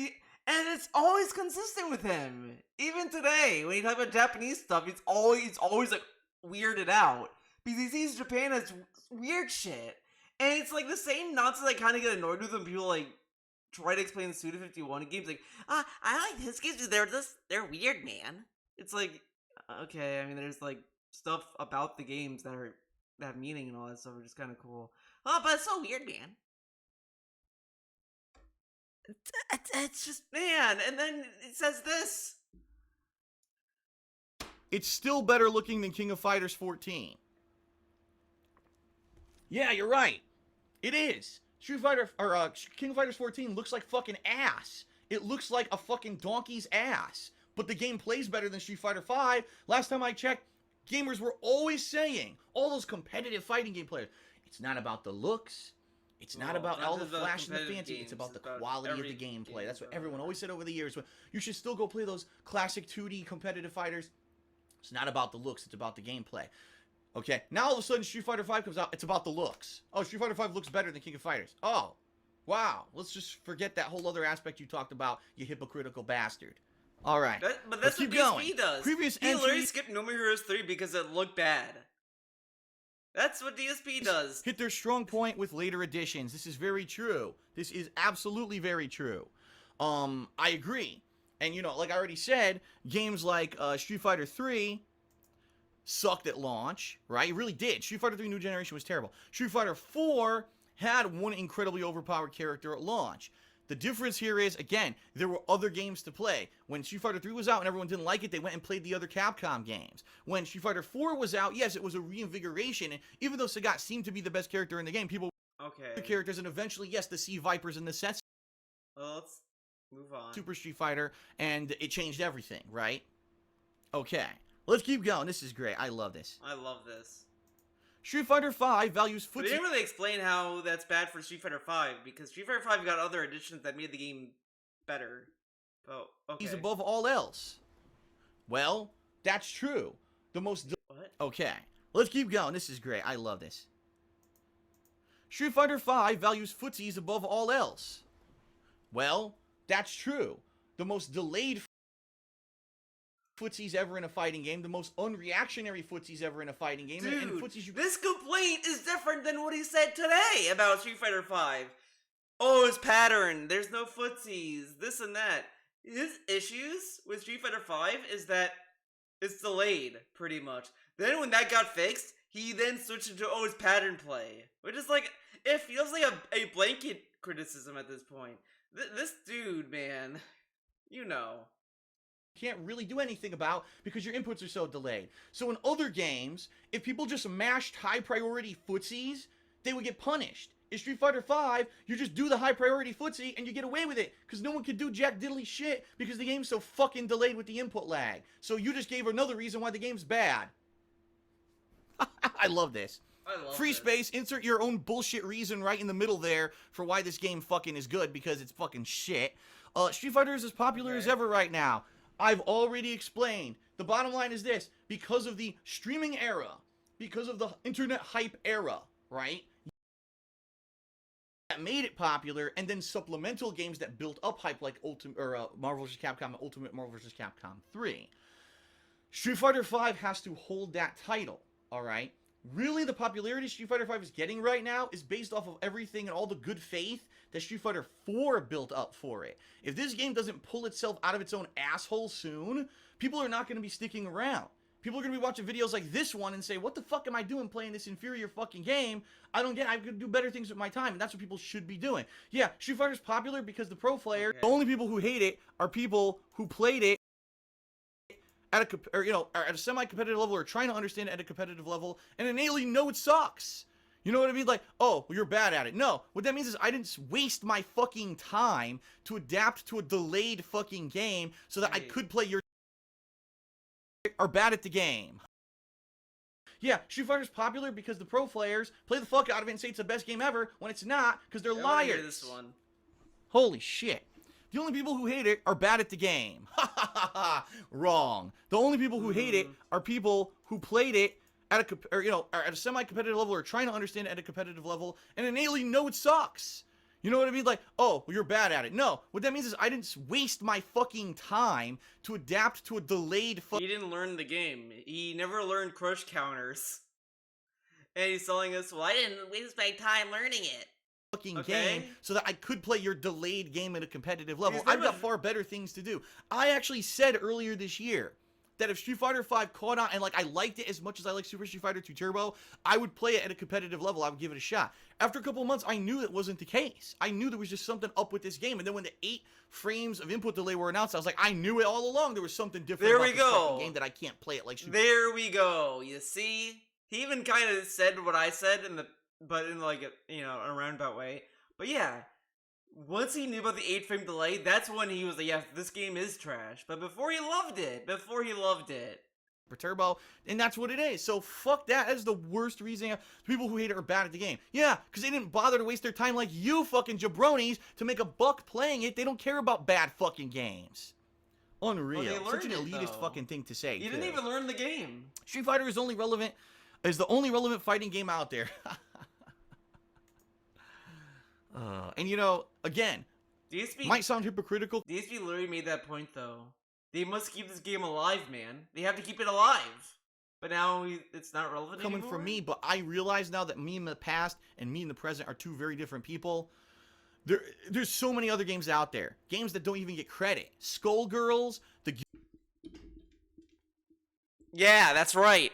and it's always consistent with him. Even today, when he talks about Japanese stuff, he's always like weirded out because he sees Japan as weird shit. And it's like the same nonsense I kind of get annoyed with when people like try to explain Suda 51 in games. Like, I like his games, they're weird, man. It's like, okay, I mean, there's like stuff about the games that have meaning and all that stuff, which is kind of cool. Oh, but it's so weird, man. It's just, man, and then it says this. It's still better looking than King of Fighters 14. Yeah, you're right. It is. King of Fighters 14 looks like fucking ass. It looks like a fucking donkey's ass. But the game plays better than Street Fighter 5. Last time I checked, gamers were always saying, all those competitive fighting game players, it's not about the looks. It's not about all the flash and the fancy. It's about the quality of the gameplay. That's what everyone always said over the years. You should still go play those classic 2D competitive fighters. It's not about the looks. It's about the gameplay. Okay, now all of a sudden Street Fighter 5 comes out. It's about the looks. Oh, Street Fighter 5 looks better than King of Fighters. Oh, wow. Let's just forget that whole other aspect you talked about, you hypocritical bastard. All right. But that's what DSP does. Previous he literally skipped No More Heroes 3 because it looked bad. That's what DSP does. Hit their strong point with later editions. This is very true. This is absolutely very true. I agree. And, you know, like I already said, games like Street Fighter 3 sucked at launch, right? It really did. Street Fighter 3 New Generation was terrible. Street Fighter 4 had one incredibly overpowered character at launch. The difference here is, again, there were other games to play. When Street Fighter 3 was out and everyone didn't like it, they went and played the other Capcom games. When Street Fighter 4 was out, yes, it was a reinvigoration, and even though Sagat seemed to be the best character in the game, people Okay. the characters, and eventually, yes, the Sea Vipers and the Sets Well, let's move on. Super Street Fighter, and it changed everything, right? Okay, let's keep going. This is great. I love this. I love this. Street Fighter 5 values But they footsie. didn't really explain how that's bad for Street Fighter 5, because Street Fighter 5 got other additions that made the game better. Oh, okay. He's above all else. Well, that's true. The most... What? Okay, let's keep going. This is great. I love this. Street Fighter 5 values footsies above all else. Well, that's true. The most delayed footsies ever in a fighting game, the most unreactionary footsies ever in a fighting game, Dude, and footsies you... this complaint is different than what he said today about Street Fighter 5. Oh, his pattern, there's no footsies, this and that. His issues with Street Fighter 5 is that it's delayed, pretty much. Then when that got fixed, he then switched into, oh, his pattern play. Which is like, it feels like a blanket criticism at this point. This dude, man, you know. Can't really do anything about because your inputs are so delayed. So in other games, if people just mashed high priority footsies, they would get punished. In Street Fighter 5, you just do the high priority footsie and you get away with it because no one can do jack diddly shit because the game's so fucking delayed with the input lag. So you just gave another reason why the game's bad. I love this. I love Free this. space, insert your own bullshit reason right in the middle there for why this game fucking is good because it's fucking shit. Street Fighter is as popular as ever right now. I've already explained. The bottom line is this. Because of the streaming era, because of the internet hype era, right? That made it popular, and then supplemental games that built up hype like Marvel vs. Capcom and Ultimate Marvel vs. Capcom 3. Street Fighter 5 has to hold that title, alright? Really, the popularity Street Fighter 5 is getting right now is based off of everything and all the good faith that Street Fighter 4 built up for it. If this game doesn't pull itself out of its own asshole soon, people are not going to be sticking around. People are going to be watching videos like this one and say, what the fuck am I doing playing this inferior fucking game? I could do better things with my time, and that's what people should be doing. Yeah, Street Fighter's popular because the pro players, the only people who hate it are people who played it at a semi-competitive level or trying to understand it at a competitive level and innately know it sucks. You know what I mean? Like, oh, well, you're bad at it. No, what that means is I didn't waste my fucking time to adapt to a delayed fucking game so that I could play your are bad at the game. Yeah, Street Fighter's popular because the pro players play the fuck out of it and say it's the best game ever when it's not because they're I wanna hear liars. this one. Holy shit. The only people who hate it are bad at the game. Ha ha ha ha. Wrong. The only people who hate it are people who played it at a semi-competitive level or trying to understand it at a competitive level and innately know it sucks. You know what I mean? Like, oh, well, you're bad at it. No, what that means is I didn't waste my fucking time to adapt to a delayed He didn't learn the game. He never learned crush counters. And he's telling us, well, I didn't waste my time learning it. fucking game so that I could play your delayed game at a competitive level. He's I've never- got far better things to do. I actually said earlier this year that if Street Fighter 5 caught on and like I liked it as much as I like Super Street Fighter 2 Turbo, I would play it at a competitive level. I would give it a shot. After a couple of months, I knew that wasn't the case. I knew there was just something up with this game. And then when the 8 frames of input delay were announced, I was like, I knew it all along. There was something different There about we this fucking go. game that I can't play it like Super. There we go. You see? He even kind of said what I said but in like a roundabout way. But yeah, once he knew about the 8-frame delay, that's when he was like, yeah, this game is trash. But before he loved it. Turbo, and that's what it is. So fuck that. That is the worst reason people who hate it are bad at the game. Yeah, because they didn't bother to waste their time like you fucking jabronis to make a buck playing it. They don't care about bad fucking games. Unreal. Well, they Such an learned it, elitist though. fucking thing to say. You didn't even learn the game. Street Fighter is the only relevant fighting game out there. And again, DSP might sound hypocritical. DSP literally made that point though. They must keep this game alive, man. They have to keep it alive. But now it's not relevant Coming anymore? from me, but I realize now that me in the past and me in the present are two very different people. There's so many other games out there. Games that don't even get credit. Skullgirls, Yeah, that's right.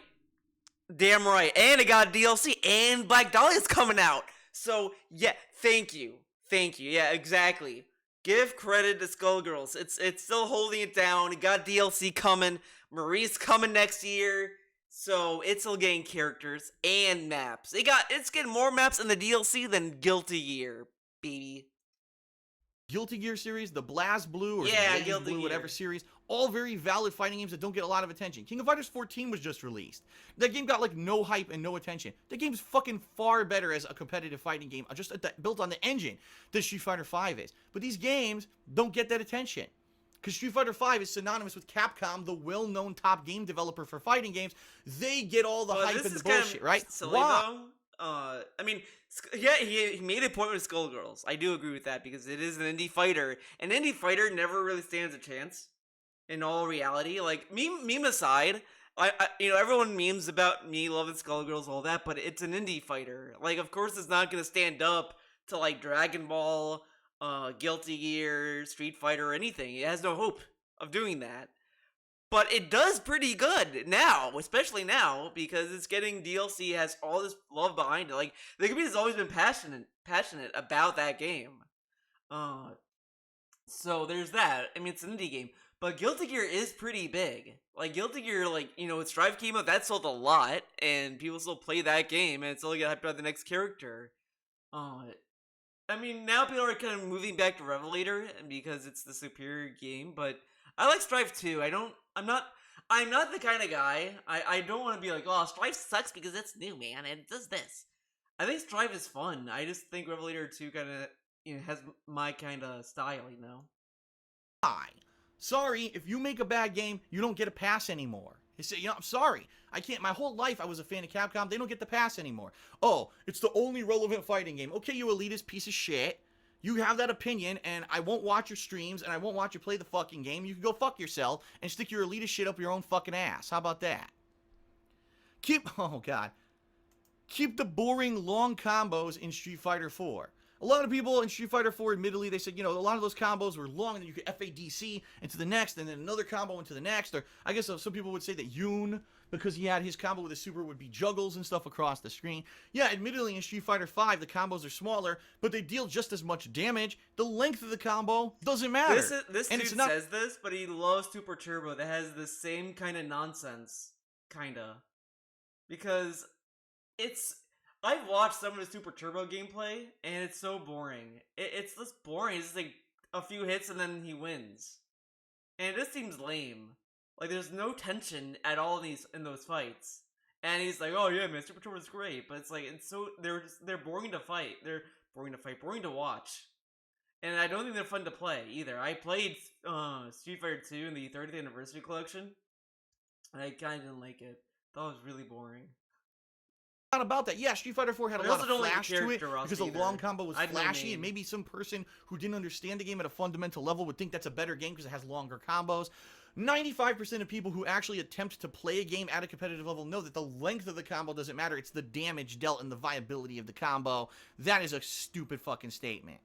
Damn right. And it got DLC, and Black Dahlia's coming out. So, yeah, thank you. Yeah, exactly. give credit to Skullgirls. It's still holding it down. It got DLC coming. Marie's coming next year. So it's still getting characters and maps. It's getting more maps in the DLC than Guilty Gear, baby. Guilty Gear series, the Blast Blue or Yeah, the Blaze Guilty Blue, Gear. whatever series, all very valid fighting games that don't get a lot of attention. King of Fighters 14 was just released. That game got like no hype and no attention. That game's fucking far better as a competitive fighting game, just built on the engine that Street Fighter 5 is. But these games don't get that attention. Because Street Fighter 5 is synonymous with Capcom, the well-known top game developer for fighting games. They get all the hype and the bullshit, right? Silly, Why? though. I mean, yeah, he made a point with Skullgirls. I do agree with that because it is an indie fighter. An indie fighter never really stands a chance. In all reality, like meme aside, I everyone memes about me loving Skullgirls, all that, but it's an indie fighter. Like, of course, it's not gonna stand up to like Dragon Ball, Guilty Gear, Street Fighter, or anything. It has no hope of doing that. But it does pretty good now, especially now, because it's getting DLC, has all this love behind it. Like, the community has always been passionate about that game. So there's that. I mean, it's an indie game. But Guilty Gear is pretty big. Like, Guilty Gear, like, when Strive came out, that sold a lot, and people still play that game, and it's only got hyped about the next character. I mean, now people are kind of moving back to Revelator, because it's the superior game, but I like Strive too. I'm not the kind of guy, I don't want to be like, oh, Strive sucks because it's new, man, and it does this. I think Strive is fun. I just think Revelator 2 kind of, has my kind of style, Sorry, if you make a bad game, you don't get a pass anymore. I'm sorry. I can't. My whole life I was a fan of Capcom. They don't get the pass anymore. Oh, it's the only relevant fighting game. Okay, you elitist piece of shit. You have that opinion, and I won't watch your streams, and I won't watch you play the fucking game. You can go fuck yourself and stick your elitist shit up your own fucking ass. How about that? Oh, God. Keep the boring long combos in Street Fighter 4. A lot of people in Street Fighter 4, admittedly, they said, a lot of those combos were long, and then you could FADC into the next, and then another combo into the next, or I guess some people would say that Yoon, because he had his combo with his super, would be juggles and stuff across the screen. Yeah, admittedly, in Street Fighter 5, the combos are smaller, but they deal just as much damage. The length of the combo doesn't matter. This dude says this, but he loves Super Turbo that has the same kind of nonsense, kinda. Because I've watched some of the Super Turbo gameplay, and it's so boring. It's just boring. It's just like a few hits and then he wins. And it just seems lame. Like, there's no tension at all in those fights. And he's like, oh yeah, man, Super Turbo's great. But it's like, they're boring to fight. They're boring to fight, boring to watch. And I don't think they're fun to play, either. I played Street Fighter 2 in the 30th Anniversary Collection, and I kinda didn't like it. Thought it was really boring. Not about that. Yeah, Street Fighter 4 had a lot of flash to it because the long combo was flashy, and maybe some person who didn't understand the game at a fundamental level would think that's a better game because it has longer combos. 95% of people who actually attempt to play a game at a competitive level know that the length of the combo doesn't matter. It's the damage dealt and the viability of the combo. That is a stupid fucking statement.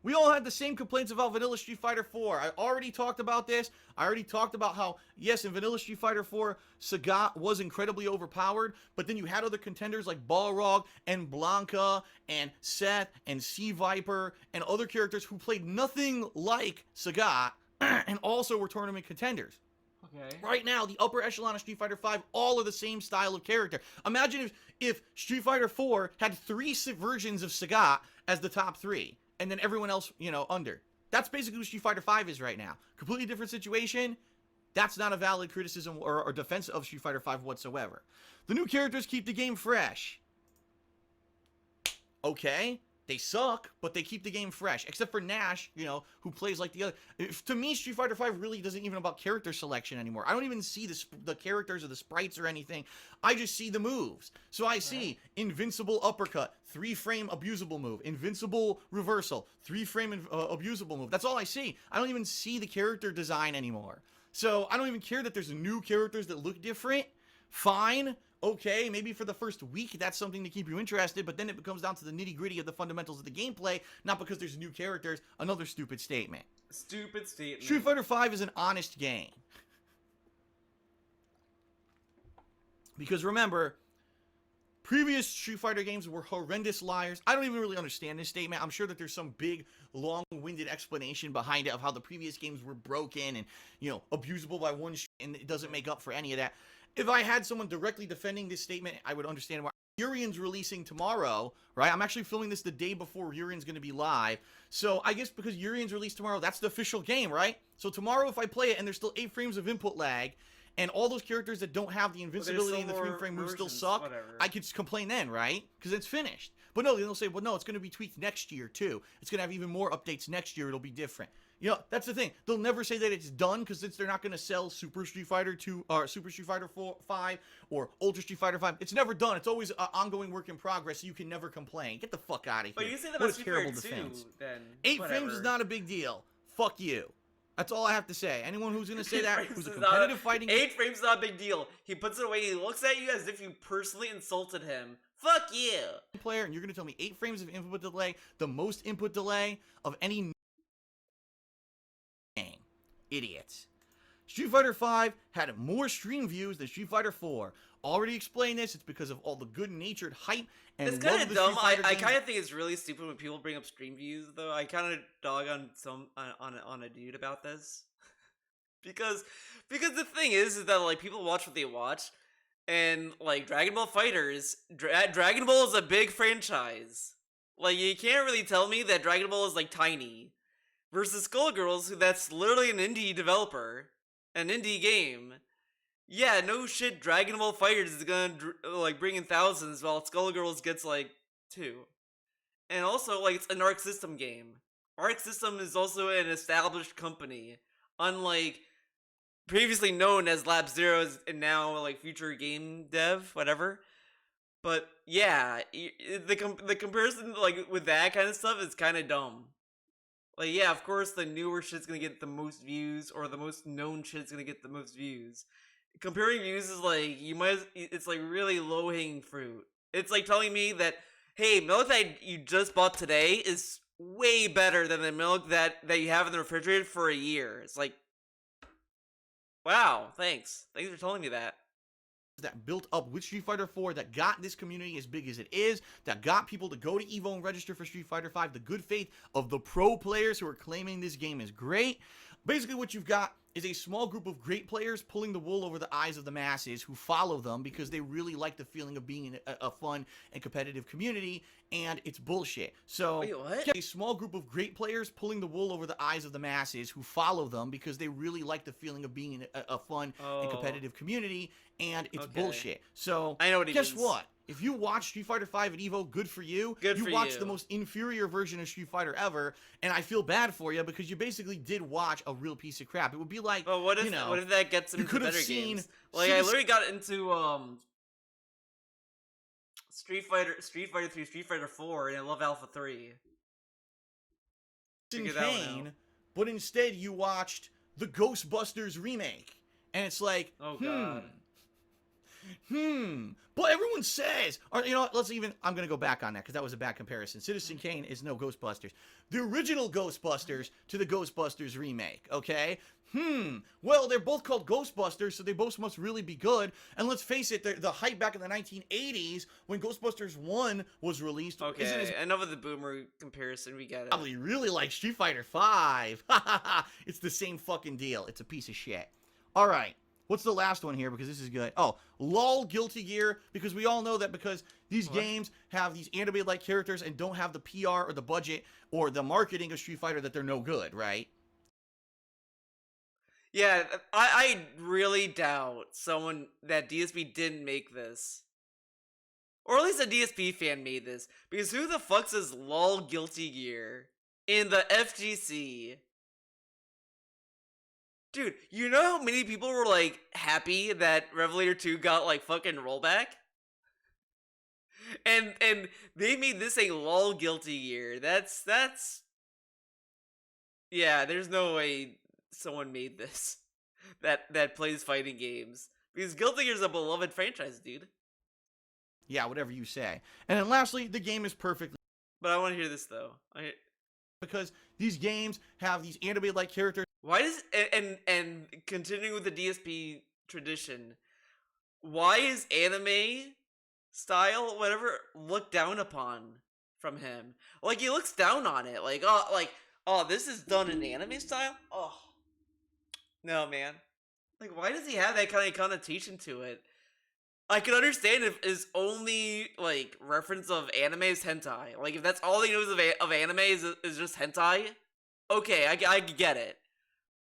We all had the same complaints about Vanilla Street Fighter 4. I already talked about this. I already talked about how, yes, in Vanilla Street Fighter 4, Sagat was incredibly overpowered, but then you had other contenders like Balrog and Blanca and Seth and Sea Viper and other characters who played nothing like Sagat and also were tournament contenders. Okay. Right now, the upper echelon of Street Fighter 5, all are the same style of character. Imagine if Street Fighter 4 had 3 versions of Sagat as the top 3. And then everyone else, under. That's basically what Street Fighter 5 is right now. Completely different situation. That's not a valid criticism or defense of Street Fighter 5 whatsoever. The new characters keep the game fresh. Okay. They suck, but they keep the game fresh. Except for Nash, who plays like the other. To me, Street Fighter 5 really doesn't even about character selection anymore. I don't even see the characters or the sprites or anything. I just see the moves. So I see invincible uppercut, 3-frame abusable move, invincible reversal, 3-frame abusable move. That's all I see. I don't even see the character design anymore. So I don't even care that there's new characters that look different. Fine. Okay, maybe for the first week that's something to keep you interested, but then it becomes down to the nitty-gritty of the fundamentals of the gameplay, not because there's new characters. Another stupid statement. Stupid statement. Street Fighter 5 is an honest game. Because remember, previous Street Fighter games were horrendous liars. I don't even really understand this statement. I'm sure that there's some big, long-winded explanation behind it of how the previous games were broken and, you know, abusable by one, and it doesn't make up for any of that. If I had someone directly defending this statement, I would understand why. Urian's releasing tomorrow, right? I'm actually filming this the day before Urian's going to be live. So I guess because Urian's released tomorrow, that's the official game, right? So tomorrow if I play it and there's still 8 frames of input lag, and all those characters that don't have the invincibility and the 3-frame moves still suck, whatever. I could complain then, right? Because it's finished. But no, they'll say, well, no, it's going to be tweaked next year, too. It's going to have even more updates next year. It'll be different. You know, that's the thing. They'll never say that it's done, because since they're not going to sell Super Street Fighter 2, or Super Street Fighter 5, or Ultra Street Fighter 5, it's never done. It's always an ongoing work in progress, so you can never complain. Get the fuck out of here. But you say that What about a Street terrible Fighter 2, defense. then 8 whatever. frames is not a big deal. Fuck you. That's all I have to say. Anyone who's going to say 8 that, frames who's a is not competitive fighting 8 frames is not a big deal. He puts it away, he looks at you as if you personally insulted him. Fuck you! player, and you're going to tell me 8 frames of input delay, the most input delay of any game. Idiots. Street Fighter 5 had more stream views than Street Fighter 4. Already explained this. It's because of all the good-natured hype and It's love kind of of the dumb. Street Fighter I games. kind of think it's really stupid when people bring up stream views, though. I kind of dog on on a dude about this. because the thing is that like people watch what they watch, and like Dragon Ball Fighters, Dragon Ball is a big franchise. Like you can't really tell me that Dragon Ball is like tiny, versus Skullgirls, who that's literally an indie developer, an indie game. Yeah, no shit, Dragon Ball Fighters is gonna like bring in thousands, while Skullgirls gets like 2. And also, like, it's an Arc System game. Arc System is also an established company, unlike previously known as Lab Zero and now like Future Game Dev, whatever. But yeah, the comparison like with that kind of stuff is kind of dumb. Like, yeah, of course the newer shit's gonna get the most views, or the most known shit's gonna get the most views. Comparing views is like, it's like really low-hanging fruit. It's like telling me that, hey, milk that you just bought today is way better than the milk that you have in the refrigerator for a year. It's like, wow, thanks for telling me that. That built up with Street Fighter 4, that got this community as big as it is, that got people to go to EVO and register for Street Fighter 5, the good faith of the pro players who are claiming this game is great. Basically what you've got is a small group of great players pulling the wool over the eyes of the masses who follow them because they really like the feeling of being in a fun and competitive community, and it's bullshit. So, wait, what? a small group of great players pulling the wool over the eyes of the masses who follow them because they really like the feeling of being in a fun and competitive community, and it's bullshit. So, I know what he guess means. what? If you watch Street Fighter 5 at EVO, good for you. Good for you watched you. the most inferior version of Street Fighter ever, and I feel bad for you because you basically did watch a real piece of crap. It would be like, But what if you know, what if that gets him you into could have better seen games? Like I Citizen- literally got into Street Fighter 3, Street Fighter 4, and I love Alpha 3. Figure that one Kane, out. but instead you watched the Ghostbusters remake, and it's like, Oh god. But everyone says, or you know what, I'm gonna go back on that because that was a bad comparison. Citizen Kane is no Ghostbusters. The original Ghostbusters to the Ghostbusters remake, okay? Well, they're both called Ghostbusters, so they both must really be good. And let's face it, the hype back in the 1980s when Ghostbusters 1 was released isn't as Okay, enough of the boomer comparison, we get it. probably really like Street Fighter 5. It's the same fucking deal. It's a piece of shit. All right. What's the last one here? Because this is good. Oh, LOL Guilty Gear. Because we all know that because these games have these anime-like characters and don't have the PR or the budget or the marketing of Street Fighter that they're no good, right? Yeah, I really doubt that DSP didn't make this. Or at least a DSP fan made this. Because who the fuck says LOL Guilty Gear in the FGC? Dude, you know how many people were like happy that Revelator 2 got like fucking rollback? And they made this a LOL Guilty Gear. That's yeah, there's no way someone made this that plays fighting games. Because Guilty Gear is a beloved franchise, dude. Yeah, whatever you say. And then lastly, the game is perfectly But I want to hear this though. because these games have these anime-like characters. Why does and continuing with the DSP tradition, why is anime style, whatever, looked down upon from him. Like he looks down on it. Like oh, this is done in anime style. Oh no, man. Like why does he have that kind of connotation to it? I can understand if his only like reference of anime is hentai. Like if that's all he knows of anime is just hentai. Okay, I get it.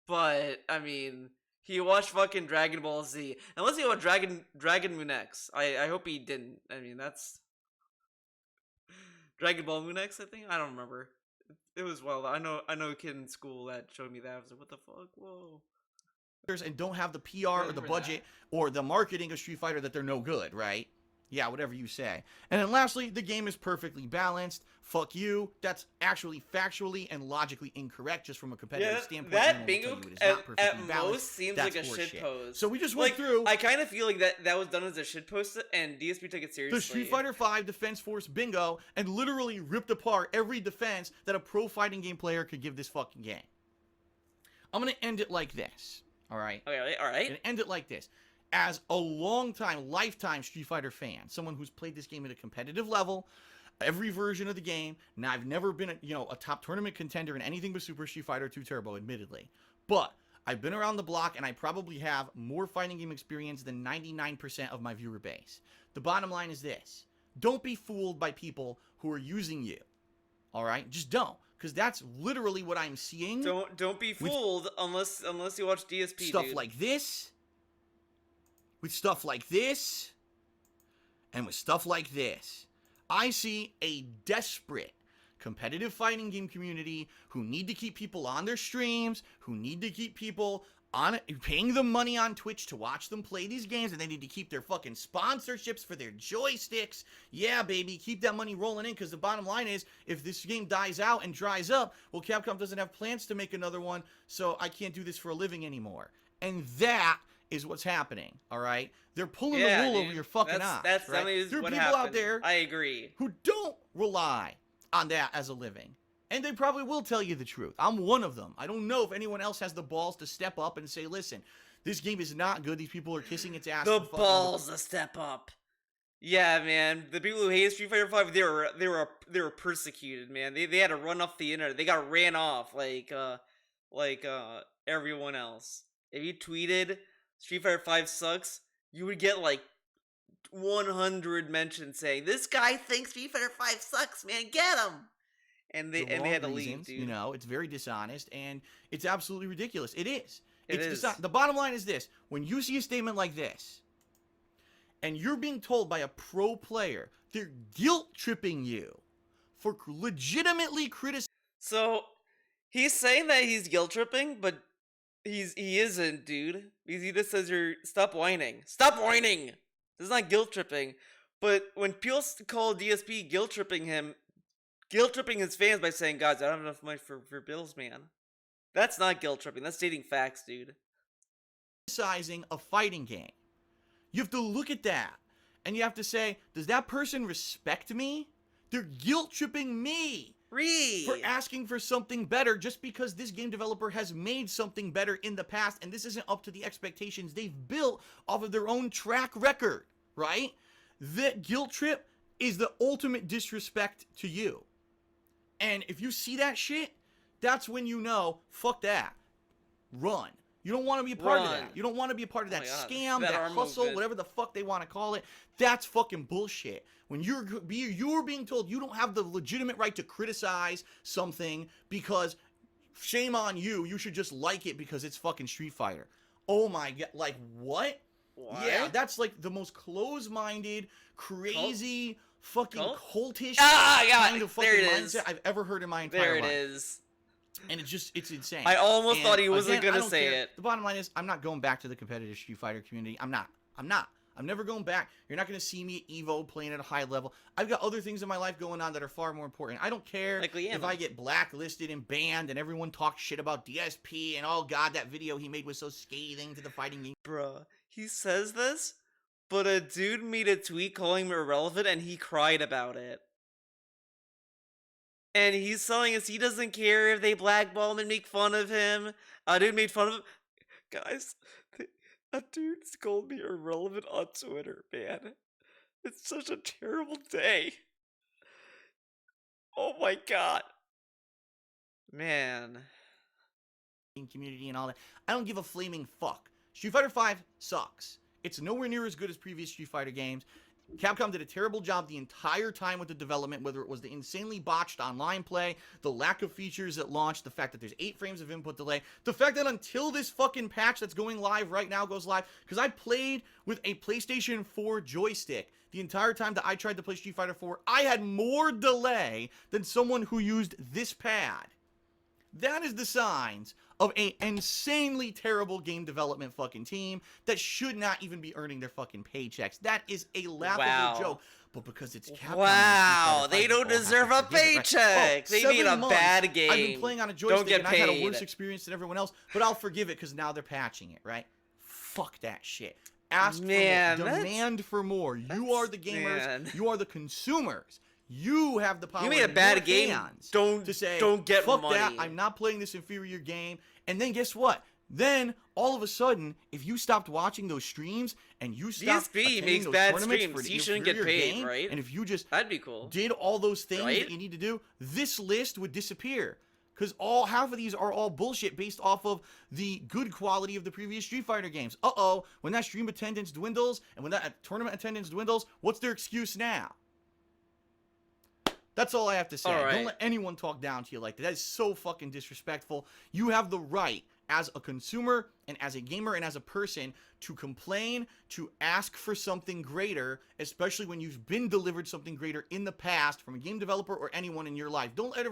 But I mean, he watched fucking Dragon Ball Z. Unless he watched Dragon Moon X. I hope he didn't. I mean, that's Dragon Ball Moon X. I think I don't remember. It was I know a kid in school that showed me that. I was like, what the fuck? Whoa. And don't have the PR or the budget or the marketing of Street Fighter that they're no good, right? Yeah, whatever you say. And then lastly, the game is perfectly balanced. Fuck you. That's actually factually and logically incorrect just from a competitive standpoint. That bingo at most seems like a shit post. So we just went through. I kind of feel like that was done as a shit post and DSP took it seriously. The Street Fighter V Defense Force bingo and literally ripped apart every defense that a pro fighting game player could give this fucking game. I'm going to end it like this. All right? Okay, all right. And end it like this. As a lifetime Street Fighter fan, someone who's played this game at a competitive level, every version of the game, now I've never been a top tournament contender in anything but Super Street Fighter 2 Turbo, admittedly. But I've been around the block and I probably have more fighting game experience than 99% of my viewer base. The bottom line is this. Don't be fooled by people who are using you. All right? Just don't. Because that's literally what I'm seeing. Don't be fooled unless you watch DSP. Stuff like this, with stuff like this, and with stuff like this. I see a desperate competitive fighting game community who need to keep people on their streams, who need to keep people paying them money on Twitch to watch them play these games, and they need to keep their fucking sponsorships for their joysticks. Yeah, baby, keep that money rolling in, because the bottom line is, if this game dies out and dries up, well, Capcom doesn't have plans to make another one, so I can't do this for a living anymore. And that is what's happening, all right? They're pulling the wool over your fucking eyes. That's right? There are what people happened. out there I agree. who don't rely on that as a living. And they probably will tell you the truth. I'm one of them. I don't know if anyone else has the balls to step up and say, listen, this game is not good. These people are kissing its ass. The balls to step up. Yeah, man. The people who hate Street Fighter 5, they were persecuted, man. They had to run off the internet. They got ran off like everyone else. If you tweeted Street Fighter 5 sucks, you would get like 100 mentions saying, this guy thinks Street Fighter 5 sucks, man. Get him. And they had to leave, dude. You know, it's very dishonest, and it's absolutely ridiculous. It is. It is. The bottom line is this. When you see a statement like this, and you're being told by a pro player, they're guilt-tripping you for legitimately criticizing. So, he's saying that he's guilt-tripping, but he isn't, dude. Because he just says stop whining. Stop whining! This is not guilt-tripping. But when people call DSP guilt-tripping his fans by saying, guys, I don't have enough money for bills, man. That's not guilt-tripping. That's stating facts, dude. Criticizing a fighting game. You have to look at that. And you have to say, does that person respect me? They're guilt-tripping me. For asking for something better just because this game developer has made something better in the past, and this isn't up to the expectations they've built off of their own track record, right? That guilt trip is the ultimate disrespect to you. And if you see that shit, that's when you know, fuck that. Run. You don't want to be a part of that. You don't want to be a part of that scam, that hustle, whatever the fuck they want to call it. That's fucking bullshit. When you're being told you don't have the legitimate right to criticize something because shame on you, you should just like it because it's fucking Street Fighter. Oh my god, like what? Yeah, that's like the most closed-minded, crazy, fucking cultish kind of fucking mindset I've ever heard in my entire life. There it is. And it's insane. I almost thought he wasn't gonna say it. The bottom line is, I'm not going back to the competitive Street Fighter community. I'm not. I'm never going back. You're not going to see me at EVO playing at a high level. I've got other things in my life going on that are far more important. I don't care if I get blacklisted and banned and everyone talks shit about DSP and, oh god, that video he made was so scathing to the fighting game. Bruh, he says this, but a dude made a tweet calling him irrelevant and he cried about it. And he's telling us he doesn't care if they blackball him and make fun of him. A dude made fun of him. Guys, a dude's called me irrelevant on Twitter, man. It's such a terrible day. Oh my god. Man. Community and all that. I don't give a flaming fuck. Street Fighter V sucks. It's nowhere near as good as previous Street Fighter games. Capcom did a terrible job the entire time with the development, whether it was the insanely botched online play, the lack of features at launch, the fact that there's 8 frames of input delay, the fact that until this fucking patch that's going live right now goes live, because I played with a PlayStation 4 joystick the entire time that I tried to play Street Fighter 4, I had more delay than someone who used this pad. That is the signs of an insanely terrible game development fucking team that should not even be earning their fucking paychecks. That is a laughable joke. But because it's Capcom, wow, they don't deserve a paycheck. They need a bad game. I've been playing on a joystick and I've had a worse experience than everyone else, but I'll forgive it because now they're patching it, right? Fuck that shit. Ask for more. Demand for more. You are the gamers. You are the consumers. You have the power. You made a bad game. Don't get fuck money. That. I'm not playing this inferior game. And then guess what? Then all of a sudden, if you stopped watching those streams and you stopped DSP makes bad streams, he shouldn't get paid, right? And if you just that'd be cool. Did all those things that you need to do, this list would disappear. Because half of these are all bullshit based off of the good quality of the previous Street Fighter games. When that stream attendance dwindles and when that tournament attendance dwindles, what's their excuse now? That's all I have to say. Don't let anyone talk down to you like that. That is so fucking disrespectful. You have the right, as a consumer and as a gamer and as a person, to complain, to ask for something greater, especially when you've been delivered something greater in the past from a game developer or anyone in your life. Don't let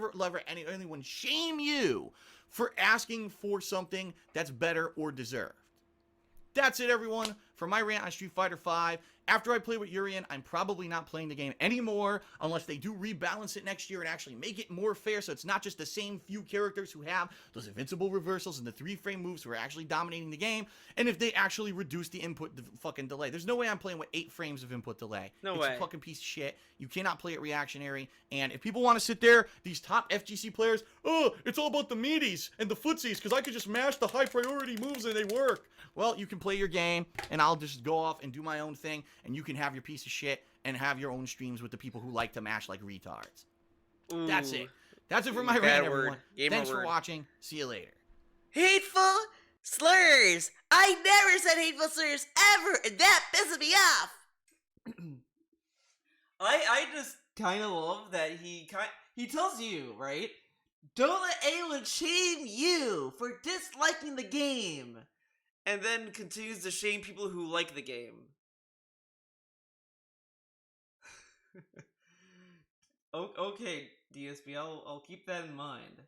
anyone shame you for asking for something that's better or deserved. That's it, everyone, for my rant on Street Fighter V. After I play with Urian, I'm probably not playing the game anymore unless they do rebalance it next year and actually make it more fair so it's not just the same few characters who have those invincible reversals and the 3-frame moves who are actually dominating the game, and if they actually reduce the input fucking delay. There's no way I'm playing with 8 frames of input delay. No it's way. A fucking piece of shit. You cannot play it reactionary, and if people want to sit there, these top FGC players, it's all about the meaties and the footsies because I could just mash the high priority moves and they work. Well, you can play your game, and I'll just go off and do my own thing, and you can have your piece of shit and have your own streams with the people who like to mash like retards. Ooh, that's it. That's it for my rant, everyone. Thanks for watching. See you later. Hateful slurs! I never said hateful slurs ever, and that pisses me off! I just kind of love that he tells you, right? Don't let anyone shame you for disliking the game. And then continues to shame people who like the game. Okay, DSP, I'll keep that in mind.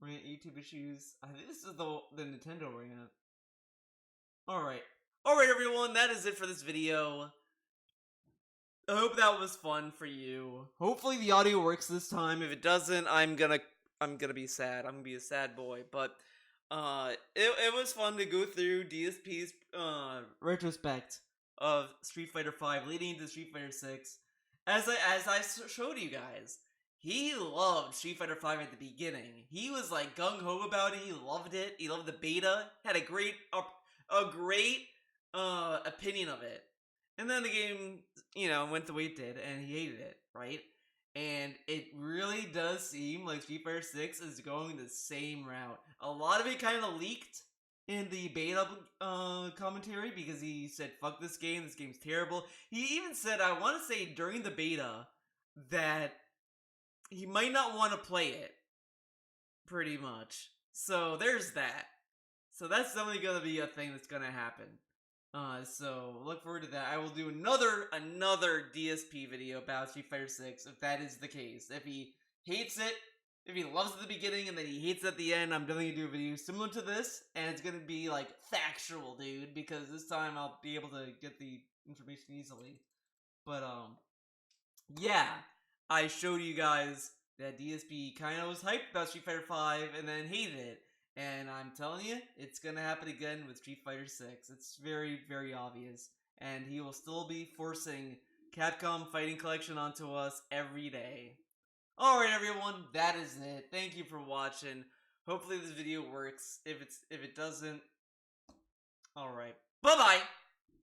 Rant YouTube issues. I think this is the Nintendo rant. Alright, everyone, that is it for this video. I hope that was fun for you. Hopefully the audio works this time. If it doesn't, I'm gonna be sad. I'm gonna be a sad boy, but it was fun to go through DSP's retrospect of Street Fighter V leading into Street Fighter 6. As I showed you guys, he loved Street Fighter V at the beginning. He was like gung-ho about it. He loved it. He loved the beta. Had a great opinion of it. And then the game, went the way it did, and he hated it, right? And it really does seem like Street Fighter 6 is going the same route. A lot of it kind of leaked in the beta commentary because he said, fuck this game's terrible. He even said, I want to say during the beta, that he might not want to play it, pretty much. So there's that. So that's definitely going to be a thing that's going to happen. So look forward to that. I will do another DSP video about Street Fighter 6 if that is the case. If he hates it, if he loves it at the beginning and then he hates it at the end, I'm definitely gonna do a video similar to this, and it's gonna be like factual, dude, because this time I'll be able to get the information easily. But yeah, I showed you guys that DSP kind of was hyped about Street Fighter 5 and then hated it. And I'm telling you, it's gonna happen again with Street Fighter 6. It's very, very obvious. And he will still be forcing Capcom Fighting Collection onto us every day. Alright everyone, that is it. Thank you for watching. Hopefully this video works. If it doesn't, alright. Bye-bye!